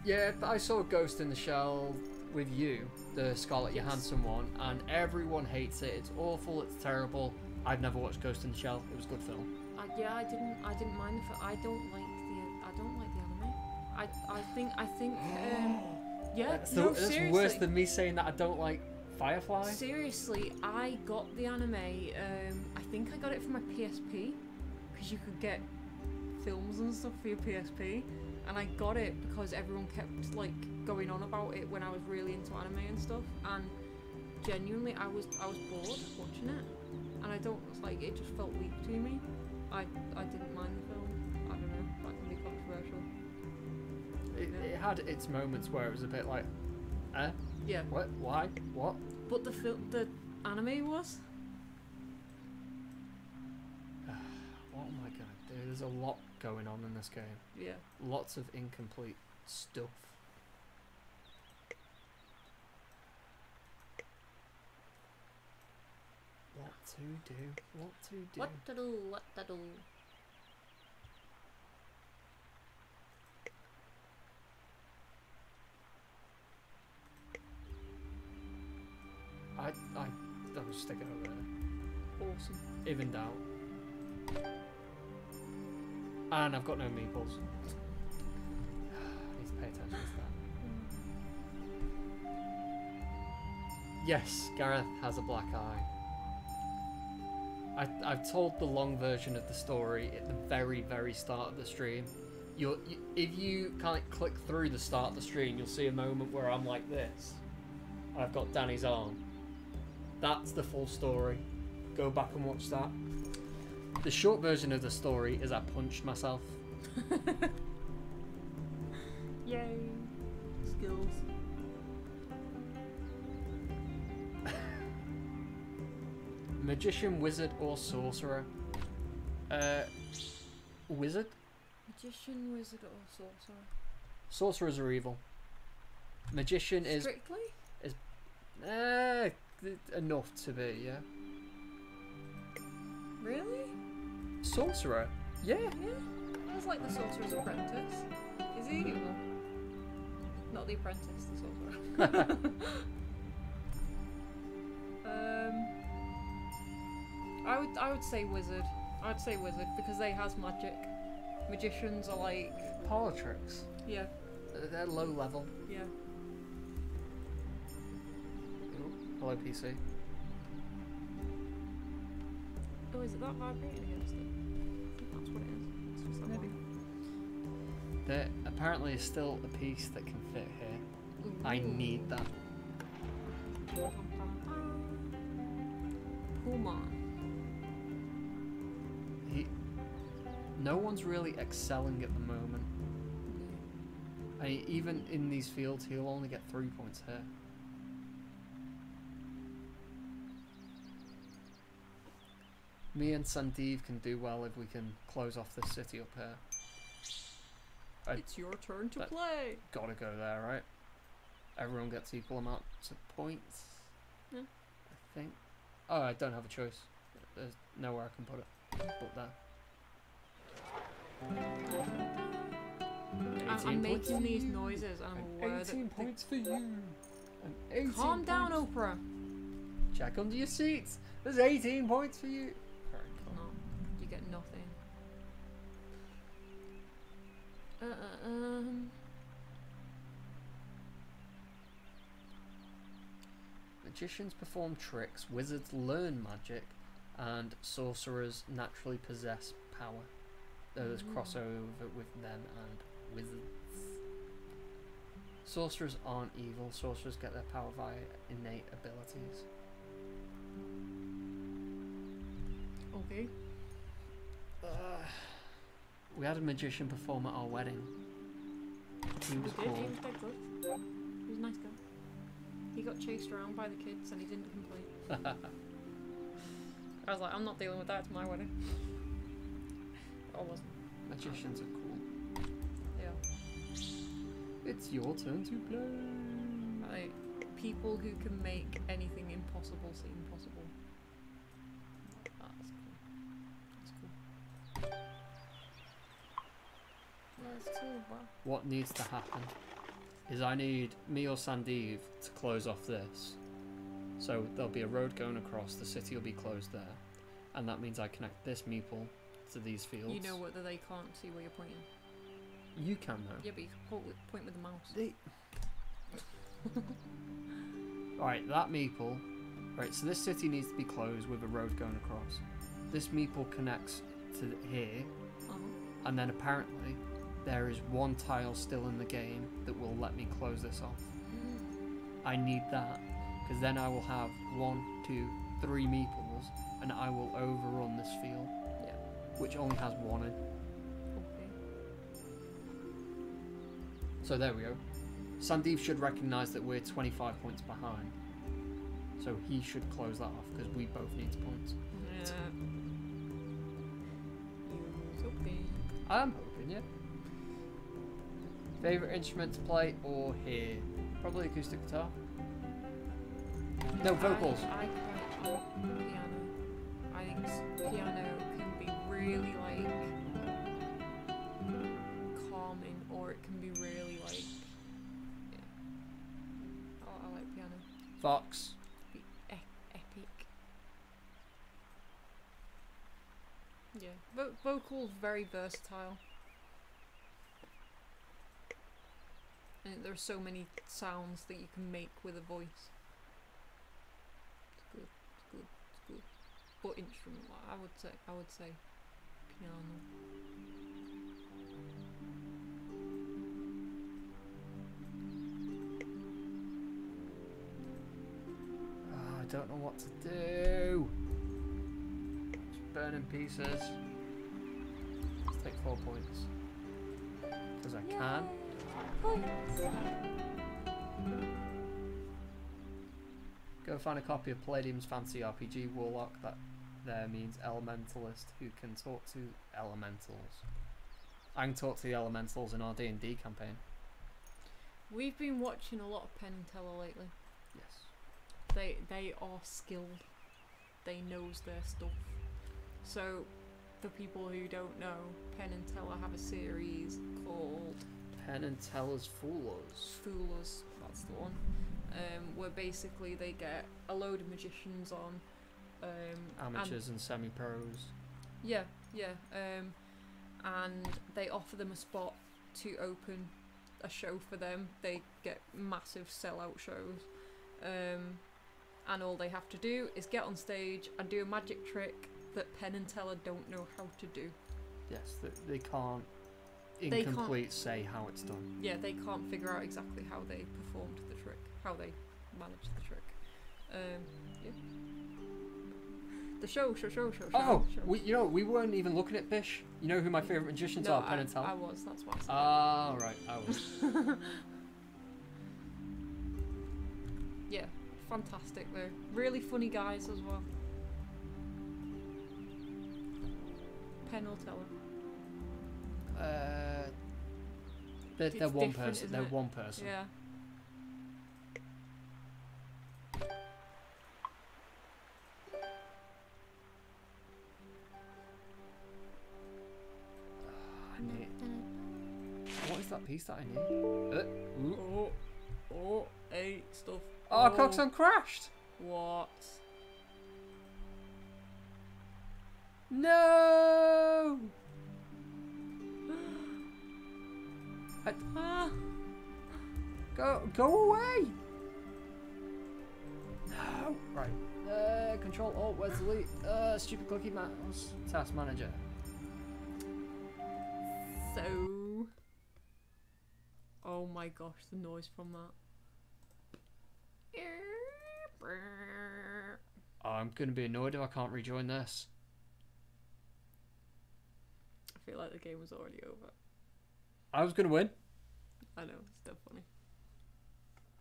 Yeah, but I saw Ghost in the Shell with you, the Scarlett Johansson one, and everyone hates it. It's awful. It's terrible. I've never watched Ghost in the Shell. It was a good film. Yeah, I didn't mind the film. I don't like the anime. I think yeah, That's seriously. worse than me saying that I don't like Firefly. Seriously, I got the anime. I think I got it for my PSP because you could get films and stuff for your PSP, and I got it because everyone kept like going on about it when I was really into anime and stuff. And genuinely, I was bored watching it, and I don't like it. Just felt weak to me. I didn't mind the film. I don't know. That can be controversial. It had its moments where it was a bit like, Yeah. what, why, what? But the anime was. What am I gonna do? There's a lot going on in this game. Yeah. Lots of incomplete stuff. What to do? What to do? What to do? What to do? I'll stick it over there. Awesome. Even doubt. And I've got no meeples. I need to pay attention to that. Yes, Gareth has a black eye. I've told the long version of the story at the very, very start of the stream. If you kind of click through the start of the stream, you'll see a moment where I'm like this. I've got Danny's arm. That's the full story. Go back and watch that. The short version of the story is I punched myself. Yay. Skills. Magician, wizard, or sorcerer? Wizard? Magician, wizard, or sorcerer? Sorcerers are evil. Magician is Strictly? enough to be, yeah. Really? Sorcerer? Yeah. Yeah. That's like the Sorcerer's Apprentice. Is he evil? Not the Apprentice, the Sorcerer. I would say wizard. I'd say wizard because they has magic. Magicians are like Parlor tricks. yeah. They're low level. Yeah. Ooh, hello, PC. Oh, is it that vibrating against it? I think that's what it is. It's just that Maybe. one. There apparently is still a piece that can fit here. Ooh. I need that. Puma. No one's really excelling at the moment. Even in these fields, he'll only get 3 points here. Me and Sandeep can do well if we can close off this city up here. It's your turn to that- play. Gotta go there, right? Everyone gets equal amounts of points. Yeah. I think. Oh, I don't have a choice. There's nowhere I can put it but there. I'm making these noises and I'm aware that 18 points for you. And 18 calm down, points. Oprah. Check under your seats. There's 18 points for you. Very cool. No, you get nothing. Magicians perform tricks, wizards learn magic, and sorcerers naturally possess power. There's crossover with them and wizards. Sorcerers aren't evil. Sorcerers get their power via innate abilities. Okay. We had a magician perform at our wedding. He was He did. He cool. was dead good. He was a nice guy. He got chased around by the kids and he didn't complain. I was like, I'm not dealing with that. It's my wedding. I wasn't. Magicians are cool. Yeah. It's your turn to play. Like, people who can make anything impossible seem possible. Ah, that's cool. That's cool. There's two. Wow. What needs to happen? is I need me or Sandeev to close off this. So there'll be a road going across, the city will be closed there. And that means I connect this meeple to these fields. You know whether they can't see where you're pointing. You can though. Yeah, but you can point with the mouse. Alright, that meeple. Right, so this city needs to be closed with a road going across. This meeple connects to here, and then apparently there is one tile still in the game that will let me close this off. I need that, because then I will have 1, 2, 3 meeples, and I will overrun this field, which only has 1 in. Okay. So there we go. Sandeep should recognise that we're 25 points behind. So he should close that off because we both need points. Yeah. You're hoping. I'm hoping, yeah. Favourite instrument to play or hear? Probably acoustic guitar. No, vocals. I quite like piano. I think piano can be really like calming, or it can be really like I like piano. Fox. Epic. Yeah, vocals very versatile. And there are so many sounds that you can make with a voice. It's good. It's good. It's good. But instrument, I would say piano. I don't know what to do. Just burning pieces. Let's take 4 points. Because I can. Go find a copy of Palladium's Fancy RPG Warlock. That there means elementalist who can talk to elementals. I can talk to the elementals in our D&D campaign. We've been watching a lot of Penn and Teller lately. Yes. They are skilled. They knows their stuff. So, for people who don't know, Penn and Teller have a series called Penn and Teller's Fool Us. Fool Us, that's the one. Where basically they get a load of magicians on. Amateurs and semi-pros. Yeah. And they offer them a spot to open a show for them. They get massive sellout shows. And all they have to do is get on stage and do a magic trick that Penn and Teller don't know how to do. Yes, they can't incomplete say how it's done. Yeah, they can't figure out exactly how they performed the trick, how they managed the trick. Yeah. The show. Oh, we weren't even looking at Bish. You know who my favourite magicians are, Penn and Teller? I was, that's why I said Ah, right, I was. Yeah, fantastic though. Really funny guys as well. Penn or Teller? They're one different, person. isn't They're it? one person. Yeah. What is that piece that I need? Eight stuff. Oh, Carcassonne crashed! What? No! Go away! No! Right. Control Alt, where's delete? Stupid cookie mouse. Task manager. So... Oh my gosh, the noise from that. I'm gonna be annoyed if I can't rejoin this. I feel like the game was already over. I was gonna win. I know, it's still funny.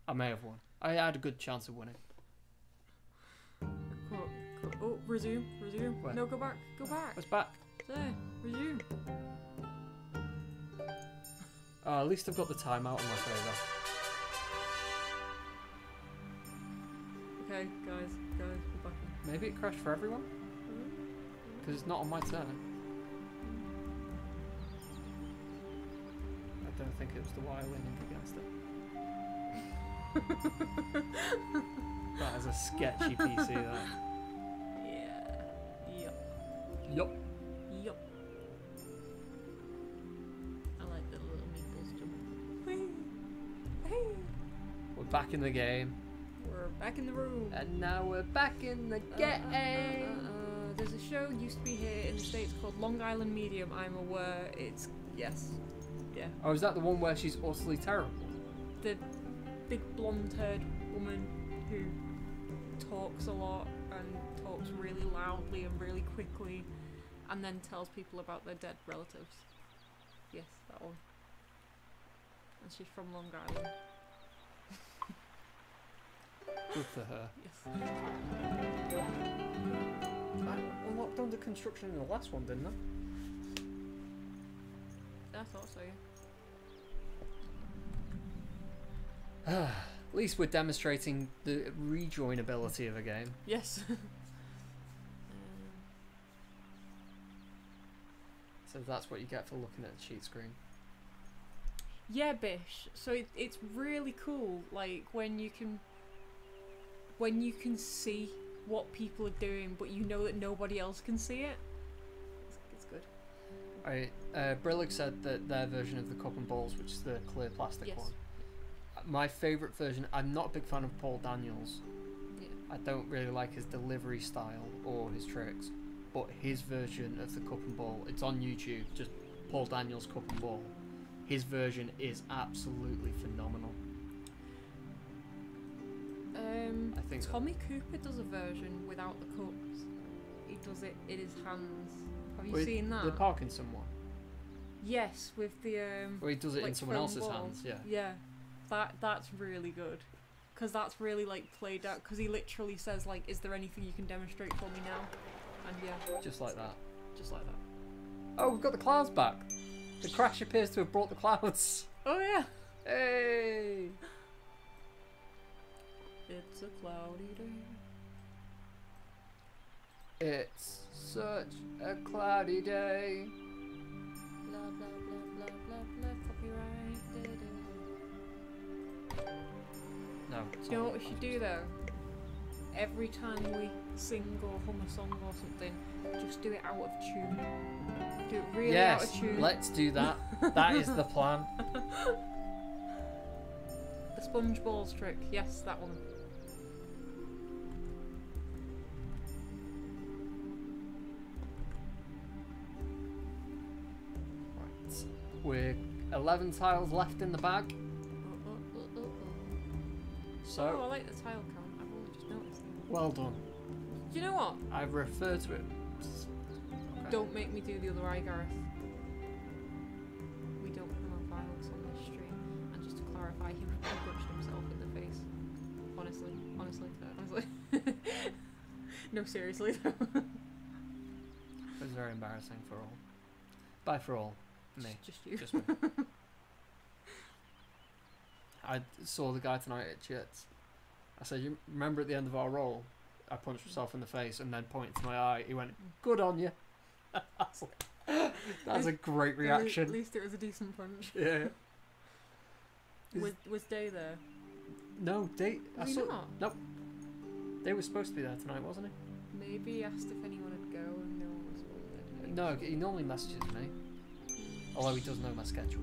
I may have won. I had a good chance of winning. Cool. Oh, resume. Where? No, go back. What's back? There, resume. Oh, at least I've got the timeout in my favour. Okay, guys, we're back. Maybe it crashed for everyone? Because it's not on my turn. I don't think it was the wire leaning against it. That is a sketchy PC. That. Yeah. Yup. Yup. Yup. I like the little meatballs jump. We're back in the game. We're back in the room. And now we're back in the game. There's a show used to be here in the States called Long Island Medium. I'm aware it's yes. Yeah. Oh, is that the one where she's utterly terrible? The big blonde-haired woman who talks a lot and talks really loudly and really quickly and then tells people about their dead relatives. Yes, that one. And she's from Long Island. Good for her. Yes. I unlocked under construction in the last one, didn't I? I thought so, yeah. At least we're demonstrating the rejoin ability of a game. Yes. So that's what you get for looking at the cheat screen. Yeah, Bish. So it's really cool, like when you can see what people are doing, but you know that nobody else can see it. It's good. Brillig said that their version of the cup and balls, which is the clear plastic Yes. one. My favourite version. I'm not a big fan of Paul Daniels. Yeah. I don't really like his delivery style or his tricks, but his version of the cup and ball, it's on YouTube, just Paul Daniels cup and ball. His version is absolutely phenomenal. I think Tommy Cooper does a version without the cups. He does it in his hands. Have you with seen that? the Parkinson one, Yes, with the where he does it in like someone foam else's ball. hands. Yeah. Yeah, that's really good, because that's really like played out. Because he literally says like, "Is there anything you can demonstrate for me now?" And yeah, Just like that. just like that. Oh, we've got the clouds back. The crash appears to have brought the clouds. Oh yeah. Hey! It's a cloudy day. It's such a cloudy day. Blah blah blah blah blah blah. Copyright. Da, da. No. Do you know what we should do though? Every time we sing or hum a song or something, just do it out of tune. Do it really out of Yes, tune. let's do that. That is the plan. The sponge balls trick. Yes, that one. Right. We're 11 tiles left in the bag. Oh, So, I like the tile count. I've only just noticed that. well done. Do you know what? I refer to it. Okay. Don't make me do the other eye, Gareth. We don't promote violence on this stream. And just to clarify, he punched himself in the face. Honestly. No, seriously though. It was very embarrassing for all. By for all, me. Just you. Just me. I saw the guy tonight at Chits. I said, "You remember at the end of our roll, I punched myself in the face and then pointed to my eye." He went, "Good on you." That's a great reaction. At least it was a decent punch. Yeah. Was Day there? No, they. I Was he saw. not? Nope. They were supposed to be there tonight, wasn't he? Maybe he asked if anyone would go and no one was No, he normally messages me. Although he does know my schedule.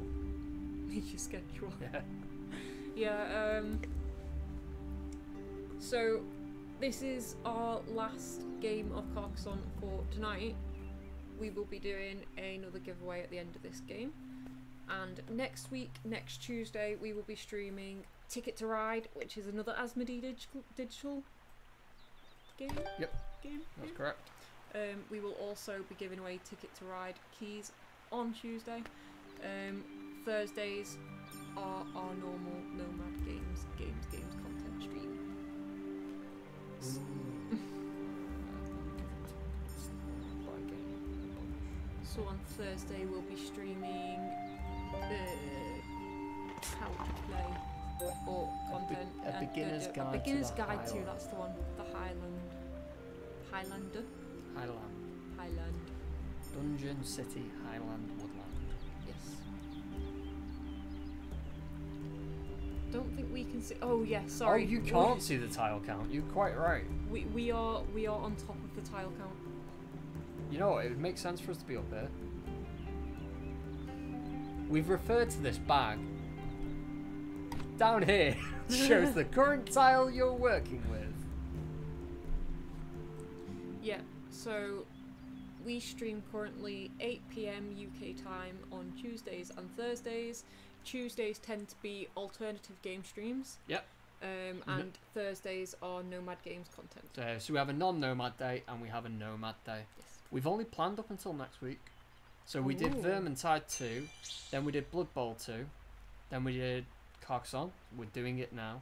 Needs your schedule. Yeah. Yeah, so this is our last game of Carcassonne for tonight. We will be doing another giveaway at the end of this game. And next week, next Tuesday, we will be streaming Ticket to Ride, which is another Asmodee digital game. Yep. Game. That's correct. We will also be giving away Ticket to Ride keys on Tuesday. Thursdays are our normal Nomad games content stream. So on Thursday we'll be streaming how to play or content. A beginner's guide A beginner's to the guide to, Highland. that's the one. The Highlander. Highland. Dungeon City Highland Woodland. Yes. don't think we can see. Oh yeah, sorry. Oh, you can't see the tile count. You're quite right. We are on top of the tile count. You know what? It would make sense for us to be up there. We've referred to this bag down here. Shows the current tile you're working with. Yeah. So we stream currently 8 PM UK time on Tuesdays and Thursdays. Tuesdays tend to be alternative game streams. Yep. And Thursdays are Nomad Games content. So we have a non-Nomad day and we have a Nomad day. Yes. We've only planned up until next week. So we did Ooh. Vermintide 2, then we did Blood Bowl 2, then we did Carcassonne. We're doing it now.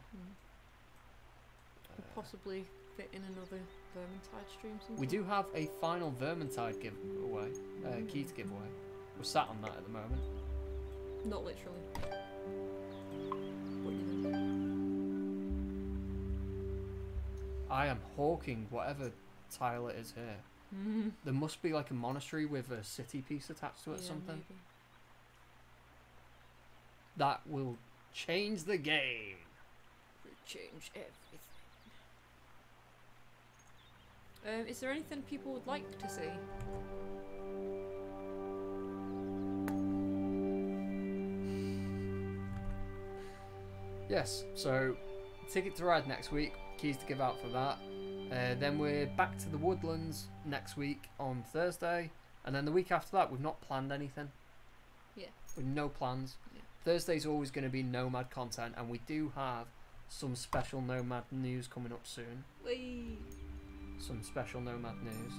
We'll possibly fit in another Vermintide stream sometime. We do have a final Vermintide giveaway, keys giveaway. We're sat on that at the moment. Not literally. But you know. I am hawking whatever tile it is here. There must be like a monastery with a city piece attached to it or something. Maybe. That will change the game. Change everything. Is there anything people would like to see? Yes, so ticket to ride next week, keys to give out for that. Then we're back to the Woodlands next week on Thursday, and then the week after that we've not planned anything. Yeah. With no plans. Yeah. Thursday's always going to be Nomad content, and we do have some special Nomad news coming up soon. Whee! Some special Nomad news.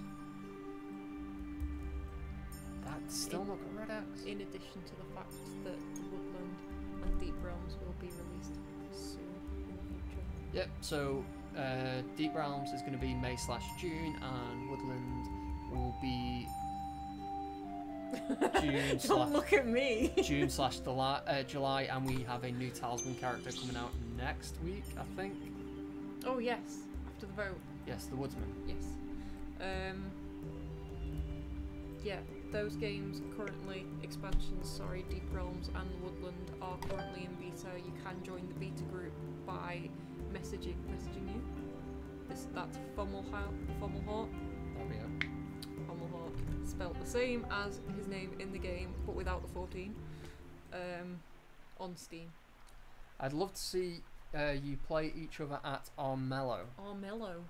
That's still not got red X. In addition to the fact that Woodland and Deep Realms will be released soon in the future. Yep, so Deep Realms is going to be May/June, and Woodland will be June Don't look at me. July, and we have a new Talisman character coming out next week, I think. Oh yes, after the vote. Yes, the Woodsman. Yes. Yeah, those games currently, Deep Realms and Woodland are currently in beta. You can join the beta group by messaging you. That's Fummelhawk. There we go. Fummelhawk, spelt the same as his name in the game, but without the 14. On Steam. I'd love to see you play each other at Armello. Armello.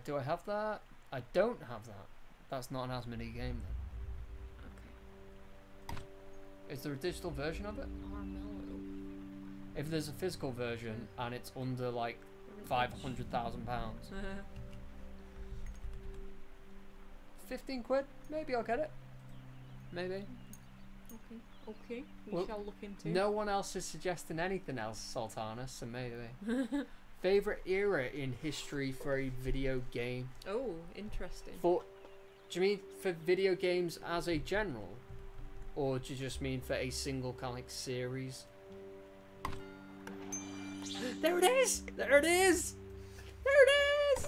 Do I have that? I don't have that. That's not an Asmodee game then. Okay. Is there a digital version of it? Armello. If there's a physical version and it's under like £500,000, 15 quid, maybe I'll get it. Maybe. Okay. We Well, shall look into. No one else is suggesting anything else, Sultana, so maybe. Favorite era in history for a video game? Oh, interesting. Do you mean for video games as a general, or do you just mean for a single kind of like series? There it is! There it is! There it is!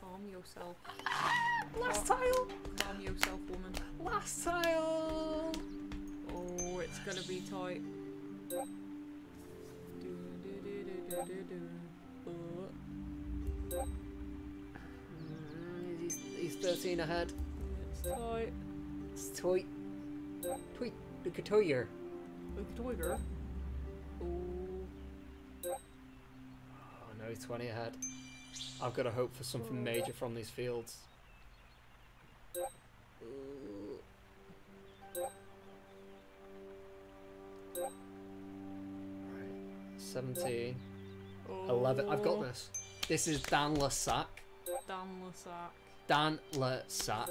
Calm yourself. Last tile! Calm yourself, woman. Last tile! Oh, it's gonna be tight. He's 13 ahead. It's tight. It's tight. Tweet. Look at Toyer. Look at Toyer. Oh. Oh no, he's 20 ahead. I've got to hope for something major from these fields. Right. 17. 11. I've got this. This is Dan Lasac. Dan Lasac.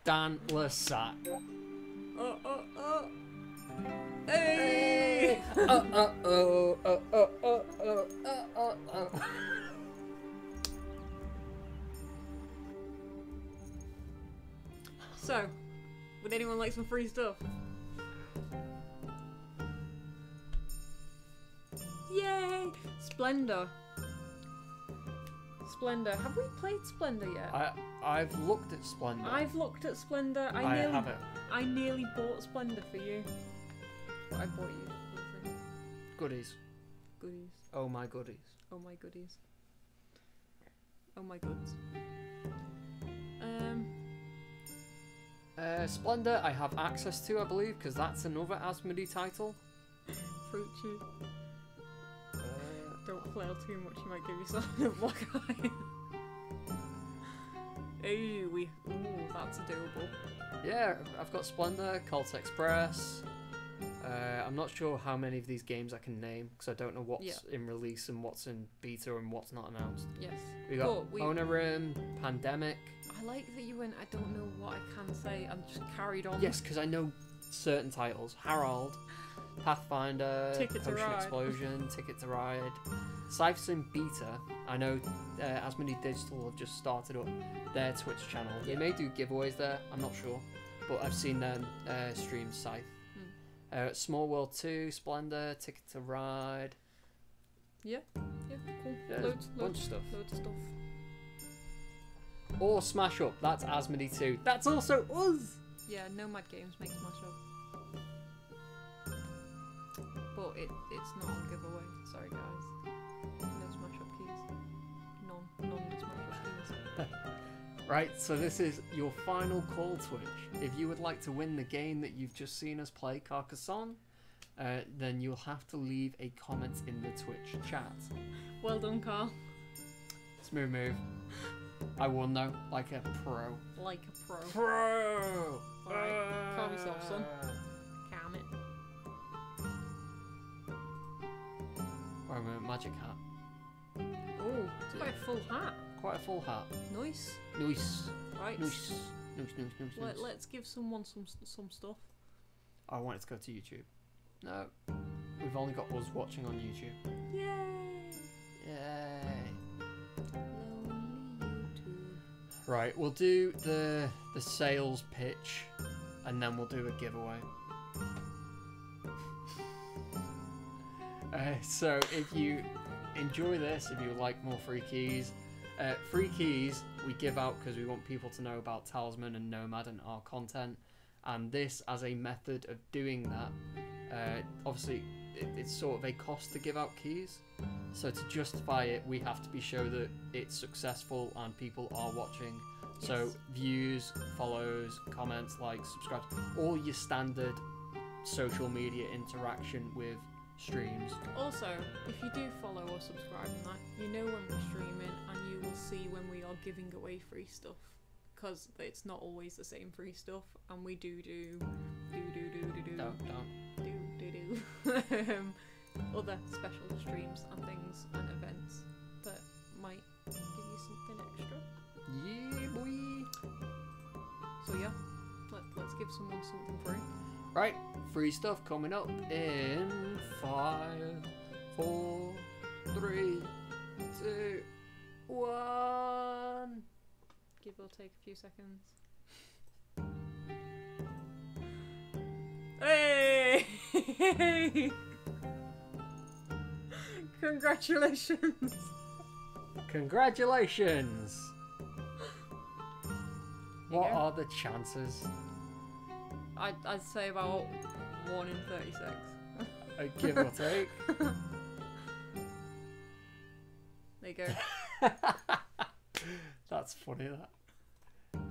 Dan Lasac. Hey! So, would anyone like some free stuff? Yay! Splendor. Have we played Splendor yet? I've looked at Splendor. I've looked at Splendor. I haven't. I nearly bought Splendor for you. I bought you the thing. Goodies. Goodies. Oh my goodies. Oh my goodies. Oh my goods. Splendor, I have access to, I believe, because that's another Asmodee title. Fruit chew. Don't flail too much, you might give yourself a black eye. Ooh, that's doable. Yeah, I've got Splendor, Cult Express. I'm not sure how many of these games I can name because I don't know what's in release and what's in beta and what's not announced. Yes. We got Onarim, Pandemic. I like that you went, I don't know what I can say, and just carried on. Yes, because I know certain titles. Harold, Pathfinder, Ticket to Potion Ride. Explosion, Ticket to Ride. Scythe's in beta. I know Asmodee Digital have just started up their Twitch channel. They may do giveaways there, I'm not sure. But I've seen them stream Scythe. Small World 2, Splendor, Ticket to Ride. Yeah, cool. Yeah, Loads bunch of stuff. Loads of stuff. Or Smash Up, that's Asmodee 2. That's also us! Yeah, Nomad Games make Smash Up. But it's not on giveaway. Sorry guys. No Smash Up keys. None Smash Up keys. Right, so this is your final call, Twitch. If you would like to win the game that you've just seen us play, Carcassonne, then you'll have to leave a comment in the Twitch chat. Well done, Carl. Smooth move. I won though, like a pro. Like a pro. Pro! Alright, calm yourself, son. Calm it. Or I'm a magic hat. Oh, it's quite a full hat. Quite a full hat. Nice. Nice. Right. Nice. Let's give someone some stuff. I want it to go to YouTube. No. We've only got us watching on YouTube. Yay! Yay. Lonely YouTube. Right, we'll do the sales pitch and then we'll do a giveaway. So if you enjoy this, if you would like more free keys we give out because we want people to know about Talisman and Nomad and our content, and this as a method of doing that, obviously it's sort of a cost to give out keys, so to justify it we have to be sure that it's successful and people are watching. Yes. So views, follows, comments, likes, subscribes, all your standard social media interaction with streams. Also, if you do follow or subscribe and that, you know when we're streaming and you will see when we are giving away free stuff, because it's not always the same free stuff, and we do other special streams and things and events that might give you something extra. Yeah, boy. So yeah, let's give someone something free. Right, free stuff coming up in 5, 4, 3, 2, 1. Give or take a few seconds. Hey! Congratulations! Congratulations! What go. are the chances? I'd say about 1 in 36. Give or take. There you go. That's funny, that.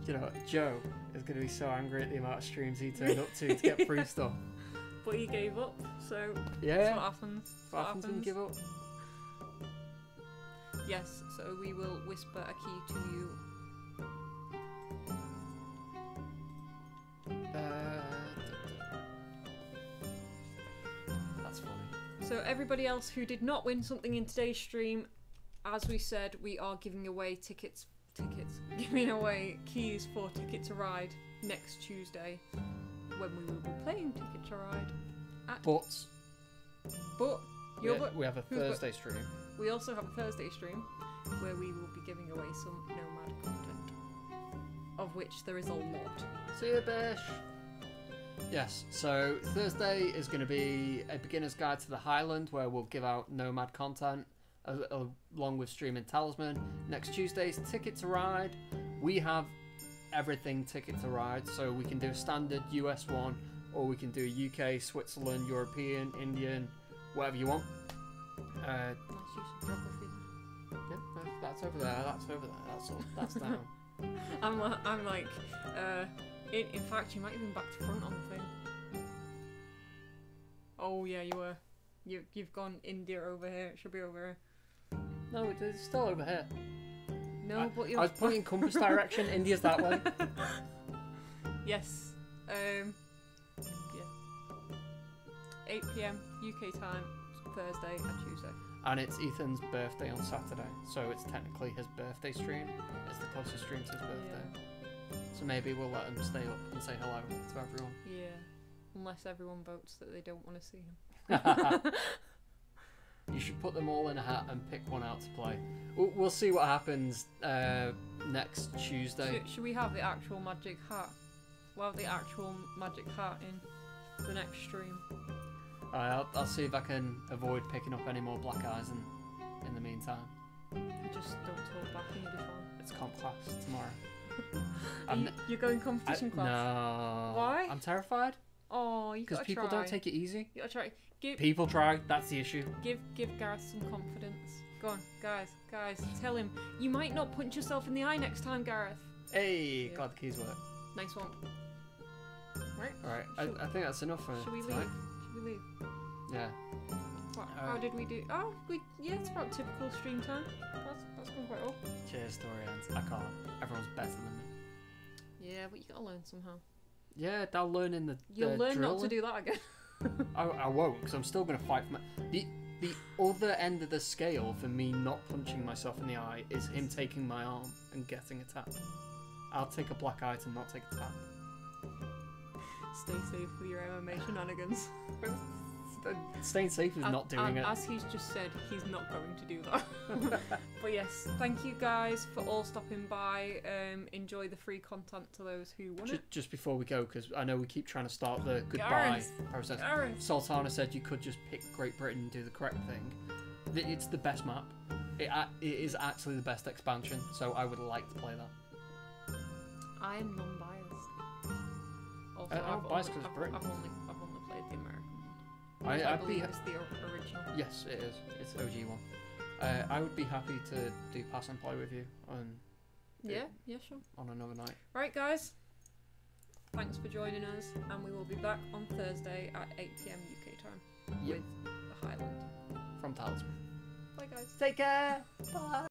You know what, Joe is going to be so angry at the amount of streams he turned up to get free stuff. But he gave up, so Yeah. that's what happens. That's What happens when you give up? Yes, so we will whisper a key to you. That's funny. So everybody else who did not win something in today's stream, as we said, we are giving away giving away keys for Ticket to Ride next Tuesday, when we will be playing Ticket to Ride. But We have a Thursday stream. we also have a Thursday stream where we will be giving away some Nomad content, of which there is a lot. See you, Bish. Yes, so Thursday is going to be a beginner's guide to the Highland, where we'll give out Nomad content along with streaming Talisman. Next Tuesday's Ticket to Ride. We have everything Ticket to Ride, so we can do a standard US one or we can do UK, Switzerland, European, Indian, whatever you want. Let's use some geography. Yeah, that's over there. That's over there. That's down. I'm like, in fact, you might have been back to front on the thing. Oh yeah, you were. You've gone India over here. It should be over here. No, it's still over here. No, but you're. I was pointing compass direction. India's that way. Yes. Yeah. 8 p.m. UK time, Thursday and Tuesday. And it's Ethan's birthday on Saturday, so it's technically his birthday stream. It's the closest stream to his birthday. So maybe we'll let him stay up and say hello to everyone. Yeah. Unless everyone votes that they don't want to see him. You should put them all in a hat and pick one out to play. We'll see what happens next Tuesday. Should we have the actual magic hat? We'll have the actual magic hat in the next stream. Alright, I'll see if I can avoid picking up any more black eyes in the meantime. Just don't talk back and you'll be fine. It's comp class tomorrow. You're going competition class? No. Why? I'm terrified. Oh, you gotta try. Because people don't take it easy. You gotta try. People try, that's the issue. Give Gareth some confidence. Go on, guys, tell him. You might not punch yourself in the eye next time, Gareth. Hey, Yeah. glad the keys work. Nice one. Right? Alright, I think that's enough for Should we tonight. leave? Should we leave? Yeah. How did we do? Oh, yeah, it's about typical stream time. That's gone quite well. Cheers, Dorian. I can't. Everyone's better than me. Yeah, but you gotta learn somehow. Yeah, I'll learn in the You'll learn not to drilling. do that again. I won't, because I'm still going to fight for my... The other end of the scale for me not punching myself in the eye is him taking my arm and getting a tap. I'll take a black eye to not take a tap. Stay safe with your MMA shenanigans. Staying safe is not doing it. As he's just said, he's not going to do that. But yes, thank you guys for all stopping by. Enjoy the free content to those who want it. Just before we go, because I know we keep trying to start the goodbye Gareth. process. Gareth. Sultana said you could just pick Great Britain and do the correct thing. It's the best map. It is actually the best expansion, so I would like to play that. I am non-biased. Also, I'm I've biased only- 'cause Britain. I've only played the American one. I believe it's the original. Yes, it is. It's the OG one. I would be happy to do pass and play with you Yeah, sure. on another night. Right, guys. Thanks for joining us, and we will be back on Thursday at 8 p.m. UK time Yep. with the Highland. From Talisman. Bye, guys. Take care. Bye.